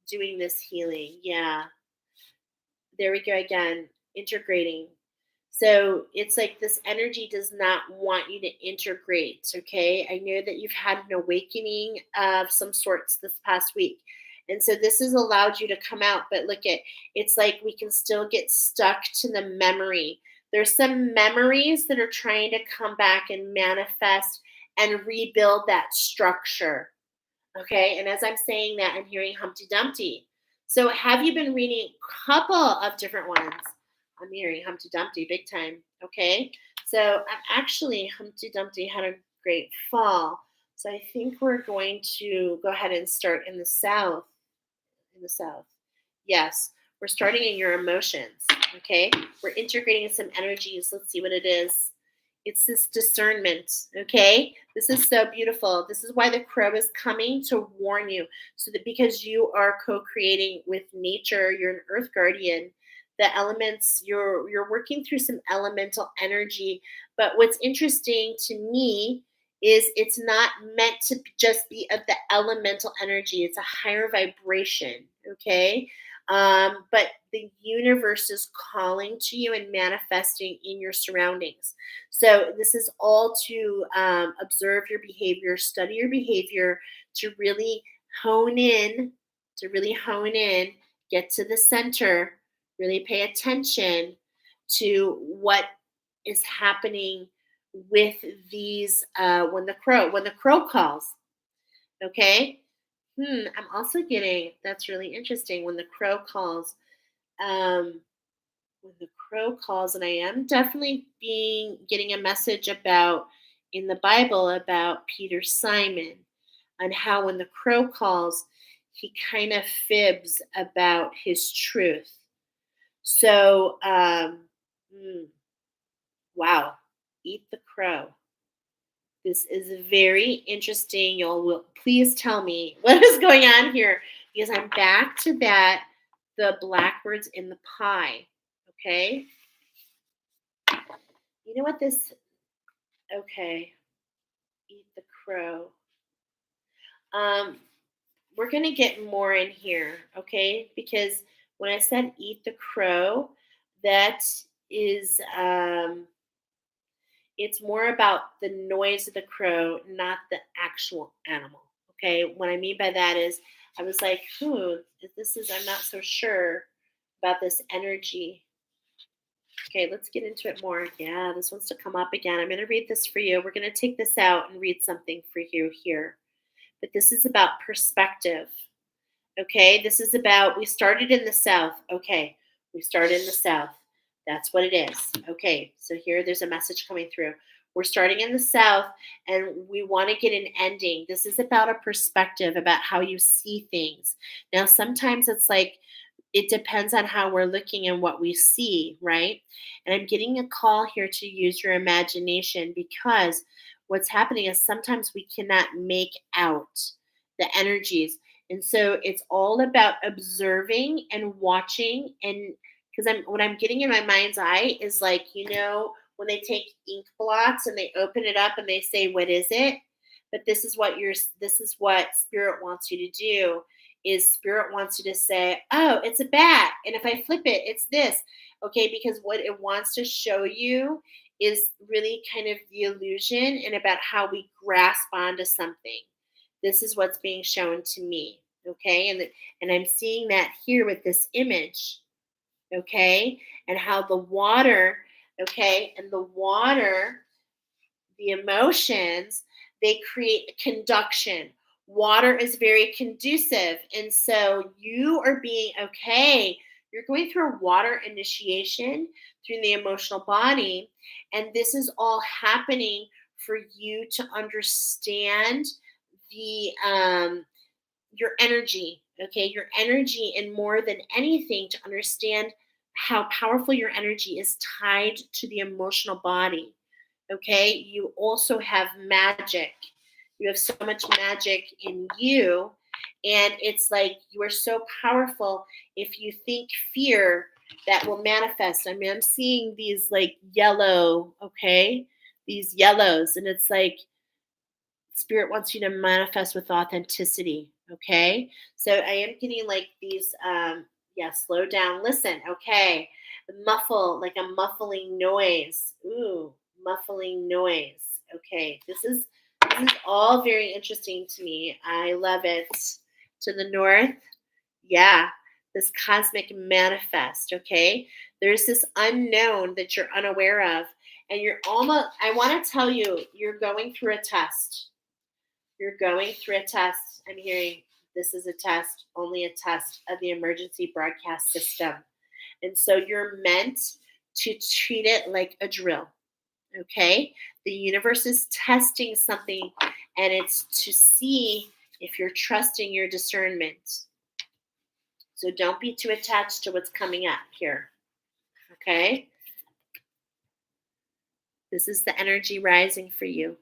doing this healing. Yeah. There we go again, integrating. So it's like this energy does not want you to integrate. Okay. I know that you've had an awakening of some sorts this past week. And so this has allowed you to come out. But look at it's like we can still get stuck to the memory. There's some memories that are trying to come back and manifest and rebuild that structure. Okay. And as I'm saying that, I'm hearing Humpty Dumpty. So have you been reading a couple of different ones? I'm hearing Humpty Dumpty big time. Okay. So actually, Humpty Dumpty had a great fall. So I think we're going to go ahead and start in the south. In the south. Yes. We're starting in your emotions. Okay. We're integrating some energies. Let's see what it is. It's this discernment. Okay. This is so beautiful. This is why the crow is coming to warn you. So that because you are co-creating with nature, you're an earth guardian. The elements, you're working through some elemental energy. But what's interesting to me is it's not meant to just be of the elemental energy. It's a higher vibration. Okay. But the universe is calling to you and manifesting in your surroundings. So this is all to observe your behavior, study your behavior, to really hone in, get to the center, really pay attention to what is happening with these, when the crow calls. Okay. I'm also getting, that's really interesting, when the crow calls. Um, when the crow calls, and I am definitely being getting a message about in the Bible about Peter Simon, and how when the crow calls, he kind of fibs about his truth. So, mm, wow, eat the crow. This is very interesting. Y'all will please tell me what is going on here, because I'm back to that, the blackbirds in the pie. Okay. You know what this, okay, eat the crow. Um, we're going to get more in here, okay? Because when I said eat the crow, that is, it's more about the noise of the crow, not the actual animal. Okay. What I mean by that is I was like, this is, I'm not so sure about this energy. Okay, let's get into it more. Yeah, this wants to come up again. I'm going to read this for you. We're going to take this out and read something for you here. But this is about perspective. Okay, this is about, we started in the South. Okay, we started in the South. That's what it is. Okay, so here there's a message coming through. We're starting in the South and we want to get an ending. This is about a perspective, about how you see things. Now, sometimes it's like, it depends on how we're looking and what we see, right? And I'm getting a call here to use your imagination, because what's happening is sometimes we cannot make out the energies. And so it's all about observing and watching. And because what I'm getting in my mind's eye is like, when they take ink blots and they open it up and they say, what is it? But this is what spirit wants you to do, is spirit wants you to say, oh, it's a bat. And if I flip it, it's this. Okay, because what it wants to show you is really kind of the illusion and about how we grasp onto something. This is what's being shown to me. Okay, and I'm seeing that here with this image. Okay, and how the water, okay, and the water, the emotions, they create conduction. Water is very conducive. And so you are being okay. You're going through a water initiation through the emotional body. And this is all happening for you to understand the your energy, okay? Your energy, and more than anything, to understand how powerful your energy is tied to the emotional body. Okay, you also have magic. You have so much magic in you. And it's like you are so powerful. If you think fear, that will manifest. I mean, I'm seeing these like yellow, okay, these yellows. And it's like spirit wants you to manifest with authenticity. Okay, so I am getting like these, yeah, slow down, listen, okay, muffle, like a muffling noise. Ooh, muffling noise. Okay, this is all very interesting to me. I love it. To the north, yeah, this cosmic manifest. Okay, there's this unknown that you're unaware of, and you're almost, I want to tell you, you're going through a test. You're going through a test. I'm hearing this is a test, only a test of the emergency broadcast system. And so you're meant to treat it like a drill. Okay? The universe is testing something, and it's to see if you're trusting your discernment. So don't be too attached to what's coming up here. Okay? This is the energy rising for you.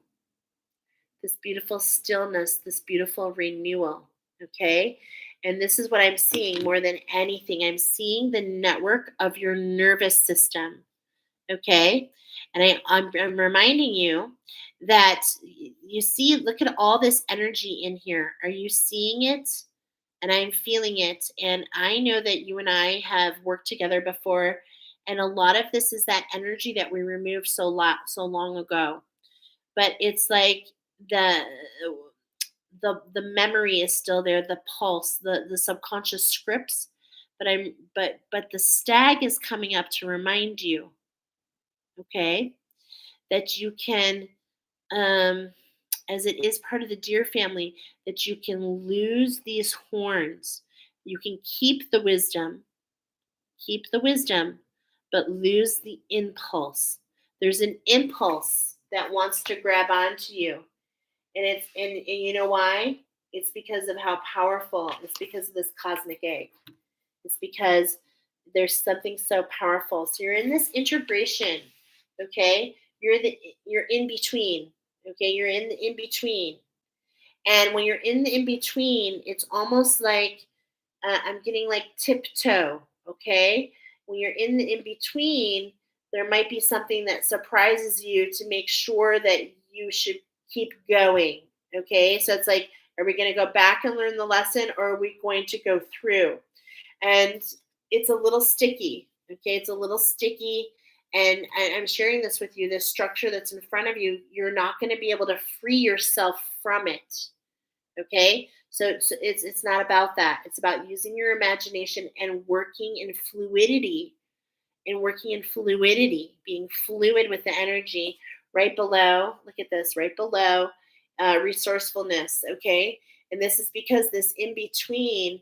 This beautiful stillness, this beautiful renewal. Okay. And this is what I'm seeing more than anything. I'm seeing the network of your nervous system. Okay. And I'm reminding you that you see, look at all this energy in here. Are you seeing it? And I'm feeling it. And I know that you and I have worked together before. And a lot of this is that energy that we removed so long ago. But it's like the the memory is still there, the pulse, the subconscious scripts. But the stag is coming up to remind you, okay, that you can, um as it is part of the deer family, that you can lose these horns. You can keep the wisdom, but lose the impulse. There's an impulse that wants to grab onto you. And you know why? It's because of how powerful. It's because of this cosmic egg. It's because there's something so powerful. So you're in this integration, okay? You're in between, okay? You're in the in between, and when you're in the in between, it's almost like, I'm getting like tiptoe, okay? When you're in the in between, there might be something that surprises you to make sure that you should keep going, okay? So it's like, are we going to go back and learn the lesson, or are we going to go through? And it's a little sticky, okay? It's a little sticky. And I'm sharing this with you, this structure that's in front of you, you're not going to be able to free yourself from it. Okay, so it's not about that. It's about using your imagination and working in fluidity, being fluid with the energy. Right below, look at this, right below, resourcefulness. Okay, and this is because this in between,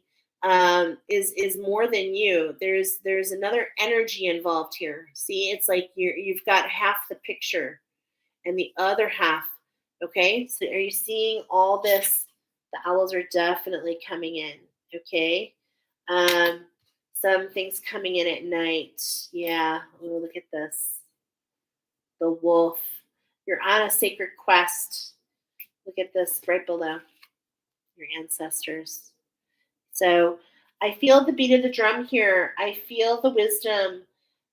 is more than you. There's another energy involved here. See, it's like you've got half the picture and the other half. Okay, so are you seeing all this? The owls are definitely coming in. Okay, um, some things coming in at night. Yeah, oh, look at this. The wolf. You're on a sacred quest. Look at this right below. Your ancestors. So I feel the beat of the drum here. I feel the wisdom.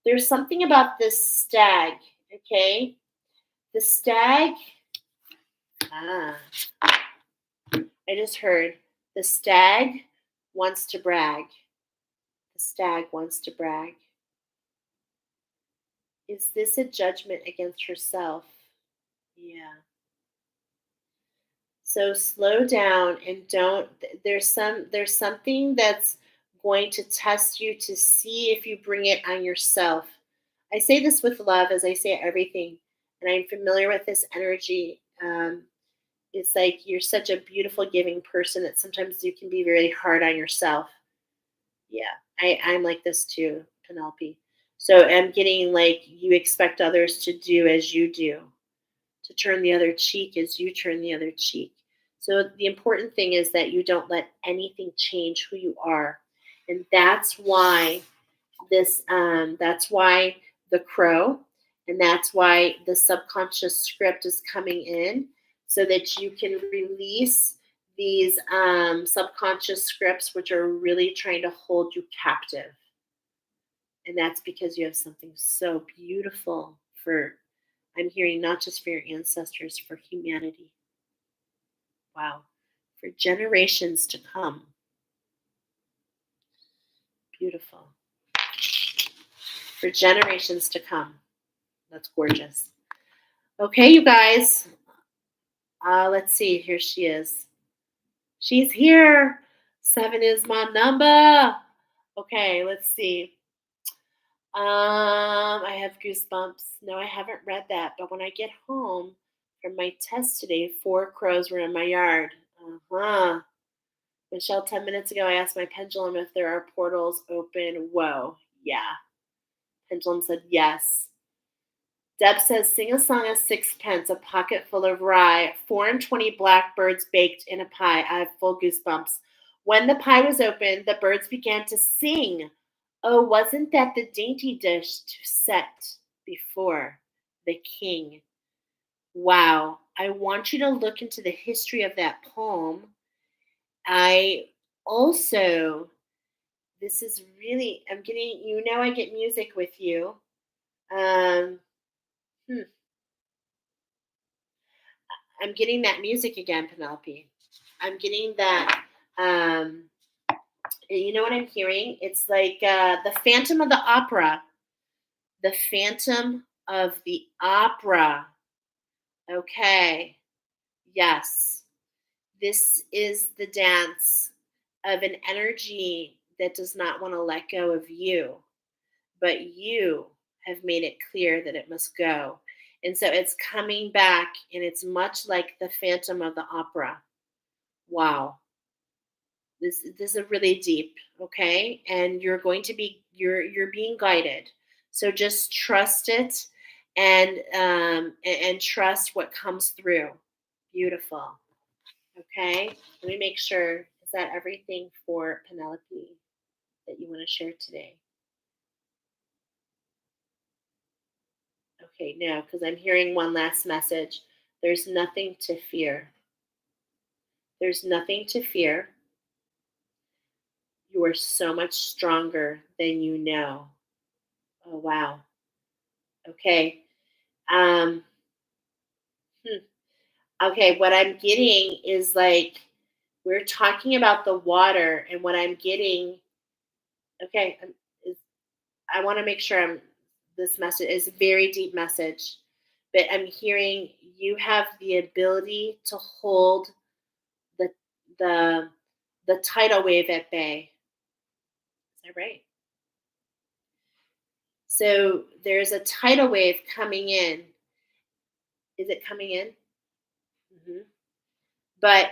There's something about this stag, okay? The stag, I just heard the stag wants to brag. The stag wants to brag. Is this a judgment against herself? Yeah. So slow down and don't there's something that's going to test you to see if you bring it on yourself. I say this with love as I say everything, and I'm familiar with this energy. It's like you're such a beautiful giving person that sometimes you can be very hard on yourself. Yeah, I'm like this too, Penelope. So I'm getting like you expect others to do as you do, to turn the other cheek as you turn the other cheek. So the important thing is that you don't let anything change who you are. And that's why that's why the crow, and that's why the subconscious script is coming in so that you can release these subconscious scripts which are really trying to hold you captive. And that's because you have something so beautiful for, I'm hearing, not just for your ancestors, for humanity. Wow. For generations to come. Beautiful. For generations to come. That's gorgeous. Okay, you guys. Let's see. Here she is. She's here. 7 is my number. Okay, let's see. I have goosebumps. No, I haven't read that. But when I get home from my test today, 4 crows were in my yard. Uh-huh. Michelle, 10 minutes ago, I asked my pendulum if there are portals open. Whoa. Yeah. Pendulum said yes. Deb says, sing a song of sixpence, a pocket full of rye, 4 and 20 blackbirds baked in a pie. I have full goosebumps. When the pie was opened, the birds began to sing. Oh, wasn't that the dainty dish to set before the king? Wow. I want you to look into the history of that poem. I also, this is really, I'm getting, I get music with you. Um, I'm getting that music again, Penelope. I'm getting that. You know what I'm hearing? It's like the Phantom of the Opera. The Phantom of the Opera. Okay. Yes. This is the dance of an energy that does not want to let go of you, but you have made it clear that it must go. And so it's coming back, and it's much like the Phantom of the Opera. Wow. This is really deep, okay? And you're being guided. So just trust it, and trust what comes through. Beautiful. Okay. Let me make sure. Is that everything for Penelope that you want to share today? Okay, no, because I'm hearing one last message. There's nothing to fear. There's nothing to fear. You are so much stronger than you know. Oh, wow. Okay. Um, okay, what I'm getting is like we're talking about the water, and what I'm getting, okay, is I want to make sure this message is a very deep message, but I'm hearing you have the ability to hold the the the tidal wave at bay. Is that right? So there's a tidal wave coming in. Is it coming in? Hmm. But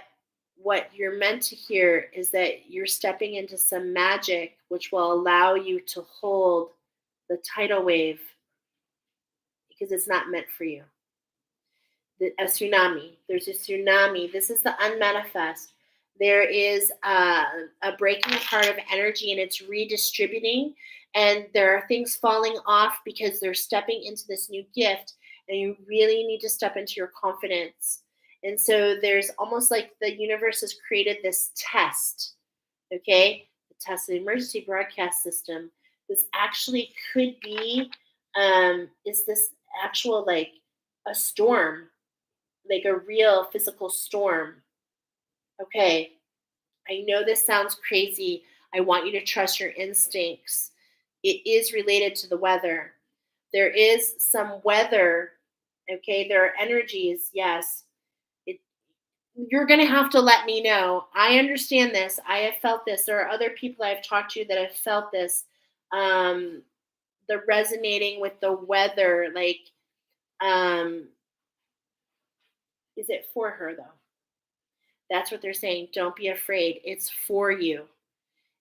what you're meant to hear is that you're stepping into some magic which will allow you to hold the tidal wave because it's not meant for you. A tsunami. There's a tsunami. This is the unmanifest. There is a breaking apart of energy, and it's redistributing. And there are things falling off because they're stepping into this new gift. and you really need to step into your confidence. And so there's almost like the universe has created this test, okay? The test of the emergency broadcast system. This actually could be, is this actual like a storm, like a real physical storm? Okay, I know this sounds crazy. I want you to trust your instincts. It is related to the weather. There is some weather, okay? There are energies, yes. It, you're going to have to let me know. I understand this. I have felt this. There are other people I've talked to that have felt this. Um, the resonating with the weather, like, um, is it for her though? That's what they're saying. Don't be afraid. It's for you.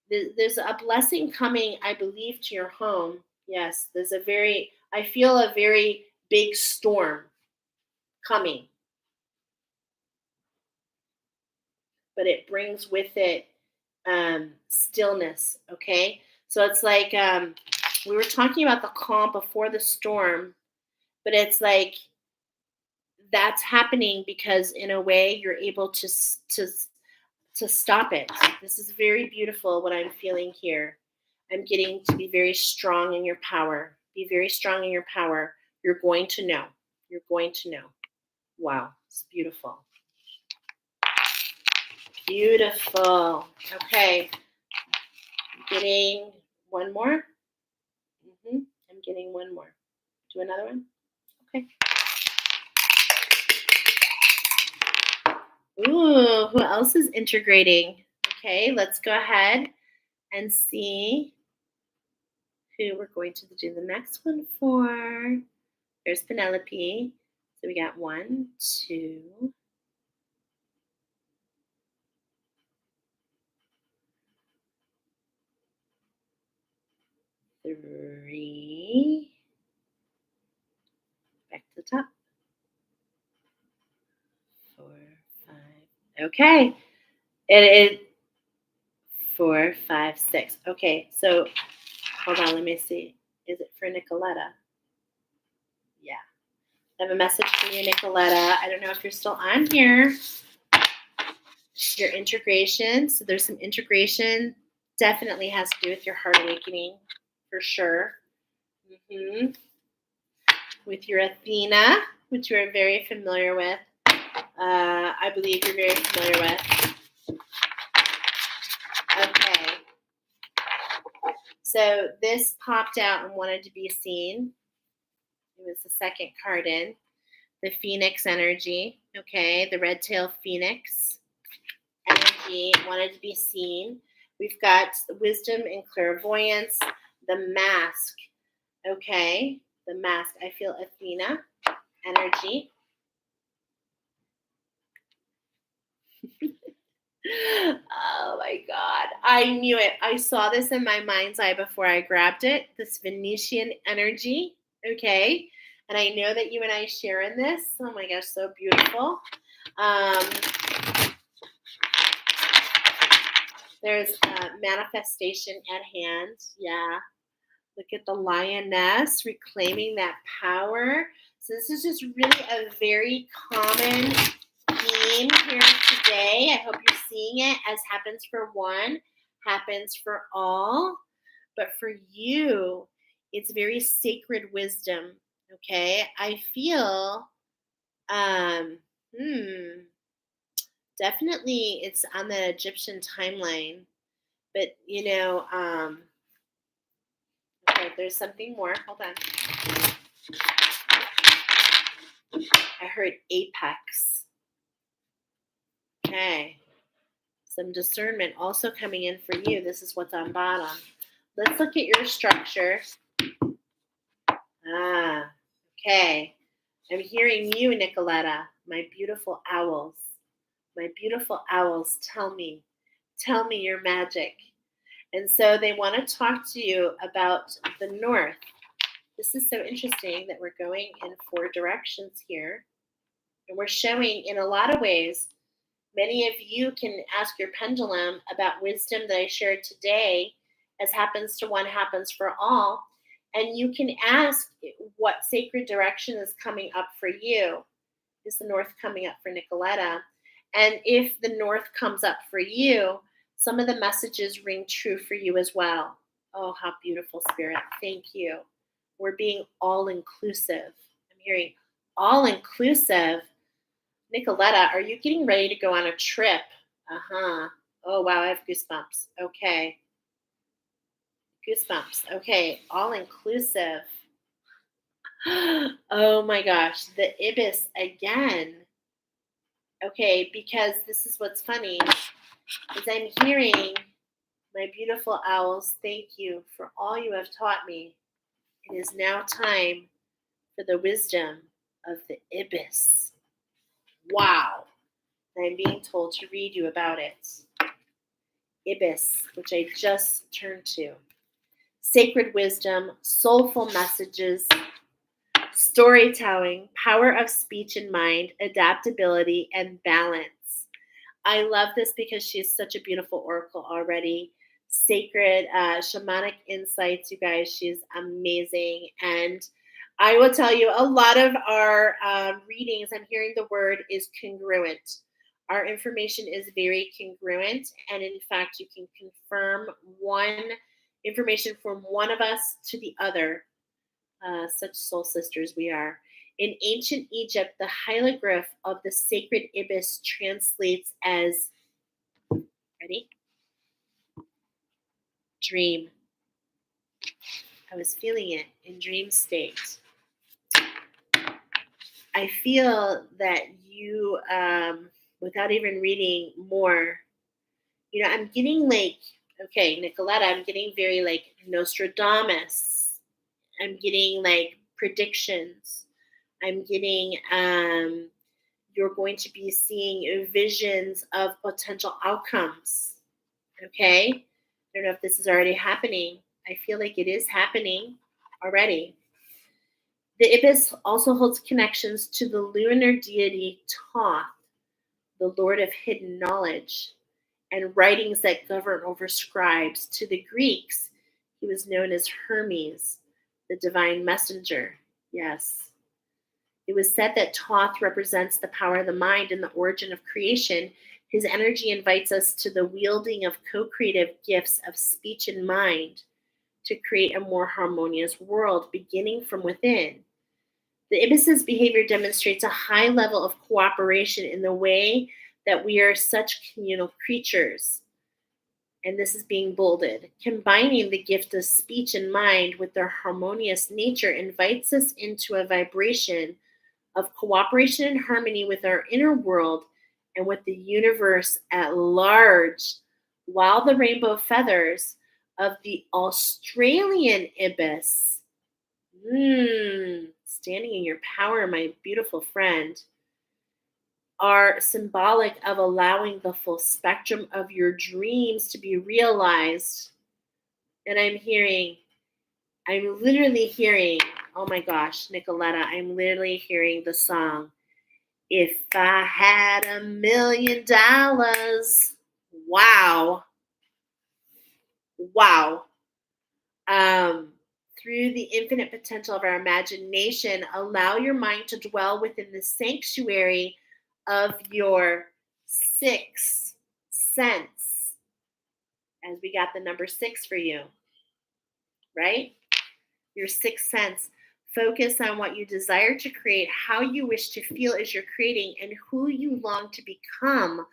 There's a blessing coming, I believe, to your home. Yes, I feel a very big storm coming, but it brings with it stillness. Okay. So it's like we were talking about the calm before the storm, but it's like that's happening because in a way you're able to stop it. This is very beautiful what I'm feeling here. I'm getting to be very strong in your power. Be very strong in your power. You're going to know. You're going to know. Wow, it's beautiful. Beautiful. Okay. I'm getting one more. I'm getting one more. Do another one. Okay. Ooh, who else is integrating? Okay, let's go ahead and see who we're going to do the next one for. There's Penelope. So we got 1, 2, 3. Back to the top. 4, 5. Okay. It 4, 5, 6. Okay. So hold on. Let me see. Is it for Nicoleta? Yeah. I have a message from you, Nicoleta. I don't know if you're still on here. Your integration. So there's some integration. Definitely has to do with your heart awakening, for sure. With your Athena, which you are very familiar with. I believe you're very familiar with. Okay. So this popped out and wanted to be seen. It was the second card in. The Phoenix energy. Okay. The red tail Phoenix energy wanted to be seen. We've got wisdom and clairvoyance. The mask. Okay. The mask. I feel Athena energy. Oh my God. I knew it. I saw this in my mind's eye before I grabbed it. This Venetian energy. Okay. And I know that you and I share in this. Oh my gosh, so beautiful. There's manifestation at hand. Yeah. Look at the lioness reclaiming that power. So this is just really a very common theme here today. I hope you're seeing it as happens for one, happens for all. But for you, it's very sacred wisdom. Okay. I feel definitely it's on the Egyptian timeline. But okay, there's something more. Hold on. I heard apex. Okay. Some discernment also coming in for you. This is what's on bottom. Let's look at your structure. Okay. I'm hearing you, Nicoleta, my beautiful owls. My beautiful owls, tell me your magic. And so they want to talk to you about the north. This is so interesting that we're going in 4 directions here. And we're showing in a lot of ways, many of you can ask your pendulum about wisdom that I shared today, as happens to one, happens for all. And you can ask, what sacred direction is coming up for you? Is the north coming up for Nicoleta? And if the north comes up for you, some of the messages ring true for you as well. Oh, how beautiful, Spirit. Thank you. We're being all inclusive. I'm hearing all inclusive. Nicoleta, are you getting ready to go on a trip? Uh-huh. Oh, wow, I have goosebumps. Okay. Goosebumps. Okay, all inclusive. Oh my gosh, the ibis again. Okay, because this is what's funny is I'm hearing my beautiful owls, thank you for all you have taught me. It is now time for the wisdom of the ibis. Wow. I'm being told to read you about it. Ibis, which I just turned to. Sacred wisdom, soulful messages, storytelling, power of speech and mind, adaptability, and balance. I love this because she's such a beautiful oracle already. Sacred, shamanic insights, you guys. She's amazing. And I will tell you, a lot of our readings, I'm hearing the word is congruent. Our information is very congruent. And in fact, you can confirm one information from one of us to the other. Such soul sisters we are. In ancient Egypt, the hieroglyph of the sacred ibis translates as, ready? Dream. I was feeling it in dream state. I feel that you, without even reading more, I'm getting like, okay, Nicoleta, I'm getting very like Nostradamus. I'm getting like predictions. I'm getting, you're going to be seeing visions of potential outcomes. Okay? I don't know if this is already happening. I feel like it is happening already. The ibis also holds connections to the lunar deity Thoth, the lord of hidden knowledge, and writings that govern over scribes. To the Greeks, he was known as Hermes, the divine messenger. Yes. It was said that Thoth represents the power of the mind and the origin of creation. His energy invites us to the wielding of co-creative gifts of speech and mind to create a more harmonious world, beginning from within. The ibis's behavior demonstrates a high level of cooperation in the way that we are such communal creatures. And this is being bolded. Combining the gift of speech and mind with their harmonious nature invites us into a vibration of cooperation and harmony with our inner world and with the universe at large, while the rainbow feathers of the Australian ibis, standing in your power, my beautiful friend, are symbolic of allowing the full spectrum of your dreams to be realized. And I'm literally hearing, oh my gosh, Nicoleta, I'm literally hearing the song, If I Had $1 Million. Wow. Wow. Through the infinite potential of our imagination, allow your mind to dwell within the sanctuary of your sixth sense. As we got the number 6 for you, right? Your sixth sense. Focus on what you desire to create, how you wish to feel as you're creating, and who you long to become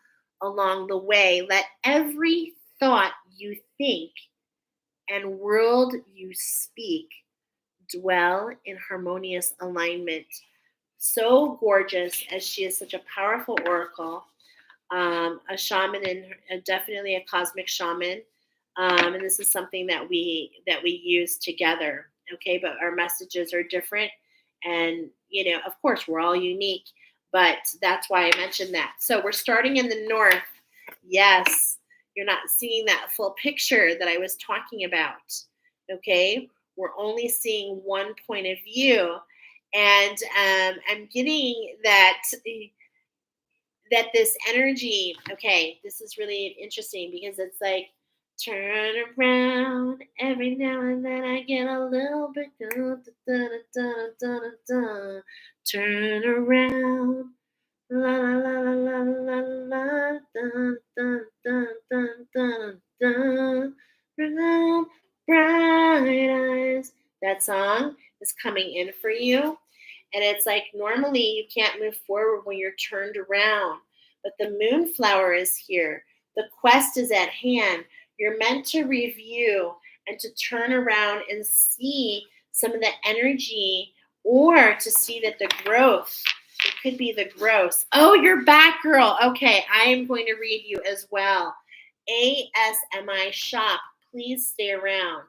along the way. Let every thought you think and world you speak dwell in harmonious alignment. So gorgeous, as she is such a powerful oracle, a shaman, and definitely a cosmic shaman. And this is something that we use together. Okay, but our messages are different, and of course, we're all unique. But that's why I mentioned that. So we're starting in the north. Yes, you're not seeing that full picture that I was talking about. Okay, we're only seeing one point of view, and I'm getting that this energy. Okay, this is really interesting because it's like Turn around. Every now and then I get a little bit good. Turn around. La la la la la la la. Dun, dun, dun, dun, dun, dun. Dun. Bright eyes. That song is coming in for you. And it's like normally you can't move forward when you're turned around, but the moonflower is here. The quest is at hand. You're meant to review and to turn around and see some of the energy or to see that the growth, it could be the growth. Oh, you're back, girl. Okay, I am going to read you as well. ASMI shop, please stay around.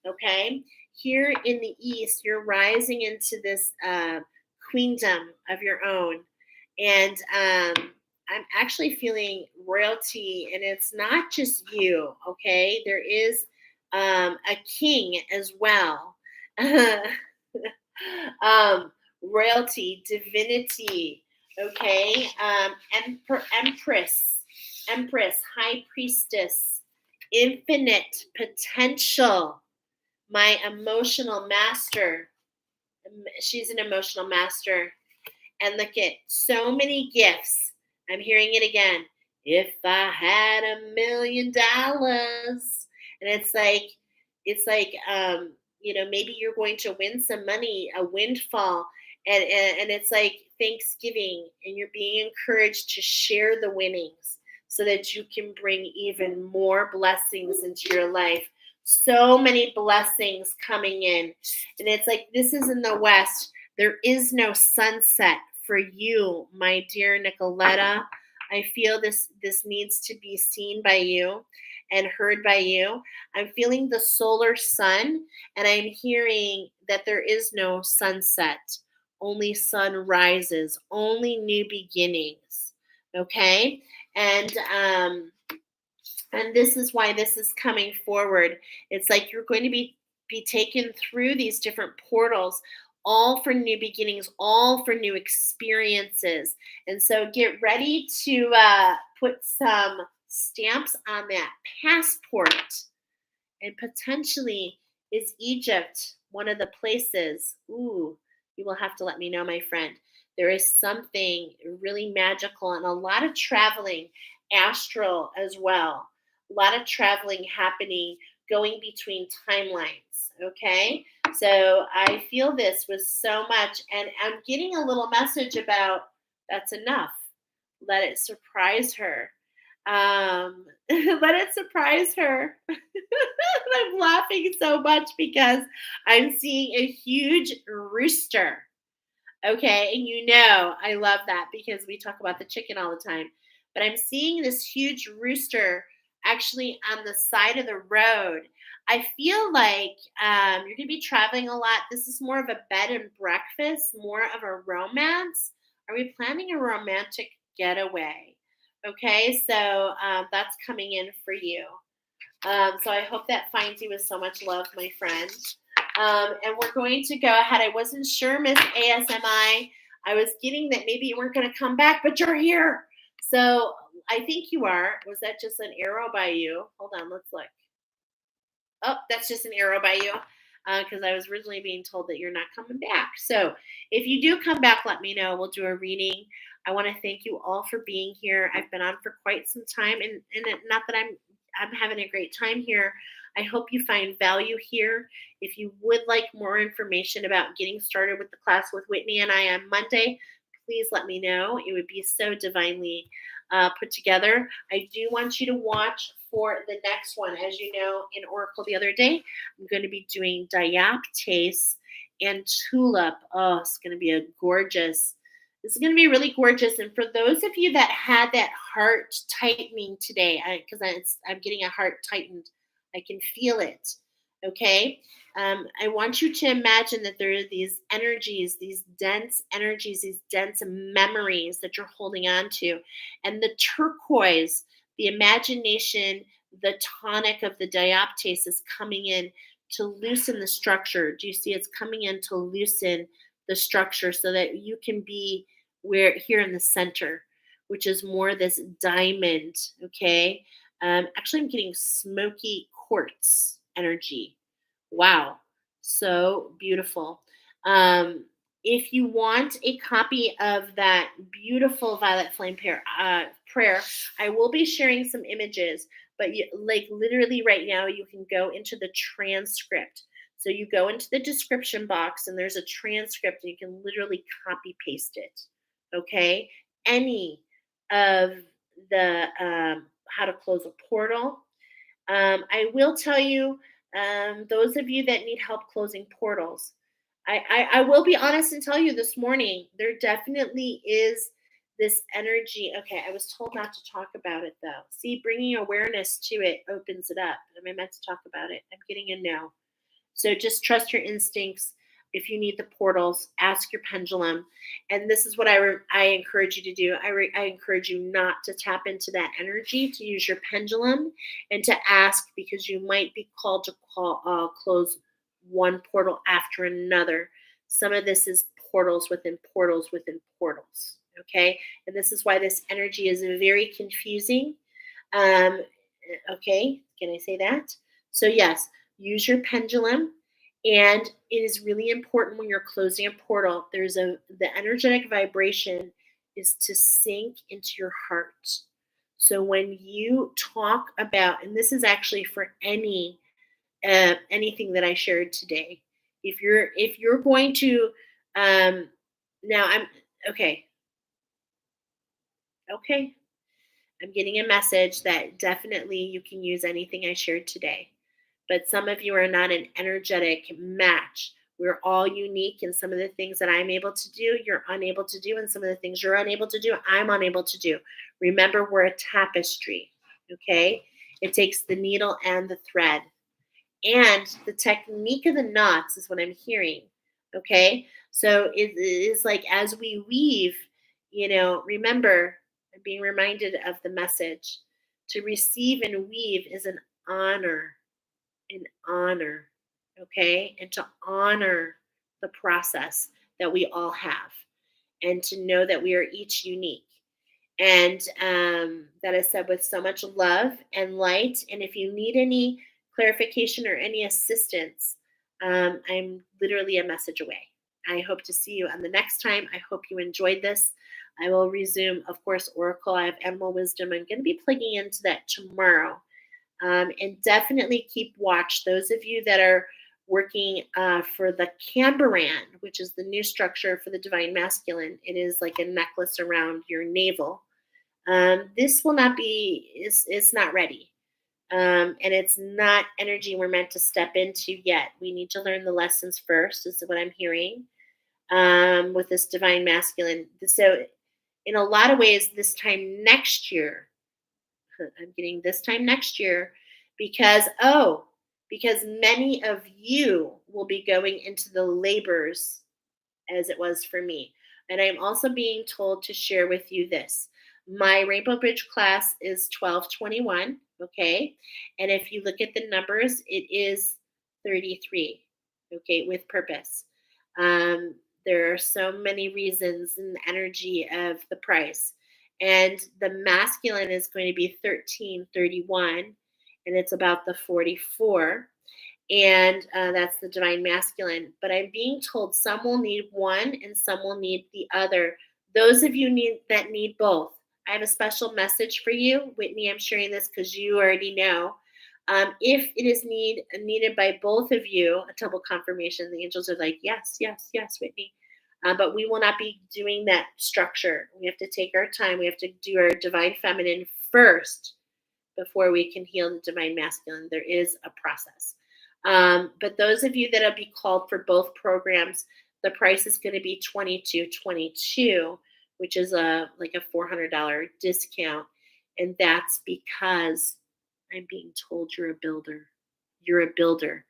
Okay, here in the East, you're rising into this queendom of your own. And I'm actually feeling royalty, and it's not just you, okay? There is a king as well. Royalty, divinity, okay? Empress, high priestess, infinite potential, my emotional master. She's an emotional master. And look at so many gifts. I'm hearing it again. If I had $1 million, and maybe you're going to win some money, a windfall, and it's like Thanksgiving, and you're being encouraged to share the winnings so that you can bring even more blessings into your life. So many blessings coming in. And it's like, this is in the West. There is no sunset for you, my dear Nicoleta. I feel this needs to be seen by you and heard by you. I'm feeling the solar sun, and I'm hearing that there is no sunset, only sun rises, only new beginnings. Okay? And this is why this is coming forward. It's like you're going to be taken through these different portals, all for new beginnings, all for new experiences. And so get ready to put some stamps on that passport. And potentially, is Egypt one of the places? Ooh, you will have to let me know, my friend. There is something really magical and a lot of traveling, astral as well. A lot of traveling happening, going between timelines. Okay. So I feel this with so much, and I'm getting a little message about that's enough. Let it surprise her. Let it surprise her. I'm laughing so much because I'm seeing a huge rooster. Okay, and I love that because we talk about the chicken all the time. But I'm seeing this huge rooster actually on the side of the road. I feel like you're going to be traveling a lot. This is more of a bed and breakfast, more of a romance. Are we planning a romantic getaway? Okay, so that's coming in for you. So I hope that finds you with so much love, my friend. And we're going to go ahead. I wasn't sure, Miss ASMI. I was getting that maybe you weren't going to come back, but you're here. So I think you are. Was that just an arrow by you? Hold on, let's look. Oh, that's just an arrow by you because I was originally being told that you're not coming back. So if you do come back, let me know. We'll do a reading. I want to thank you all for being here. I've been on for quite some time, and not that I'm having a great time here. I hope you find value here. If you would like more information about getting started with the class with Whitney and I on Monday, please let me know. It would be so divinely put together. I do want you to watch for the next one. As you know, in Oracle the other day, I'm going to be doing Dioptase and Tulip. Oh, it's going to be a gorgeous. This is going to be really gorgeous. And for those of you that had that heart tightening today, because I'm getting a heart tightened, I can feel it. Okay. I want you to imagine that there are these energies, these dense energies, these dense memories that you're holding on to. And the turquoise, the imagination, the tonic of the dioptase is coming in to loosen the structure. Do you see it's coming in to loosen the structure so that you can be here in the center, which is more this diamond, okay? Actually, I'm getting smoky quartz energy. Wow, so beautiful. Um, if you want a copy of that beautiful violet flame prayer, I will be sharing some images. But like literally right now, you can go into the transcript. So you go into the description box, and there's a transcript, and you can literally copy paste it. Okay, any of the how to close a portal. I will tell you, those of you that need help closing portals, I will be honest and tell you this morning, there definitely is this energy. Okay, I was told not to talk about it though. See, bringing awareness to it opens it up. Am I meant to talk about it? I'm getting a no. So just trust your instincts. If you need the portals, ask your pendulum. And this is what I encourage you to do. I encourage you not to tap into that energy, to use your pendulum and to ask, because you might be called to close one portal after another. Some of this is portals within portals within portals. Okay. And this is why this energy is very confusing. Um, okay. Can I say that? So, yes, use your pendulum. And it is really important when you're closing a portal, the energetic vibration is to sink into your heart. So when you talk about, and this is actually for anything that I shared today, if you're going to, um, now I'm okay, okay, I'm getting a message that definitely you can use anything I shared today. But some of you are not an energetic match. We're all unique, and some of the things that I'm able to do, you're unable to do, and some of the things you're unable to do, I'm unable to do. Remember, we're a tapestry, okay? It takes the needle and the thread. And the technique of the knots is what I'm hearing, okay? So it is like as we weave, remember, I'm being reminded of the message. To receive and weave is honor an honor, okay? And to honor the process that we all have, and to know that we are each unique. And that is said with so much love and light. And if you need any clarification or any assistance, I'm literally a message away. I hope to see you on the next time. I hope you enjoyed this. I will resume, of course, Oracle. I have Animal Wisdom. I'm going to be plugging into that tomorrow. And definitely keep watch. Those of you that are working for the Cambaran, which is the new structure for the Divine Masculine, it is like a necklace around your navel. This will not be, it's not ready. And it's not energy we're meant to step into yet. We need to learn the lessons first, is what I'm hearing with this Divine Masculine. So, in a lot of ways, this time next year, I'm getting this time next year because many of you will be going into the labors as it was for me. And I'm also being told to share with you this. My Rainbow Bridge class is 1221, okay? And if you look at the numbers, it is 33, okay, with purpose. Um, there are so many reasons and the energy of the price. And the masculine is going to be 1331, and it's about the 44, and that's the divine masculine. But I'm being told some will need one and some will need the other. Those of you that need both, I have a special message for you, Whitney. I'm sharing this because you already know. If it is needed by both of you, a double confirmation, the angels are like, yes, yes, yes, Whitney. But we will not be doing that structure. We have to take our time. We have to do our divine feminine first before we can heal the divine masculine. There is a process. But those of you that will be called for both programs, the price is going to be $22.22, which is like a $400 discount. And that's because I'm being told you're a builder. You're a builder.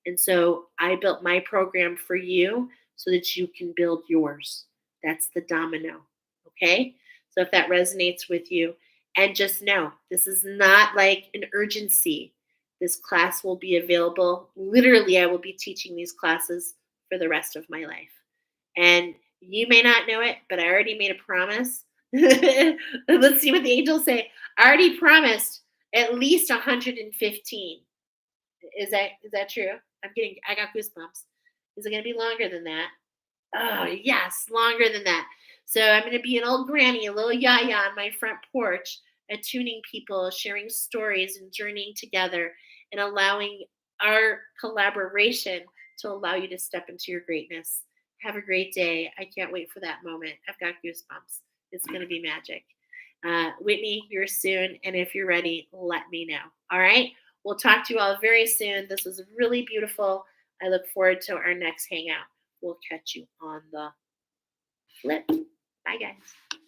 And so I built my program for you so that you can build yours. That's the domino. Okay? So if that resonates with you, and just know this is not like an urgency. This class will be available. Literally, I will be teaching these classes for the rest of my life. And you may not know it, but I already made a promise. Let's see what the angels say. I already promised At least 115. Is that true? I got goosebumps. Is it gonna be longer than that? Oh, yes, longer than that. So I'm going to be an old granny, a little yaya on my front porch, attuning people, sharing stories, and journeying together, and allowing our collaboration to allow you to step into your greatness. Have a great day. I can't wait for that moment. I've got goosebumps. It's going to be magic. Whitney, you're soon. And if you're ready, let me know. All right. We'll talk to you all very soon. This was really beautiful. I look forward to our next hangout. We'll catch you on the flip. Bye, guys.